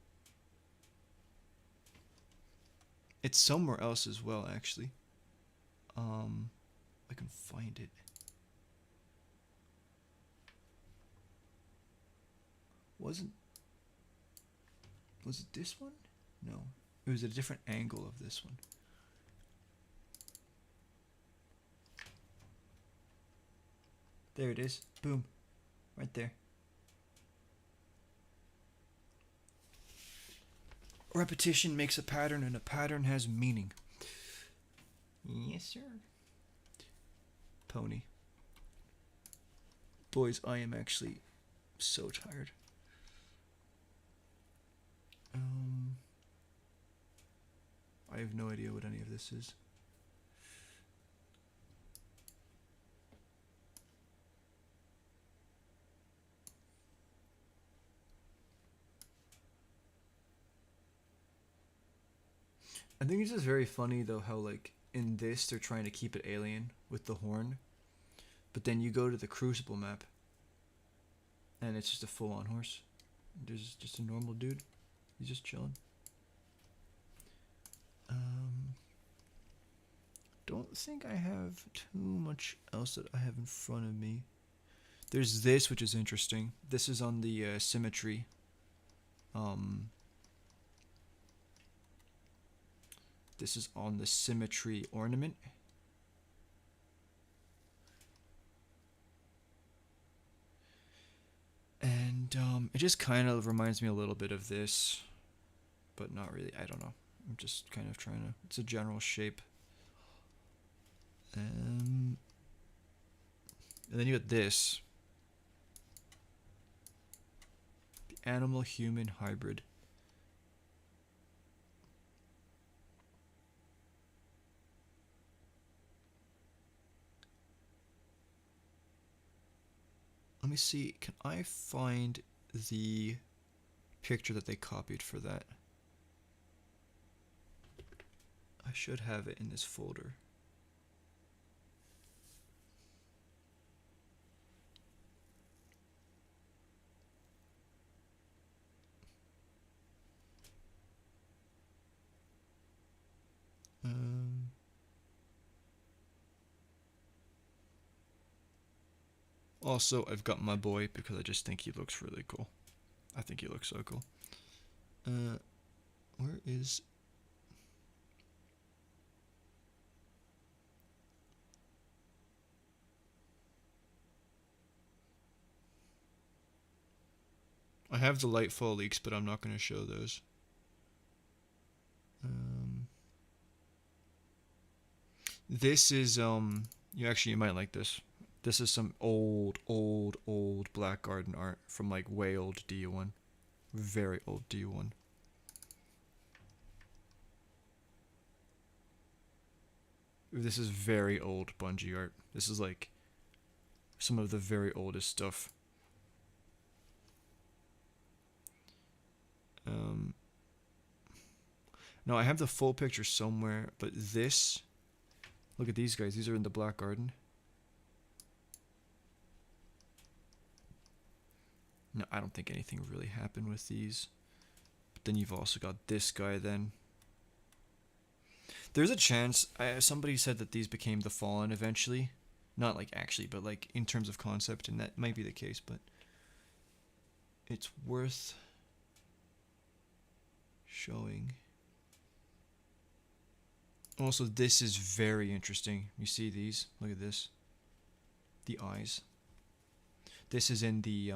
It's somewhere else as well, actually. I can find it. Was it this one? No. It was a different angle of this one. There it is. Boom. Right there. Repetition makes a pattern, and a pattern has meaning. Yes, sir. Pony. Boys, I am actually so tired. I have no idea what any of this is. I think it's just very funny though how like in this they're trying to keep it alien with the horn, but then you go to the Crucible map and it's just a full-on horse. There's just a normal dude. He's just chilling. Don't think I have too much else that I have in front of me. There's this, which is interesting. This is on the symmetry. This is on the symmetry ornament. And it just kind of reminds me a little bit of this, but not really. I don't know. I'm just kind of trying to. It's a general shape. And then you got this. The animal-human hybrid. Let me see, can I find the picture that they copied for that? I should have it in this folder. Also, I've got my boy because I just think he looks really cool. I think he looks so cool. Where is... I have the Lightfall leaks, but I'm not going to show those. This is, you might like this. This is some old Black Garden art from like way old D1. Very old D1. This is very old Bungie art. This is like some of the very oldest stuff. No, I have the full picture somewhere, but this... Look at these guys. These are in the Black Garden. No, I don't think anything really happened with these. But then you've also got this guy then. There's a chance... somebody said that these became the Fallen eventually. Not like actually, but like in terms of concept, and that might be the case, but... It's worth... showing. Also, this is very interesting. You see these? Look at this. The eyes. This is in the,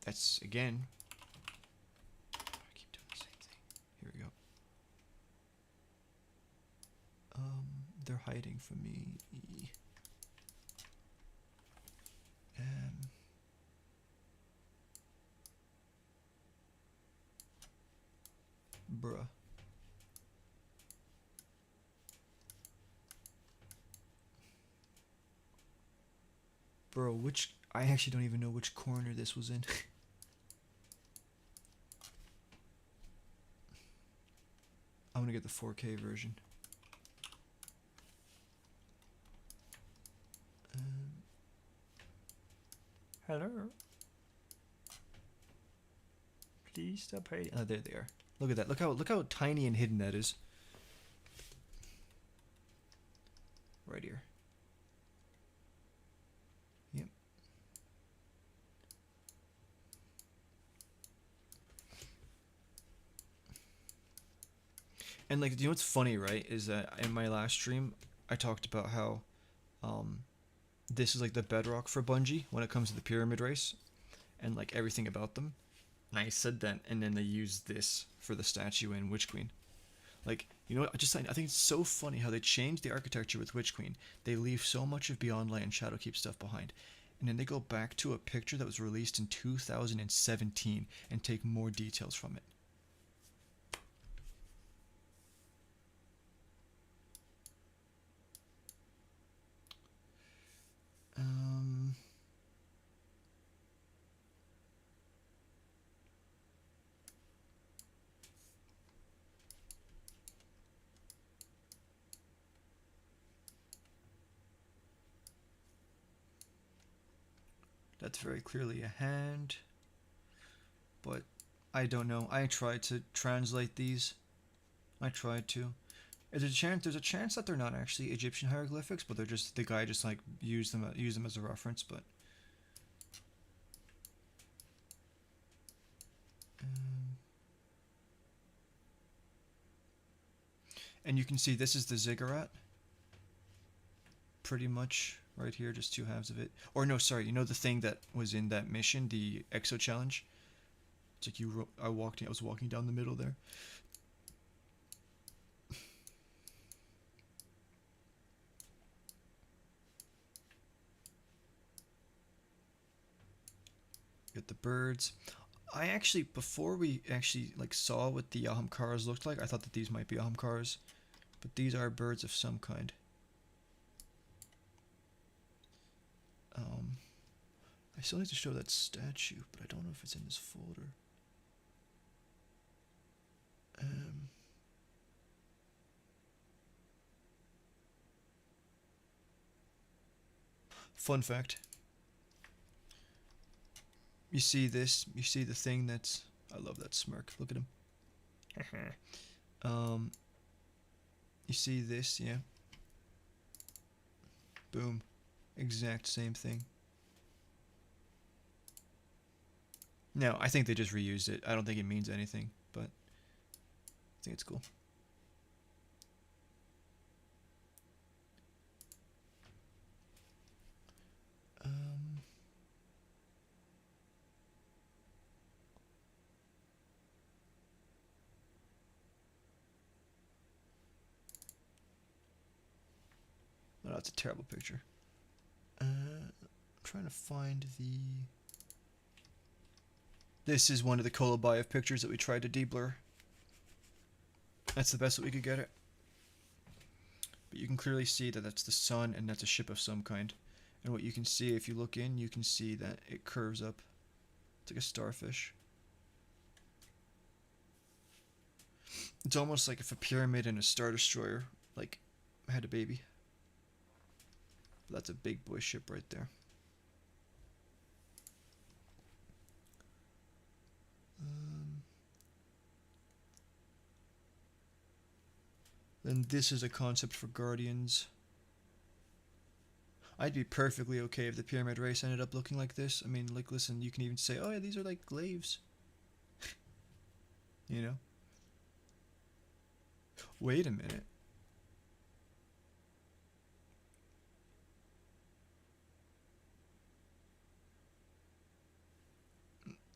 that's, again. I keep doing the same thing. Here we go. They're hiding from me. Bruh. Bro, which... I actually don't even know which corner this was in. I'm gonna get the 4K version. Hello? Please stop hiding. Oh, there they are. Look at that. Look how tiny and hidden that is. Right here. Yep. And like, you know what's funny, right? Is that in my last stream, I talked about how this is like the bedrock for Bungie when it comes to the pyramid race and like everything about them. And I said that, and then they used this for the statue in Witch Queen. Like, you know what? I think it's so funny how they changed the architecture with Witch Queen. They leave so much of Beyond Light and Shadowkeep stuff behind. And then they go back to a picture that was released in 2017 and take more details from it. That's very clearly a hand, but I don't know. I tried to translate these. I tried to. There's a chance that they're not actually Egyptian hieroglyphics, but they're just the guy just like used them as a reference. But and you can see this is the ziggurat. Pretty much right here, just two halves of it. Or no, sorry, you know the thing that was in that mission, the Exo Challenge? It's like I was walking down the middle there. Get the birds. I actually, before we actually like saw what the Ahamkaras looked like, I thought that these might be Ahamkaras. But these are birds of some kind. I still need to show that statue, but I don't know if it's in this folder. Fun fact. You see this? You see the thing that's... I love that smirk. Look at him. You see this? Yeah. Boom. Exact same thing. No, I think they just reused it. I don't think it means anything, but I think it's cool. Oh, that's a terrible picture. I'm trying to find the... This is one of the Kolobayev pictures that we tried to deblur. That's the best that we could get it. But you can clearly see that that's the sun and that's a ship of some kind. And what you can see, if you look in, you can see that it curves up. It's like a starfish. It's almost like if a pyramid and a Star Destroyer, like, had a baby. That's a big boy ship right there. Then this is a concept for Guardians. I'd be perfectly okay if the pyramid race ended up looking like this. I mean, like, listen, you can even say, oh yeah, these are like glaives. You know? Wait a minute.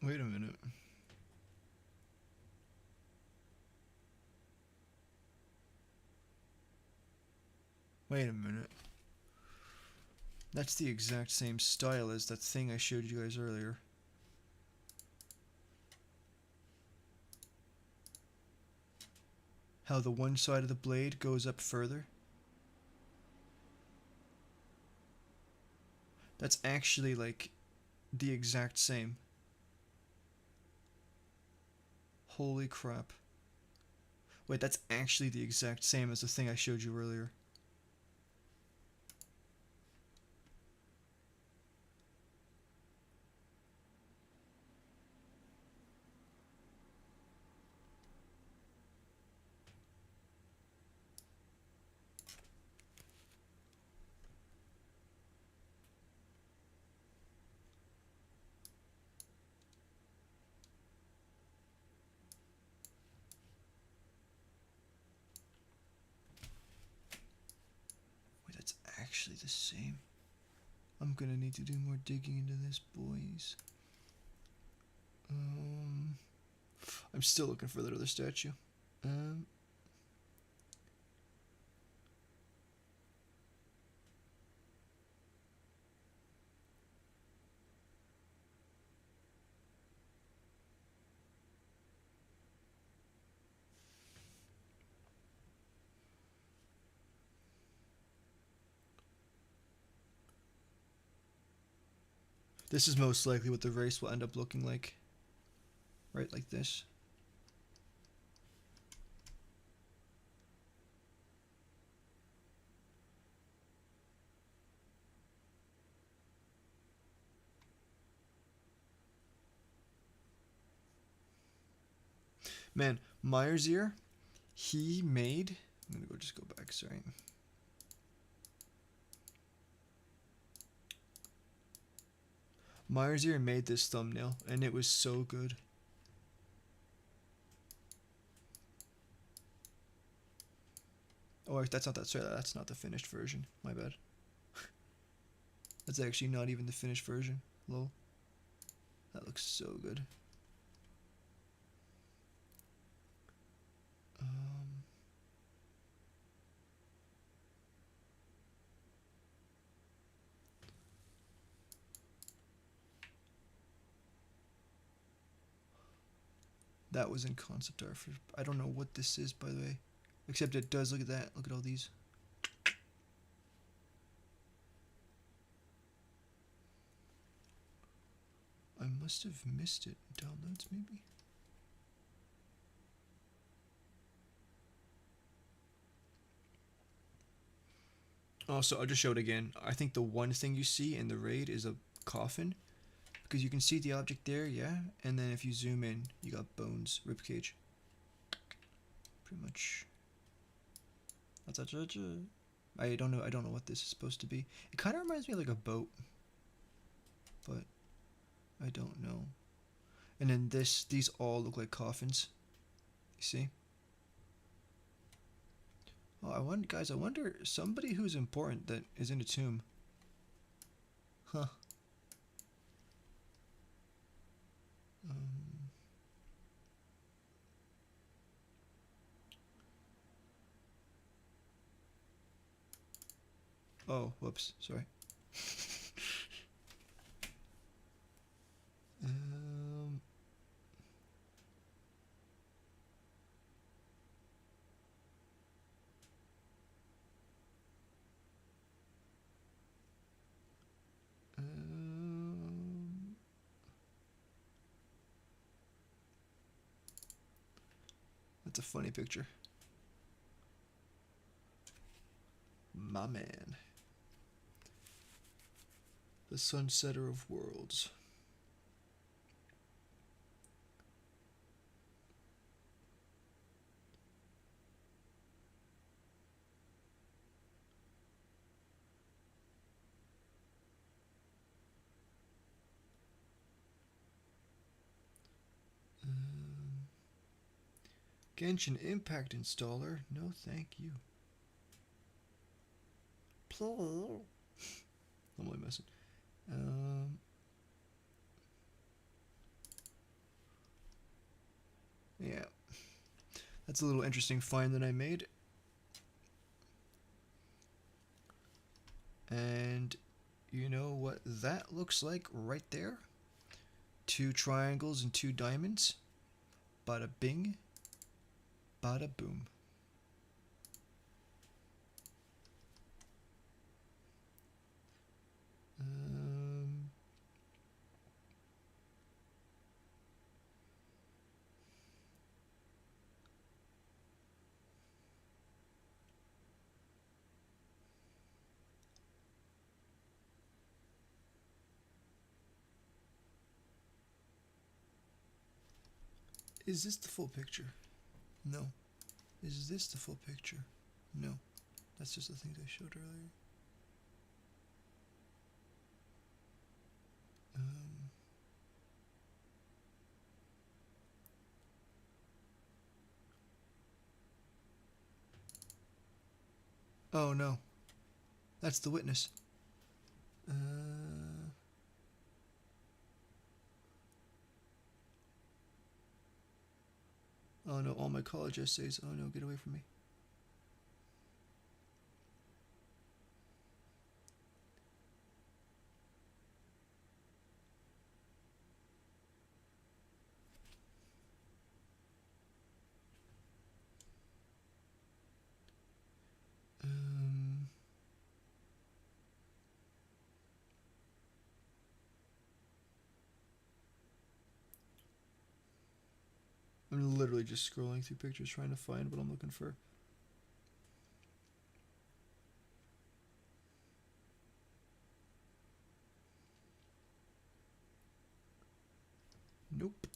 Wait a minute. Wait a minute. That's the exact same style as that thing I showed you guys earlier. How the one side of the blade goes up further. That's actually like the exact same. Holy crap. Wait, that's actually the exact same as the thing I showed you earlier. Actually the same. I'm gonna need to do more digging into this, boys. I'm still looking for that other statue. This is most likely what the race will end up looking like. Right, like this. Man, Myers ear, he made... I'm gonna just go back, sorry. Myers ear made this thumbnail, and it was so good. Oh, that's not that. Sorry, that's not the finished version. My bad. That's actually not even the finished version. Lol. That looks so good. That was in concept art for... I don't know what this is, by the way. Except it does. Look at that. Look at all these. I must have missed it. Downloads, maybe? Also, I'll just show it again. I think the one thing you see in the raid is a coffin, because you can see the object there, yeah. And then if you zoom in, you got bones, ribcage. Pretty much. I don't know. I don't know what this is supposed to be. It kind of reminds me of like a boat, but I don't know. And then these all look like coffins. You see? Oh, I wonder somebody who's important that is in a tomb. Huh. Oh, whoops. Sorry. um. That's a funny picture. My man. The sunsetter of worlds. Genshin Impact installer? No, thank you. I'm only messing. Yeah. That's a little interesting find that I made. And you know what that looks like right there? 2 triangles and 2 diamonds. Bada bing. Bada boom. Is this the full picture? No. Is this the full picture? No. That's just the things I showed earlier. Oh no. That's the witness. Oh no, all my college essays. Oh no, get away from me. I'm literally just scrolling through pictures trying to find what I'm looking for. Nope.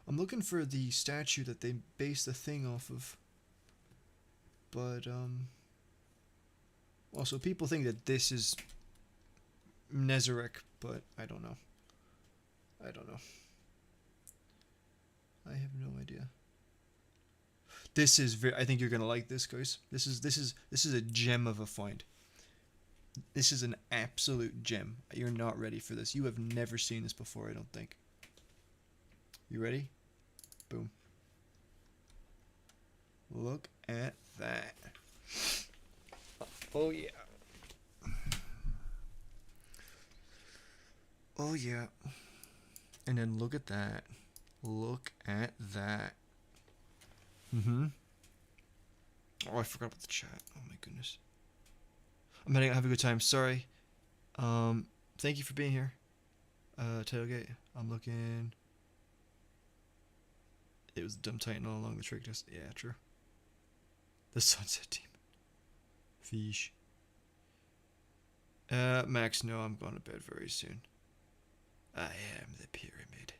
I'm looking for the statue that they base the thing off of. But, also, people think that this is Nezarec, but I don't know. I don't know. I have no idea. This is very. I think you're gonna like this, guys. This is a gem of a find. This is an absolute gem. You're not ready for this. You have never seen this before, I don't think. You ready? Boom. Look at that. Oh yeah. Oh yeah. And then look at that. Look at that. Mm-hmm. Oh, I forgot about the chat. Oh my goodness. I'm heading out. Have a good time. Sorry. Thank you for being here. Tailgate. I'm looking. It was the dumb titan all along the trick test. Yeah, true. The sunset demon. Fish. Max, no, I'm going to bed very soon. I am the pyramid.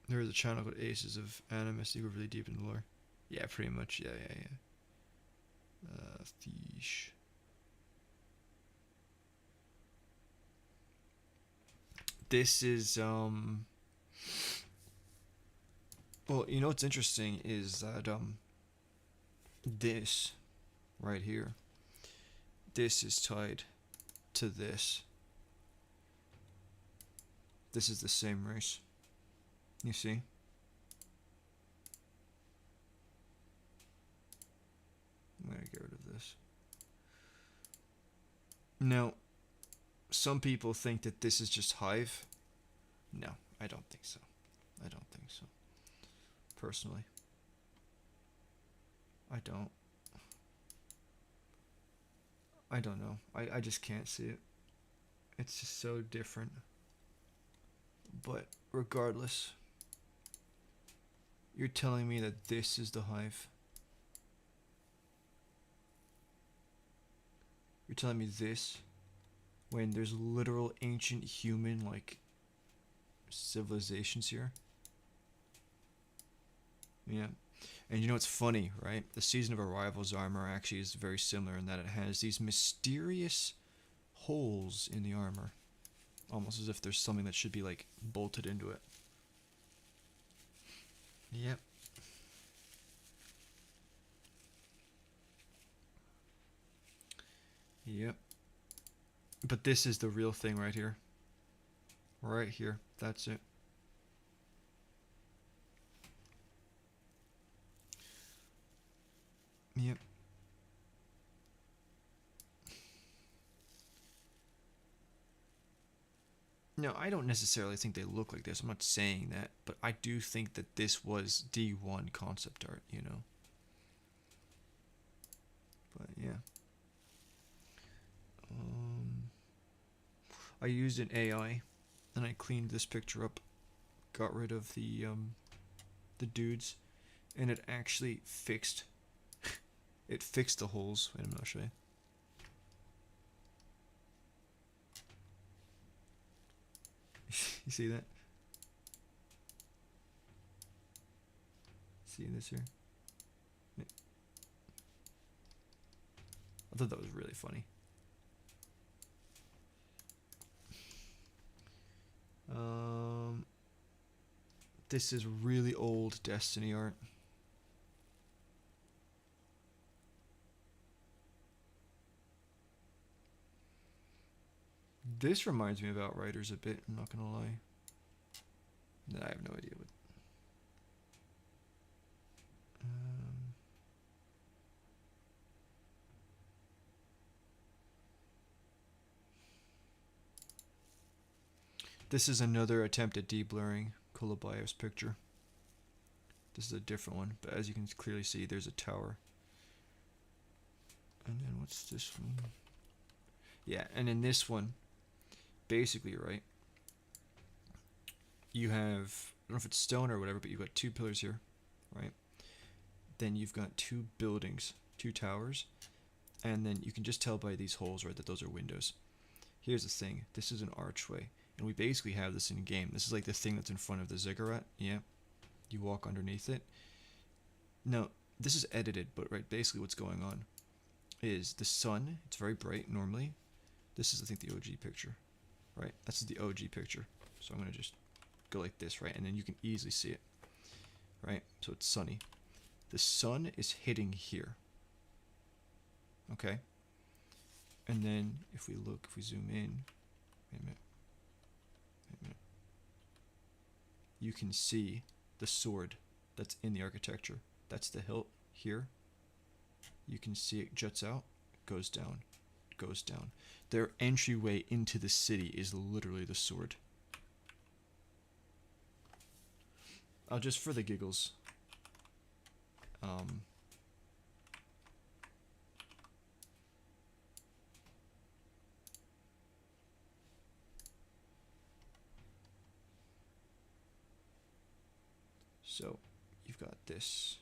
There is a channel called Aces of Animus. You go really deep in the lore. Yeah, pretty much. Yeah. Fish. This is well, you know what's interesting is that this right here, this is tied to this. This is the same race. You see? I'm gonna get rid of this. Now, some people think that this is just Hive. No, I don't think so. I don't think so. Personally. I don't. I don't know. I just can't see it. It's just so different. But regardless, you're telling me that this is the Hive. You're telling me this when there's literal ancient human like civilizations here? Yeah. And you know what's funny, right? The Season of Arrival's armor actually is very similar in that it has these mysterious holes in the armor. Almost as if there's something that should be like bolted into it. Yep. Yep. But this is the real thing right here. Right here. That's it. Yep. No, I don't necessarily think they look like this. I'm not saying that, but I do think that this was D1 concept art, you know. But yeah. I used an AI and I cleaned this picture up, got rid of the dudes, and it actually fixed it fixed the holes. Wait a minute, I'll show you. You see that? See this here? I thought that was really funny. This is really old Destiny art. This reminds me of Outriders a bit, I'm not gonna lie. I have no idea what. This is another attempt at de-blurring Kulabayev's picture. This is a different one, but as you can clearly see, there's a tower. And then what's this one? Yeah, and in this one, basically, right, you have, I don't know if it's stone or whatever, but you've got two pillars here, right? Then you've got two buildings, two towers, and then you can just tell by these holes, right, that those are windows. Here's the thing, this is an archway, and we basically have this in game. This is like the thing that's in front of the ziggurat, yeah? You walk underneath it. Now, this is edited, but right, basically what's going on is the sun, it's very bright normally. This is, I think, the OG picture, right? This is the OG picture. So I'm going to just go like this, right? And then you can easily see it, right? So it's sunny. The sun is hitting here, okay? And then if we look, if we zoom in, wait a minute. You can see the sword that's in the architecture. That's the hilt here. You can see it juts out, goes down, goes down. Their entryway into the city is literally the sword. Just for the giggles. So you've got this,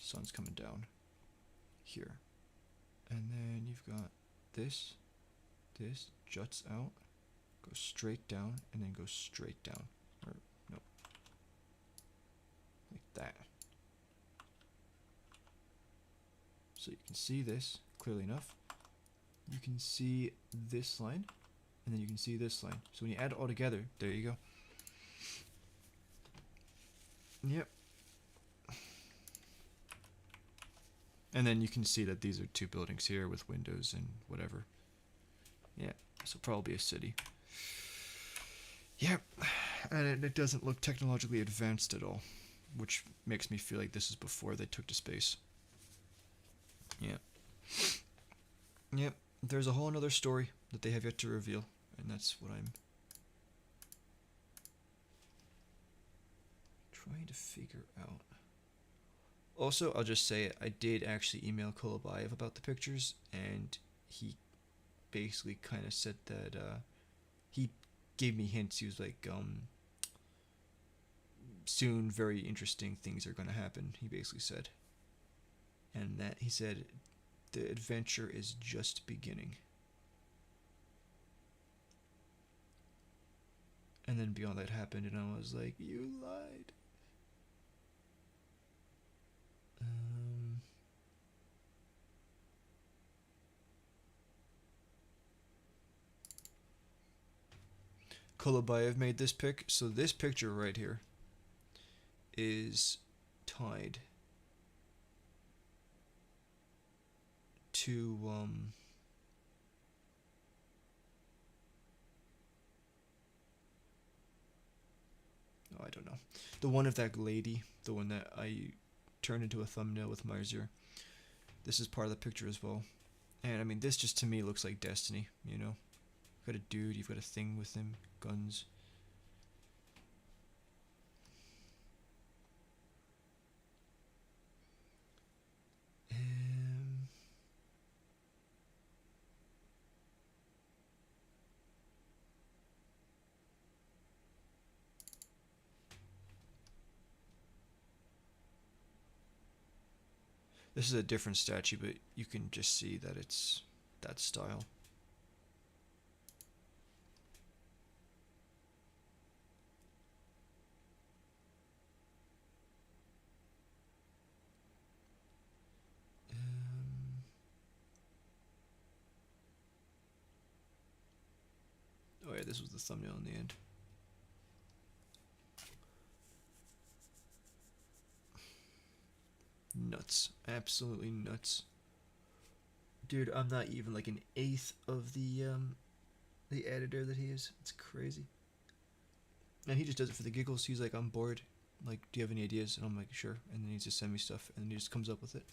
sun's coming down, here. And then you've got this juts out, goes straight down, and then goes straight down. Or, no. Like that. So you can see this clearly enough. You can see this line, and then you can see this line. So when you add it all together, there you go. Yep. And then you can see that these are two buildings here with windows and whatever. Yeah, so probably a city. Yep, and it doesn't look technologically advanced at all, which makes me feel like this is before they took to space. Yeah. Yep, there's a whole another story that they have yet to reveal, and that's what I'm trying to figure out. Also, I'll just say I did actually email Kolobayev about the pictures, and he basically kind of said that he gave me hints. He was like, soon very interesting things are going to happen, he basically said. And that he said the adventure is just beginning. And then beyond that happened, and I was like, you lied. Kolobayev made this pic, so this picture right here is tied to oh, I don't know, the one of that lady, the one that I turned into a thumbnail with Marzier. This is part of the picture as well, and I mean, this just to me looks like destiny, you know. You've got a dude, you've got a thing with him, guns. This is a different statue, but you can just see that it's that style. Oh yeah, this was the thumbnail in the end. Nuts. Absolutely nuts. Dude, I'm not even like an eighth of the editor that he is. It's crazy. And he just does it for the giggles. He's like, I'm bored. Like, do you have any ideas? And I'm like, sure. And then he just sends me stuff, and then he just comes up with it.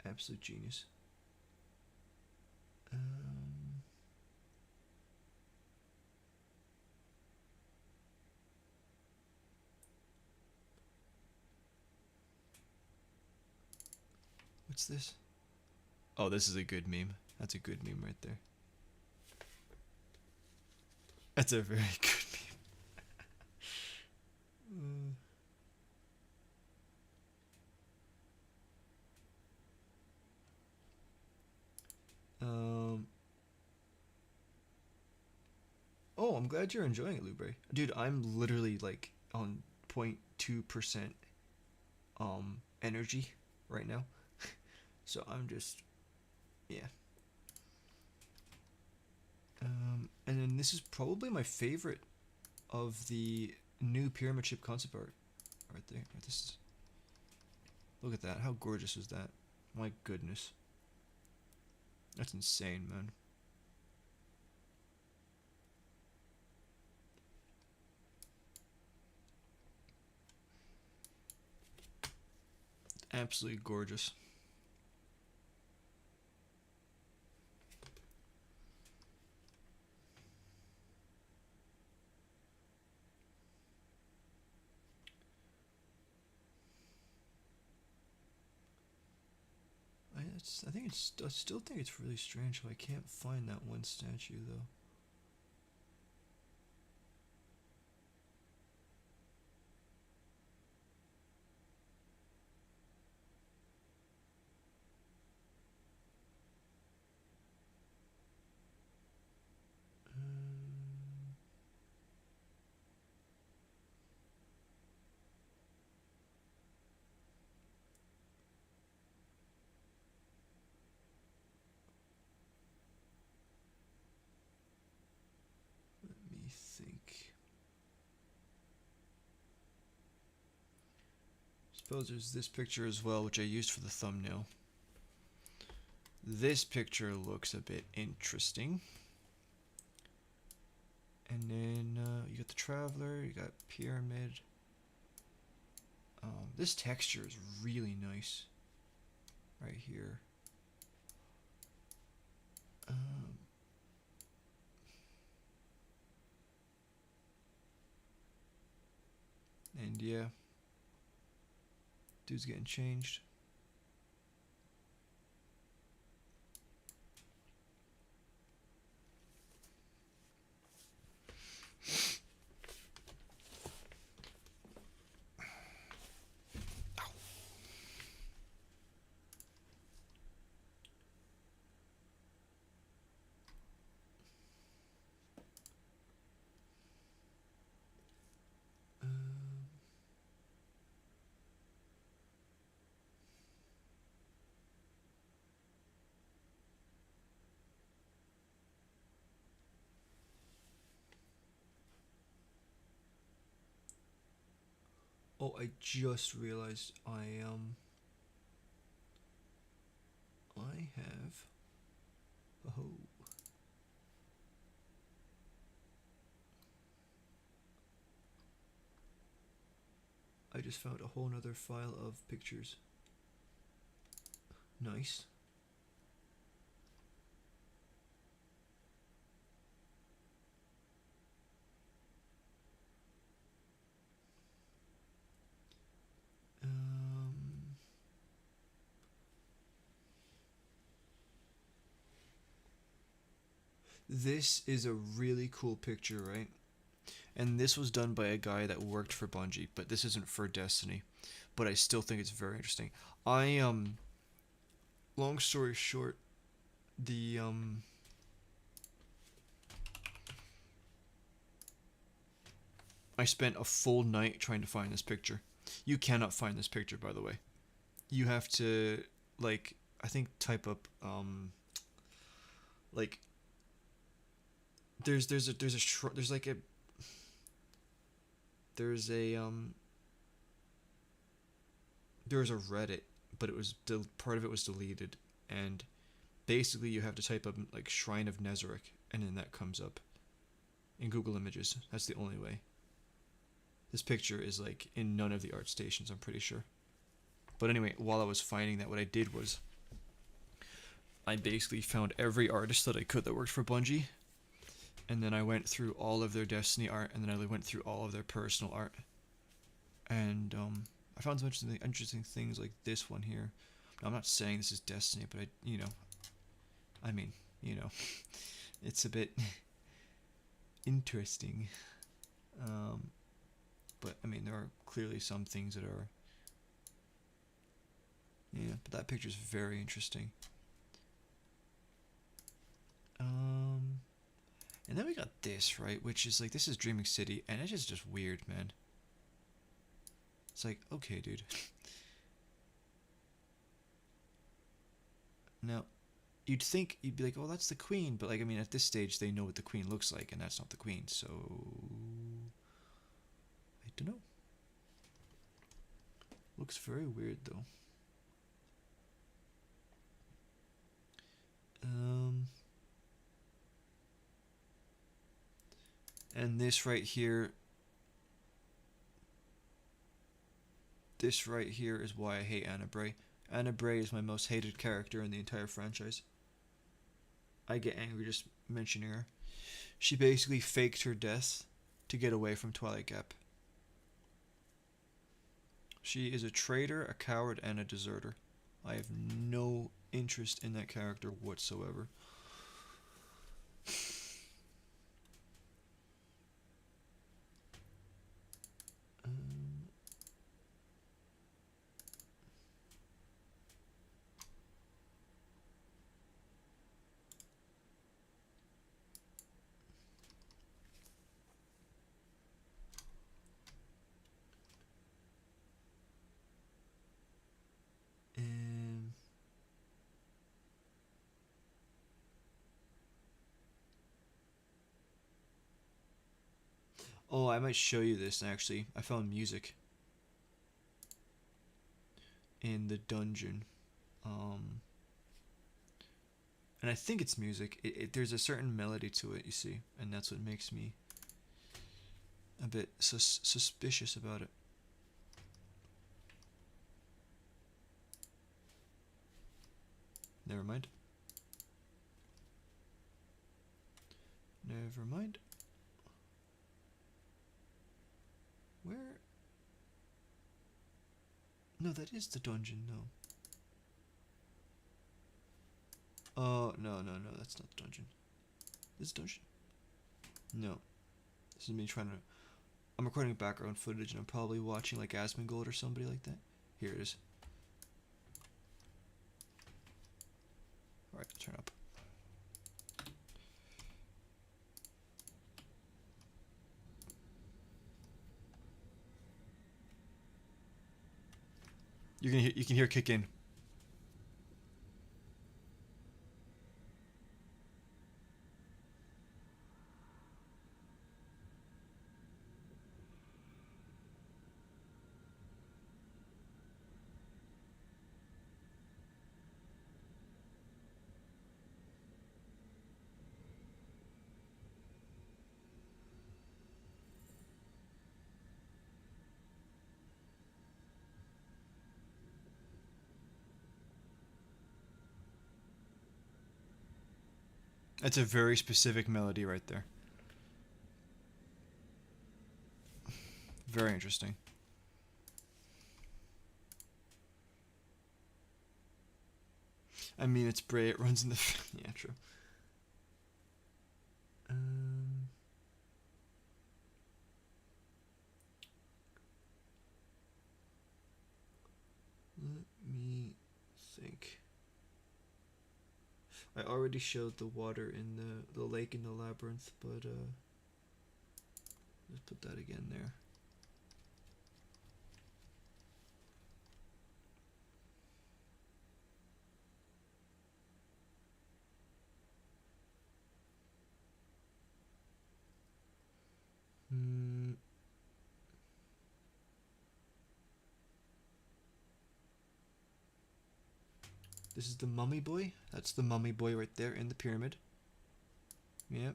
Absolute genius. What's this? Oh, this is a good meme. That's a good meme right there. That's a very good meme. Oh, I'm glad you're enjoying it, Lubre. Dude, I'm literally like on 0.2% energy right now. So I'm just, yeah. And then this is probably my favorite of the new pyramid ship concept art right there. This is, look at that. How gorgeous is that? My goodness. That's insane, man. Absolutely gorgeous. I still think it's really strange how I can't find that one statue though. Suppose there's this picture as well, which I used for the thumbnail. This picture looks a bit interesting. And then you got the Traveler, you got Pyramid. This texture is really nice. Right here. And yeah. Dude's getting changed. Oh, I just realized I have. Oh. I just found a whole nother file of pictures. Nice. This is a really cool picture, right? And this was done by a guy that worked for Bungie, but this isn't for Destiny. But I still think it's very interesting. Long story short, the I spent a full night trying to find this picture. You cannot find this picture, by the way. You have to, like, I think type up like there's a Reddit, but it was part of it was deleted, and basically you have to type up like Shrine of Nezarec, and then that comes up in Google Images. That's the only way. This picture is like in none of the art stations, I'm pretty sure. But anyway, while I was finding that, what I did was I basically found every artist that I could that worked for Bungie, and then I went through all of their Destiny art, and then I went through all of their personal art, and I found some interesting things like this one here. Now, I'm not saying this is Destiny, but I mean, it's a bit interesting. But I mean, there are clearly some things that are, yeah. But that picture is very interesting. And then we got this, right, which is like, this is Dreaming City, and it's just weird, man. It's like, okay, dude. Now, you'd think you'd be like, oh, that's the queen, but like, I mean, at this stage they know what the queen looks like, and that's not the queen, so I don't know. Looks very weird though. And this right here is why I hate Anna Bray. Anna Bray is my most hated character in the entire franchise. I get angry just mentioning her. She basically faked her death to get away from Twilight Gap. She is a traitor, a coward, and a deserter. I have no interest in that character whatsoever. Oh, I might show you this actually. I found music. in the dungeon. And I think it's music. There's a certain melody to it, you see, and that's what makes me a bit suspicious about it. Never mind. Never mind. Where? No, that is the dungeon, no. Oh, no, that's not the dungeon. This is the dungeon? No. This is me trying to... I'm recording background footage and I'm probably watching like Asmongold or somebody like that. Here it is. Alright, turn up. You can hear kick in. That's a very specific melody right there. Very interesting. I mean, it's Bray. It runs in the... yeah, true. Let me think. I already showed the water in the lake in the labyrinth, but let's put that again there. This is the mummy boy. That's the mummy boy right there in the pyramid. Yep.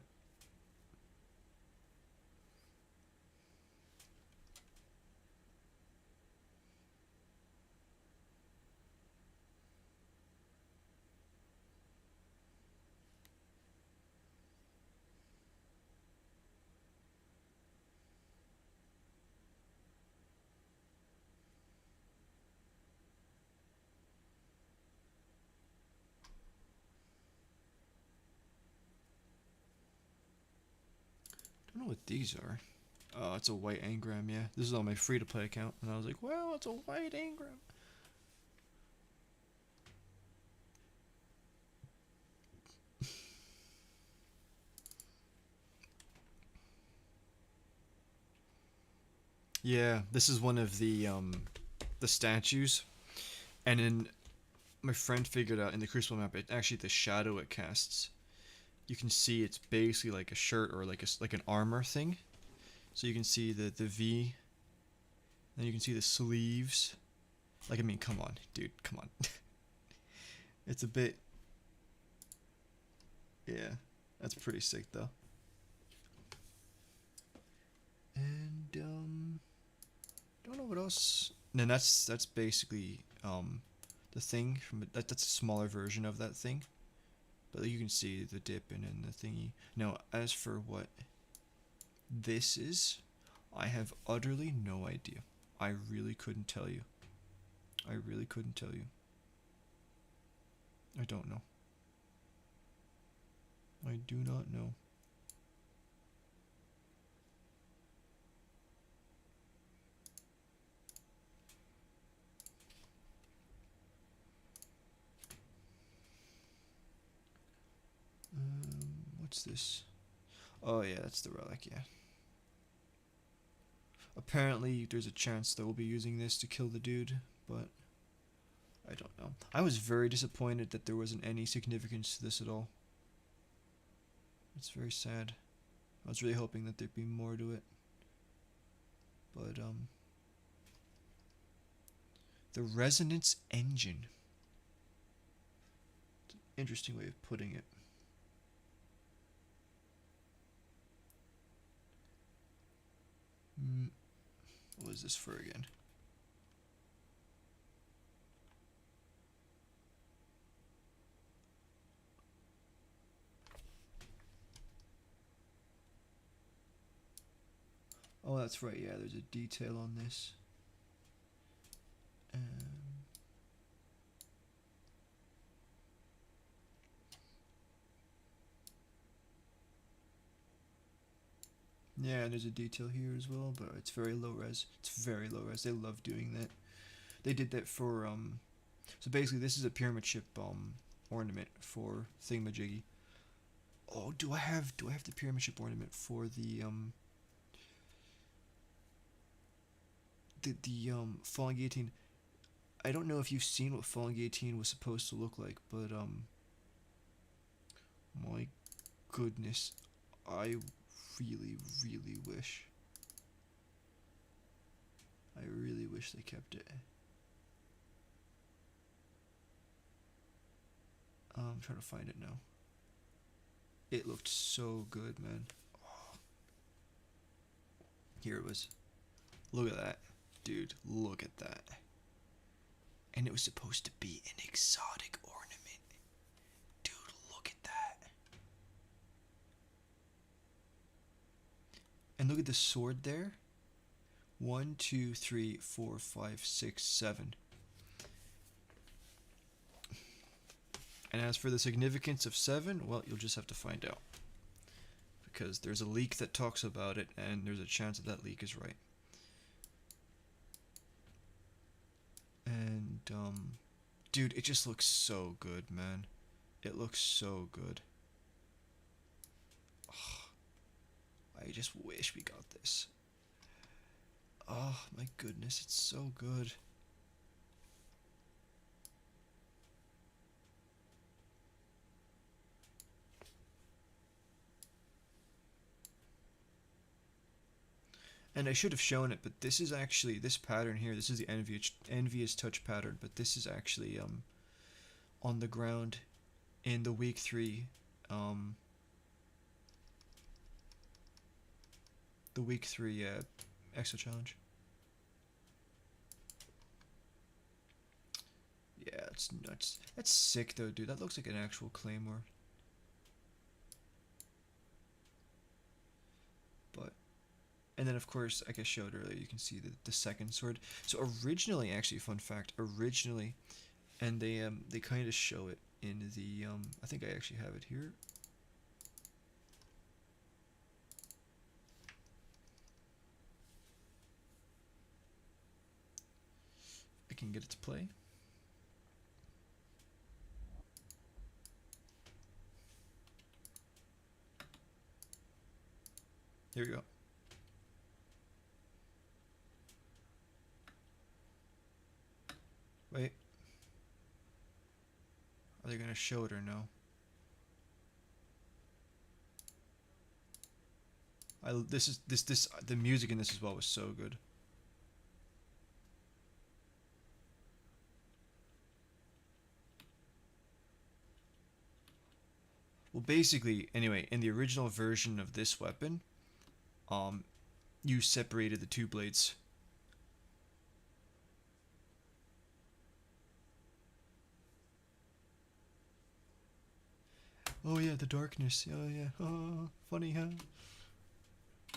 I don't know what these are. Oh, it's a white engram, yeah. This is on my free-to-play account, and I was like, well, it's a white engram. Yeah, this is one of the statues, and then my friend figured out in the Crucible map, it actually the shadow it casts. You can see it's basically like a shirt or like an armor thing. So you can see the V. Then you can see the sleeves. Like, I mean, come on, dude, come on. It's a bit... yeah, that's pretty sick, though. And, don't know what else... And that's basically, the thing. That's a smaller version of that thing. But you can see the dip and the thingy. Now, as for what this is, I have utterly no idea. I really couldn't tell you. I really couldn't tell you. I don't know. I do not know. What's this? Oh yeah, that's the relic, yeah. Apparently there's a chance that we'll be using this to kill the dude, but I don't know. I was very disappointed that there wasn't any significance to this at all. It's very sad. I was really hoping that there'd be more to it. But The resonance engine. Interesting way of putting it. What is this for again? Oh, that's right. Yeah, there's a detail on this. Yeah, there's a detail here as well, but it's very low res. It's very low res. They love doing that. They did that for so basically this is a pyramid ship ornament for Thingamajiggy. Oh, do I have the pyramid ship ornament for the Falling Guillotine? I don't know if you've seen what Falling Guillotine was supposed to look like, but my goodness, I really wish. I really wish they kept it. I'm trying to find it now. It looked so good, man. Oh. Here it was. Look at that. Dude, look at that. And it was supposed to be an exotic ornament. Dude, look at that. And look at the sword there. 1, 2, 3, 4, 5, 6, 7. And as for the significance of 7, well, you'll just have to find out. Because there's a leak that talks about it, and there's a chance that that leak is right. And, dude, it just looks so good, man. It looks so good. Oh, I just wish we got this. Oh, my goodness, it's so good. And I should have shown it, but this is actually, this pattern here, this is the Envious Touch pattern, but this is actually on the ground in the week 3, the week 3 Exo Challenge. Yeah, it's nuts. That's sick though, dude. That looks like an actual claymore. But, and then of course, like I showed earlier, you can see the second sword. So originally, actually, fun fact, originally, and they kind of show it in the I think I actually have it here. I can get it to play. Here we go. Wait. Are they gonna show it or no? The music in this as well was so good. Well, basically, anyway, in the original version of this weapon, you separated the two blades. Oh yeah, the darkness. Oh yeah. Oh, funny, huh?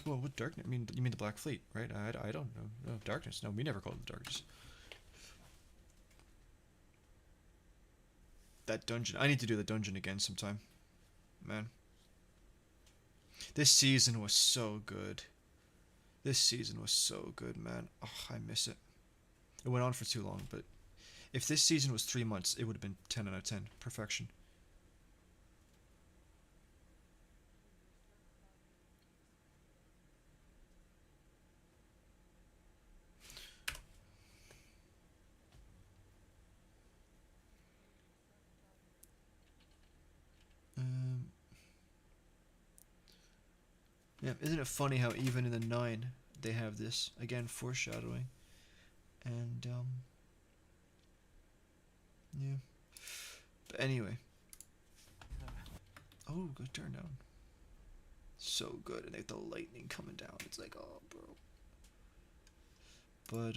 Well, what darkness? I mean, you mean the Black Fleet, right? I don't know. No, darkness. No, we never called it the darkness. That dungeon. I need to do the dungeon again sometime. Man. This season was so good. This season was so good, man. Oh, I miss it. It went on for too long, but if this season was 3 months, it would have been 10 out of 10. Perfection. Yeah, isn't it funny how even in the 9 they have this again foreshadowing, and Yeah. But anyway. Oh, good turn down. So good, and like the lightning coming down. It's like, oh, bro. But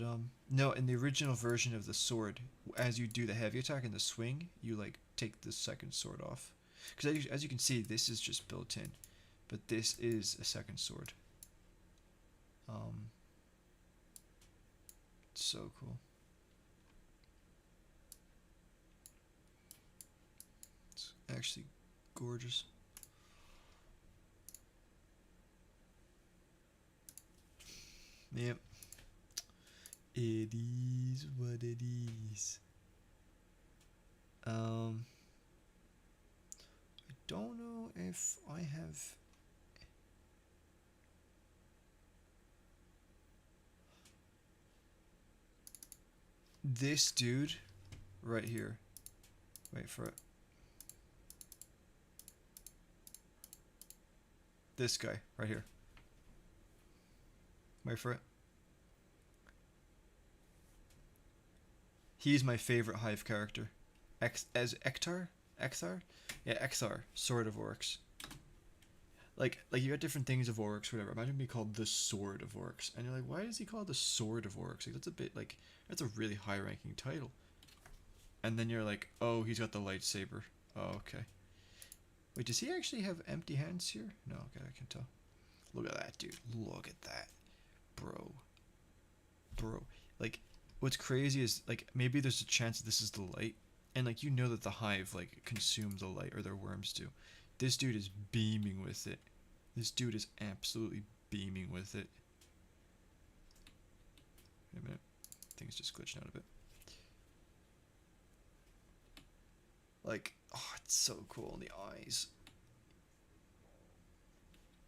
no, in the original version of the sword, as you do the heavy attack and the swing, you like take the second sword off. Because as you can see, this is just built in, but this is a second sword. So cool. It's actually gorgeous. Yep. It is what it is. I don't know if I have. This dude right here. Wait for it. This guy right here. Wait for it. He's my favorite Hive character. As Ektar? Ekthar? Yeah, Ekthar. Sword of Orcs. Like you got different things of Orcs, whatever. Imagine being called the Sword of Orcs. And you're like, why is he called the Sword of Orcs? Like, that's a bit, like, that's a really high-ranking title. And then you're like, oh, he's got the lightsaber. Oh, okay. Wait, does he actually have empty hands here? No, okay, I can tell. Look at that, dude. Look at that. Bro. Like, what's crazy is, like, maybe there's a chance this is the light. And, like, you know that the Hive, like, consume the light, or their worms do. This dude is beaming with it. This dude is absolutely beaming with it. Wait a minute. I think it's just glitching out a bit. Like, oh, it's so cool in the eyes.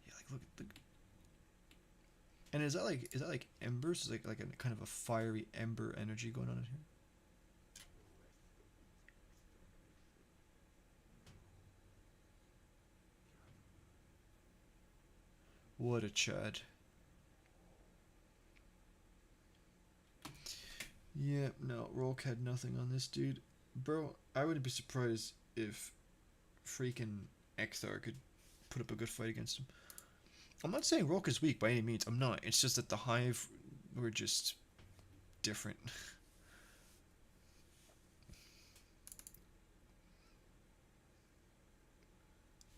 Yeah, like, look at the... And is that like embers? Is like a kind of a fiery ember energy going on in here? What a chad. Yeah, no, Rolk had nothing on this dude. Bro, I wouldn't be surprised if freaking Ekthar could put up a good fight against him. I'm not saying Rolk is weak by any means. I'm not. It's just that the Hive were just different.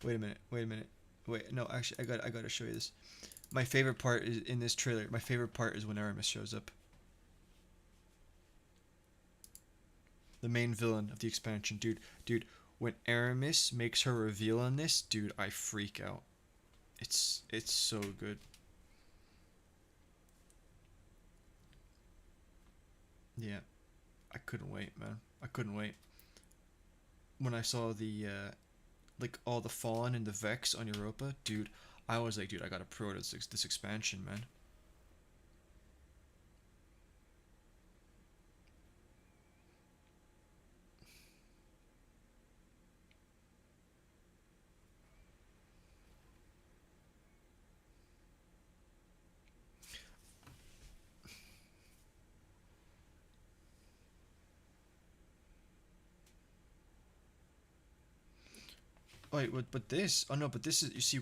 Wait a minute. Wait, no, actually, I gotta show you this. My favorite part is in this trailer. My favorite part is when Aramis shows up. The main villain of the expansion, dude. When Aramis makes her reveal on this, dude, I freak out. It's so good. Yeah, I couldn't wait, man. I couldn't wait. When I saw the like all the Fawn and the Vex on Europa, dude, I was like, dude, I gotta pro this expansion, man. Wait, but this? Oh no, but this is, you see,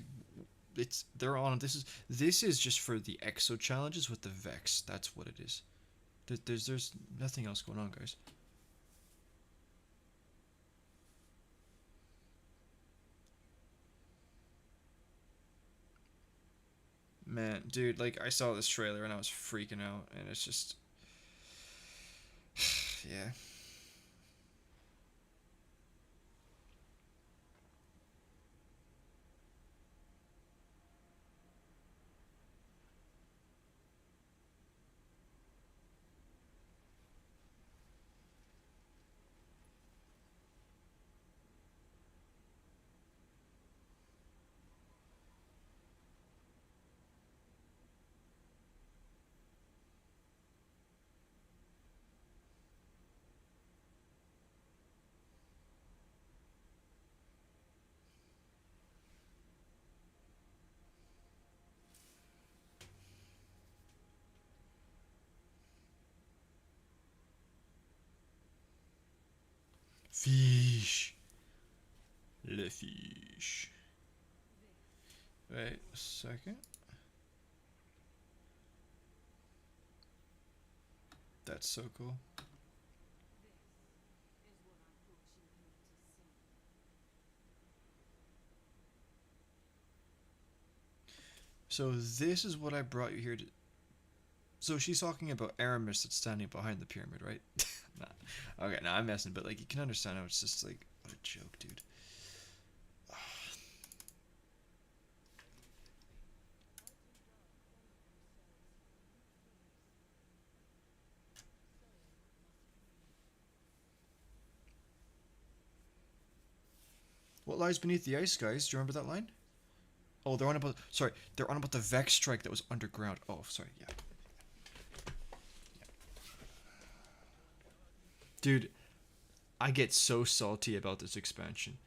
it's they're on. This is just for the exo challenges with the Vex. That's what it is. There's nothing else going on, guys. Man, dude, like I saw this trailer and I was freaking out, and it's just, yeah. fiche. Le fiche. Wait a second. That's so cool. So this is what I brought you here to. So she's talking about Aramis that's standing behind the pyramid, right? Nah. Okay, now I'm messing, but like you can understand how it's just like what a joke, dude. What lies beneath the ice, guys? Do you remember that line? Oh, they're on about. Sorry, they're on about the Vex strike that was underground. Oh, sorry, yeah. Dude, I get so salty about this expansion.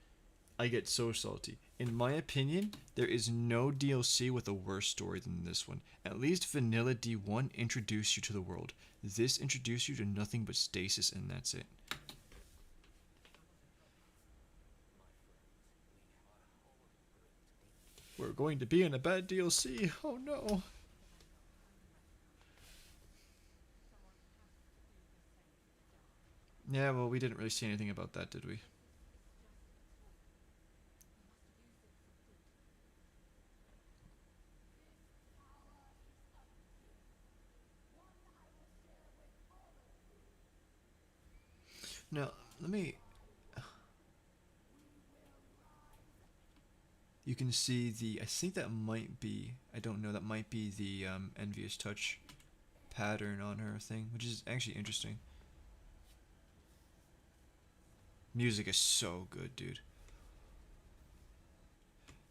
I get so salty. In my opinion, there is no DLC with a worse story than this one. At least Vanilla D1 introduced you to the world. This introduced you to nothing but stasis, and that's it. We're going to be in a bad DLC. Oh no. Yeah, well, we didn't really see anything about that, did we? Now, let me... You can see the... I think that might be... I don't know, that might be the Envious Touch pattern on her thing, which is actually interesting. Music is so good, dude.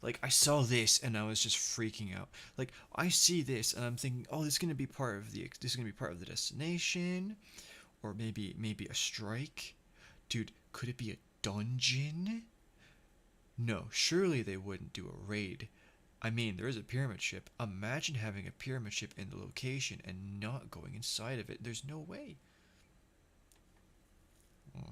Like, I saw this and I was just freaking out. Like, I see this and I'm thinking, oh, this is gonna be part of the destination, or maybe a strike. Dude, could it be a dungeon? No, surely they wouldn't do a raid. I mean, there is a pyramid ship. Imagine having a pyramid ship in the location and not going inside of it. There's no way. Oh.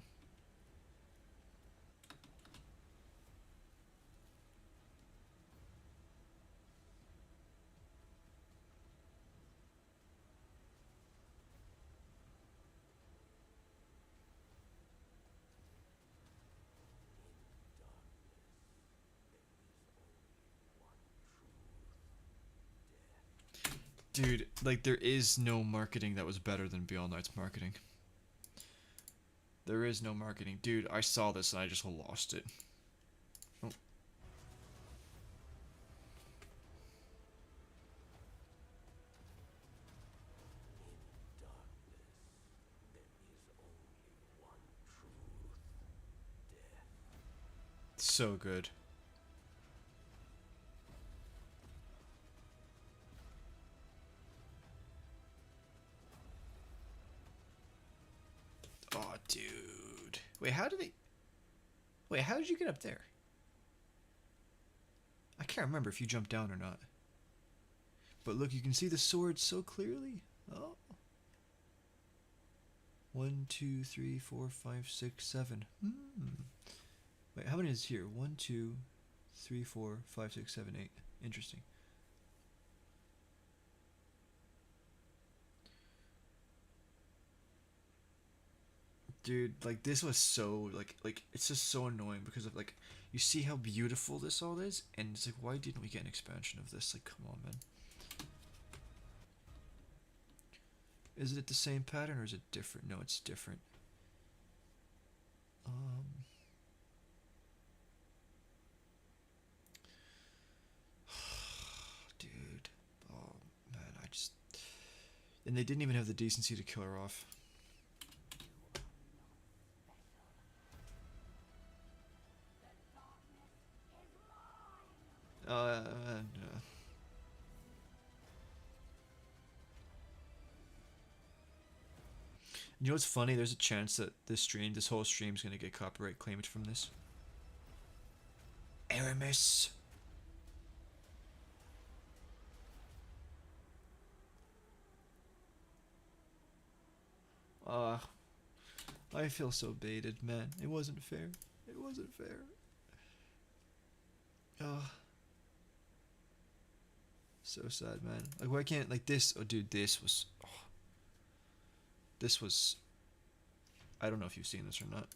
Dude, like, there is no marketing that was better than Beyond Light's marketing. There is no marketing. Dude, I saw this and I just lost it. Oh. So good. Oh, dude. Wait, how did they... Wait, how did you get up there? I can't remember if you jumped down or not. But look, you can see the sword so clearly. Oh. 1, 2, 3, 4, 5, 6, 7. Wait, how many is here? 1, 2, 3, 4, 5, 6, 7, 8. Interesting. Dude, like, this was so, like it's just so annoying because of, like, you see how beautiful this all is, and it's like, why didn't we get an expansion of this? Like, come on, man. Is it the same pattern or is it different? No, it's different. Dude. Oh, man, I just... And they didn't even have the decency to kill her off. You know what's funny? There's a chance that this whole stream is gonna get copyright claimed from this. Aramis. I feel so baited, man. It wasn't fair. It wasn't fair. Oh, so sad, man. Like, why can't, like, this? Oh, dude, this was. Oh, this was. I don't know if you've seen this or not.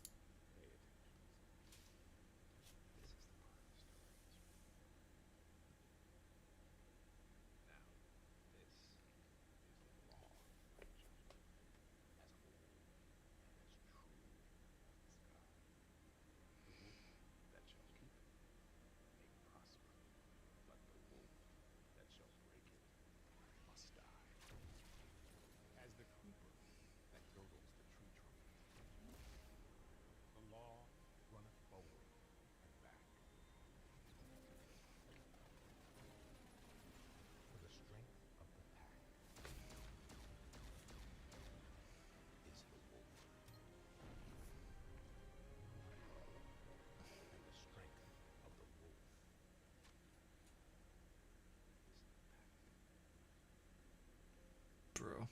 Bro.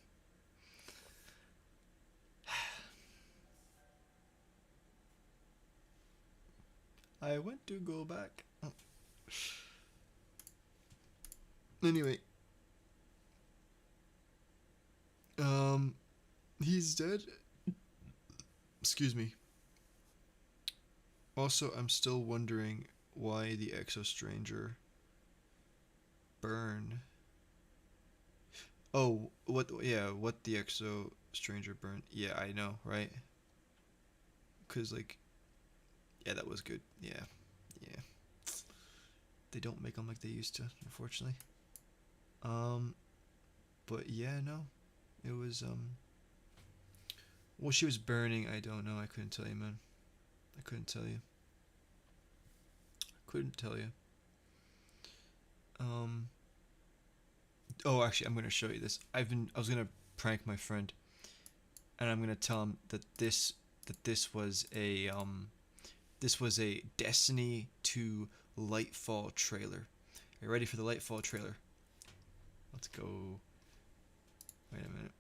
I went to go back. Oh. Anyway. He's dead. Excuse me. Also, I'm still wondering why the Exo Stranger burn. Oh, what? Yeah, what the Exo Stranger burn? Yeah, I know, right? Cause like, yeah, that was good. Yeah, yeah. They don't make them like they used to, unfortunately. Um, but yeah, no, it was Well, she was burning. I don't know. I couldn't tell you, man. I couldn't tell you. Couldn't tell you. Um. Oh, actually, I'm gonna show you this. I was gonna prank my friend, and I'm gonna tell him that this was a Destiny 2 Lightfall trailer. Are you ready for the Lightfall trailer? Let's go. Wait a minute.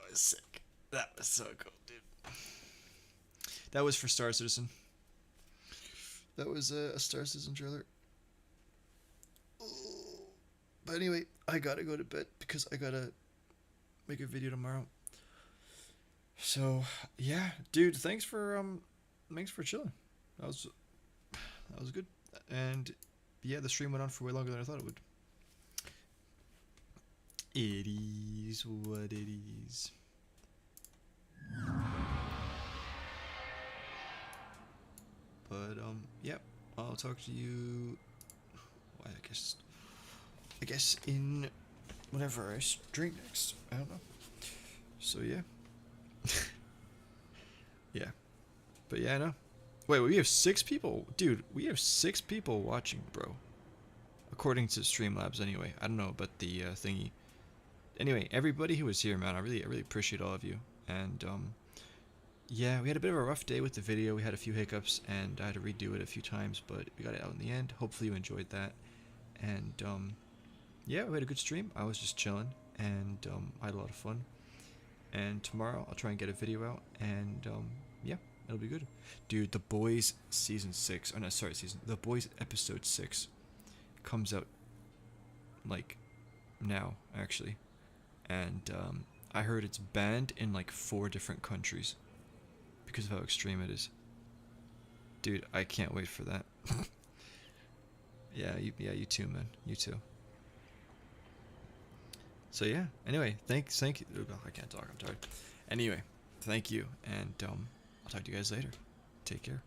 Was sick. That was so cool, dude. That was for Star Citizen. That was a Star Citizen trailer. But anyway, I gotta go to bed because I gotta make a video tomorrow. So yeah, dude, thanks for chilling. That was good. And yeah, the stream went on for way longer than I thought it would. It is what it is. But yep, I'll talk to you. Well, I guess in whenever I drink next. I don't know. So yeah. Yeah. But yeah, I know. Wait, we have 6 people? Dude, we have 6 people watching, bro. According to Streamlabs, anyway. I don't know about the thingy. Anyway, everybody who was here, man, I really appreciate all of you. And, yeah, we had a bit of a rough day with the video. We had a few hiccups, and I had to redo it a few times, but we got it out in the end. Hopefully you enjoyed that. And, yeah, we had a good stream. I was just chilling, and, I had a lot of fun. And tomorrow, I'll try and get a video out, and, yeah. It'll be good. Dude, The Boys season 6. Oh no, sorry, The Boys episode 6 comes out like now, actually. And I heard it's banned in like 4 different countries because of how extreme it is. Dude, I can't wait for that. Yeah, you too, man. You too. So yeah, anyway, thank you. Oh, I can't talk, I'm tired. Anyway, thank you, and I'll talk to you guys later. Take care.